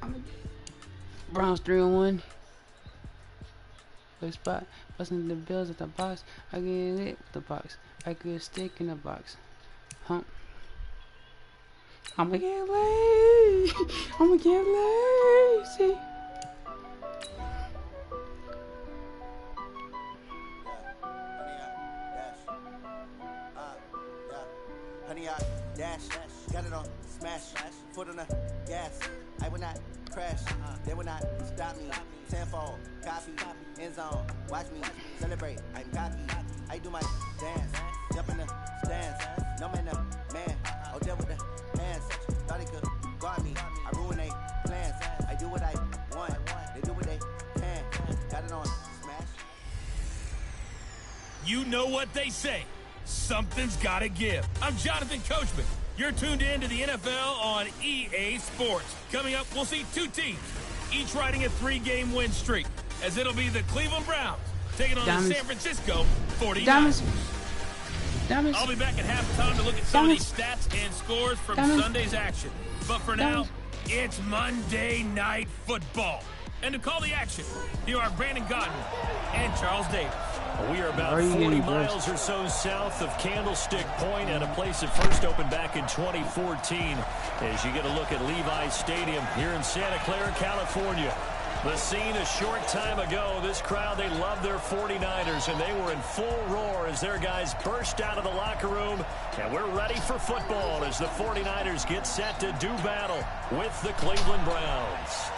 I'm gonna get Browns 3-1. Play spot. Busting the bills at the box. I get lit with the box. I get stick in the box. Huh? I'ma get lazy. I'ma get lazy. Honey, I dash, got it on smash, foot on the gas. I will not crash, they will not stop me. Tenfold, copy, end zone, watch me celebrate. I'm cocky, I do my dance, jump in the stands. No man, man, oh there with the hands. Thought he could guard me, I ruin they plans. I do what I want, they do what they can. Got it on smash. You know what they say. Something's got to give. I'm Jonathan Coachman. You're tuned in to the NFL on EA Sports. Coming up, we'll see two teams, each riding a 3-game win streak, as it'll be the Cleveland Browns taking on the San Francisco 49ers. I'll be back at halftime to look at some of these stats and scores from Sunday's action. But for now, it's Monday Night Football. And to call the action, here are Brandon Gaudin and Charles Davis. We are about 40 miles or so south of Candlestick Point at a place that first opened back in 2014 as you get a look at Levi's Stadium here in Santa Clara, California. The scene a short time ago, this crowd, they love their 49ers, and they were in full roar as their guys burst out of the locker room. And we're ready for football as the 49ers get set to do battle with the Cleveland Browns.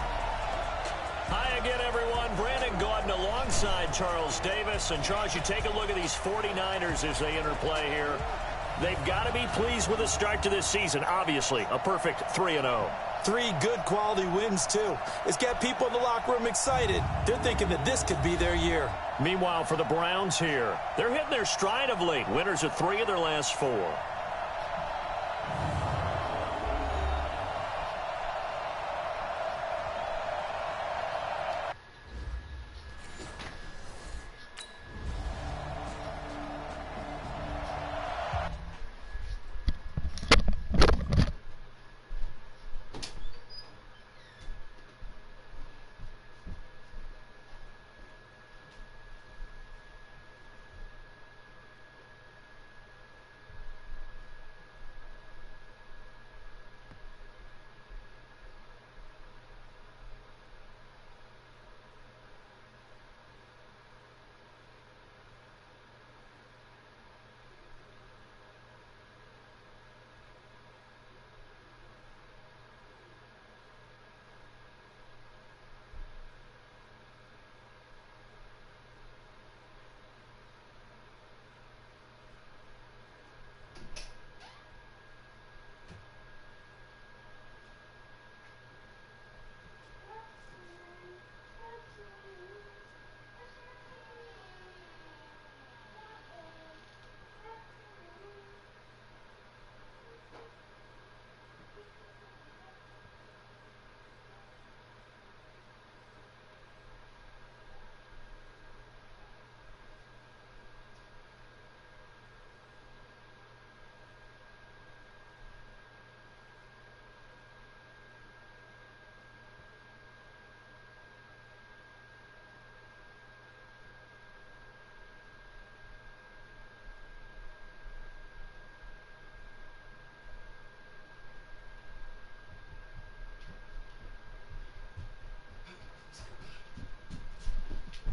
Hi again, everyone. Brandon Gaudin alongside Charles Davis. And, Charles, you take a look at these 49ers as they interplay here. They've got to be pleased with the start to this season. Obviously, a perfect 3-0. 3 good quality wins, too. It's got people in the locker room excited. They're thinking that this could be their year. Meanwhile, for the Browns here, they're hitting their stride of late. Winners of 3 of their last 4.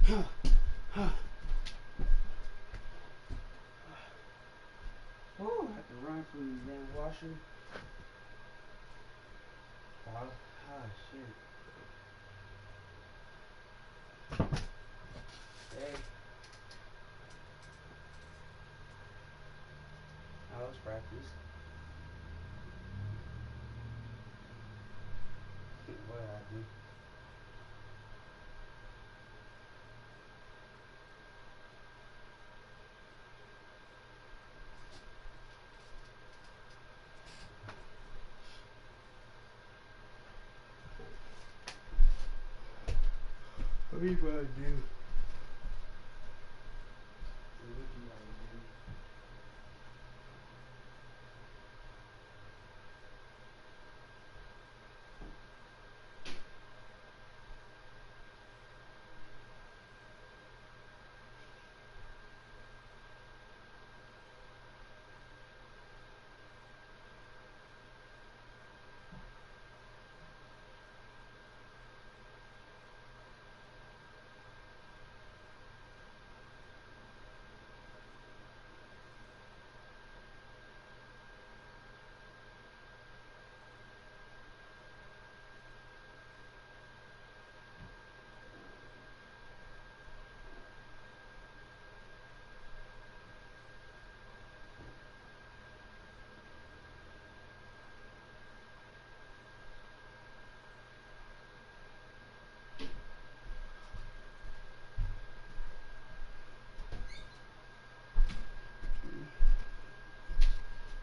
Oh, I have to run from the damn washer. Oh, shit. Hey. That was practice. What happened? What are you about to do?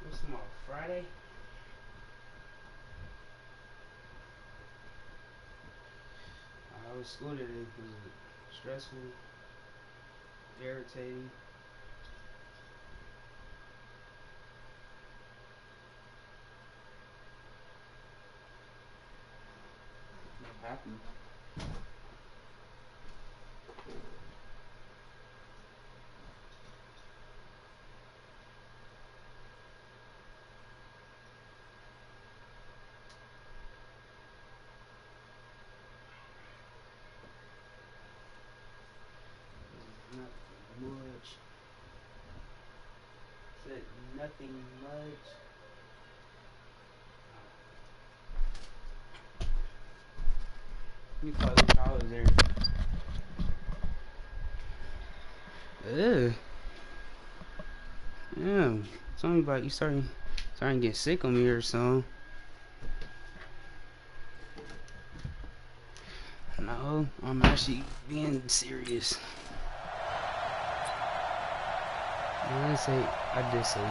What's tomorrow? Friday? I was school today. It was stressful, irritating. What happened? Much. Said nothing much. You probably wish I was there. Ugh. Yeah. Tell me about you starting to get sick on me or something. No, I'm actually being serious. I did say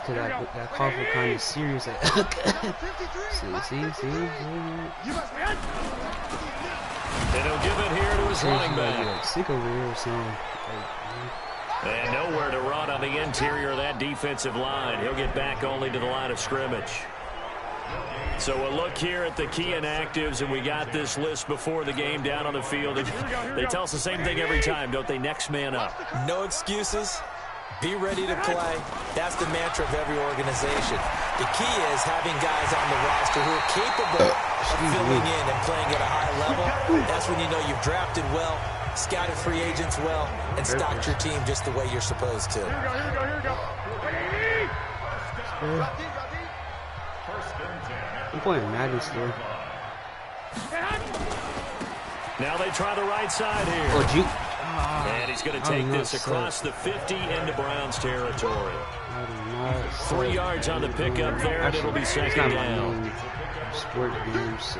because that cough was kind of serious. See? They don't give it here to his running back. Like sick over here or something. And nowhere to run on the interior of that defensive line. He'll get back only to the line of scrimmage. So we'll look here at the key inactives, and we got this list before the game down on the field. They tell us the same thing every time, don't they? Next man up. No excuses. Be ready to play. That's the mantra of every organization. The key is having guys on the roster who are capable of filling in and playing at a high level. That's when you know you've drafted well, scouted free agents well, and stocked your team just the way you're supposed to. Here we go. I'm playing Madden still. Now they try the right side here. Oh, Juke. And he's going to take this across the 50 into Browns territory. 3 yards on the pickup there, and it'll be second down. Sport games.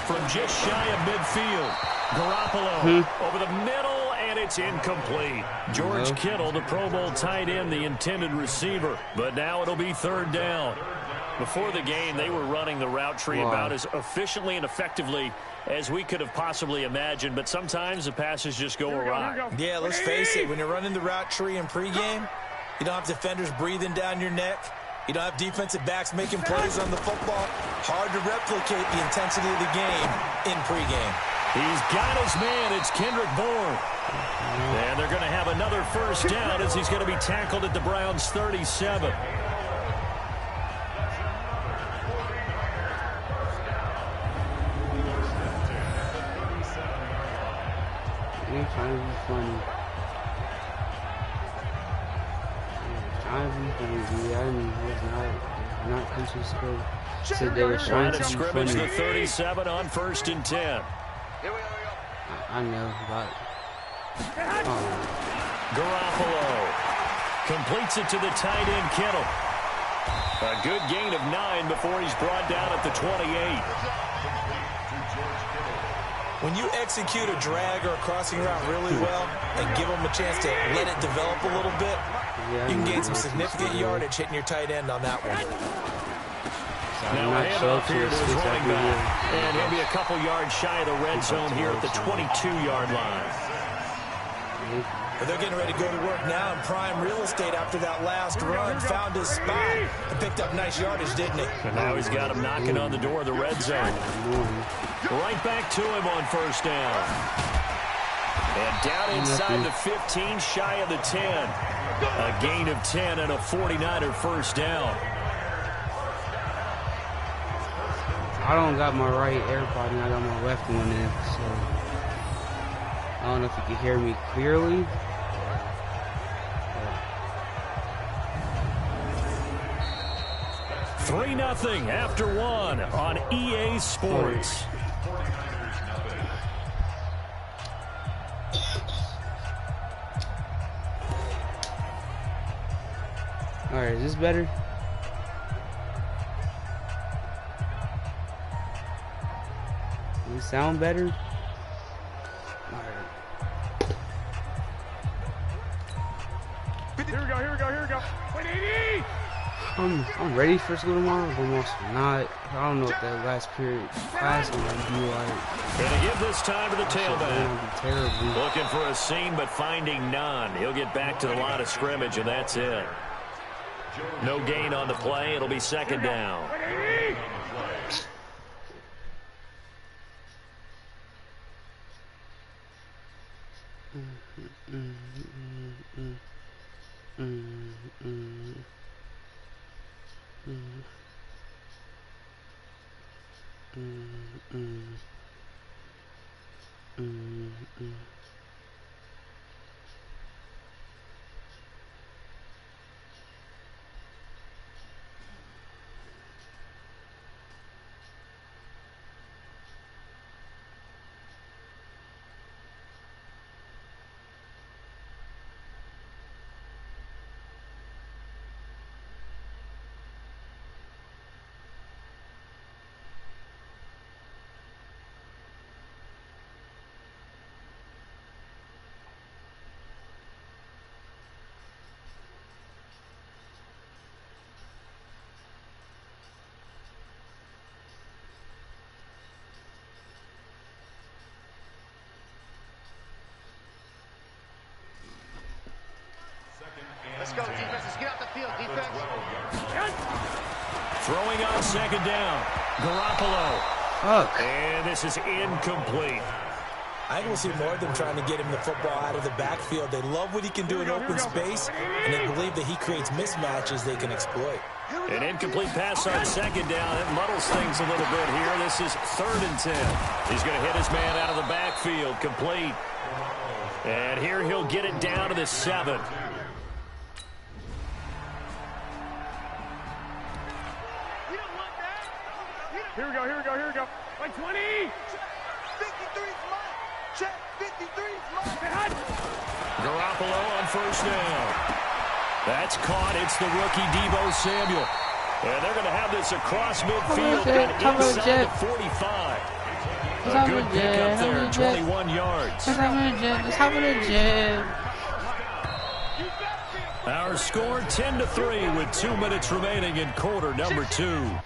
From just shy of midfield, Garoppolo over the middle, and it's incomplete. George Kittle, the Pro Bowl tight end, the intended receiver. But now it'll be third down. Before the game, they were running the route tree about as efficiently and effectively as we could have possibly imagined, but sometimes the passes just go awry. Yeah, let's face it, when you're running the route tree in pregame, you don't have defenders breathing down your neck. You don't have defensive backs making plays on the football. Hard to replicate the intensity of the game in pregame. He's got his man. It's Kendrick Bourne. And they're going to have another first down as he's going to be tackled at the Browns' 37. trying to be funny. Trying to be funny, I mean, it's not country school. So they were trying to be scrimmage funny. the 37 on 1st and 10. I know, but Garoppolo completes it to the tight end, Kittle. A good gain of 9 before he's brought down at the 28. When you execute a drag or a crossing route really well and give them a chance to let it develop a little bit, you can gain some significant yardage hitting your tight end on that one. Now a handoff here to his running back. And he'll be a couple yards shy of the red zone here at the 22-yard line. But they're getting ready to go to work now in prime real estate after that last run. Found his spot and picked up nice yardage, didn't he? And now he's got him knocking on the door of the red zone. Right back to him on 1st down. And down inside the 15, shy of the 10. A gain of 10 and a 49er 1st down. I don't got my right AirPod and I got my left one in, so I don't know if you can hear me clearly. 3-0 after 1 on EA Sports. All right, is this better? Does it sound better? All right. Here we go. 180! I'm ready for school tomorrow, but I'm also not. I don't know what that last period class is going to be like. Gonna give this time to the tailback. Terrible. Looking for a seam, but finding none. He'll get back to the line of scrimmage, and that's it. No gain on the play. It'll be 2nd down. Let's go, defense. Let's get off the field, defense. Throwing on 2nd down. Garoppolo. And this is incomplete. I think we'll see more of them trying to get him the football out of the backfield. They love what he can do in open space, and they believe that he creates mismatches they can exploit. An incomplete pass on 2nd down. It muddles things a little bit here. This is 3rd and 10. He's going to hit his man out of the backfield. Complete. And here he'll get it down to the 7. Here we go. Like 20! 53's mine. Check, 53's mine. Garoppolo on 1st down. That's caught. It's the rookie Deebo Samuel. And they're going to have this across midfield and inside the 45. A good pickup there, 21 yards. Our score 10-3 with 2 minutes remaining in quarter number 2.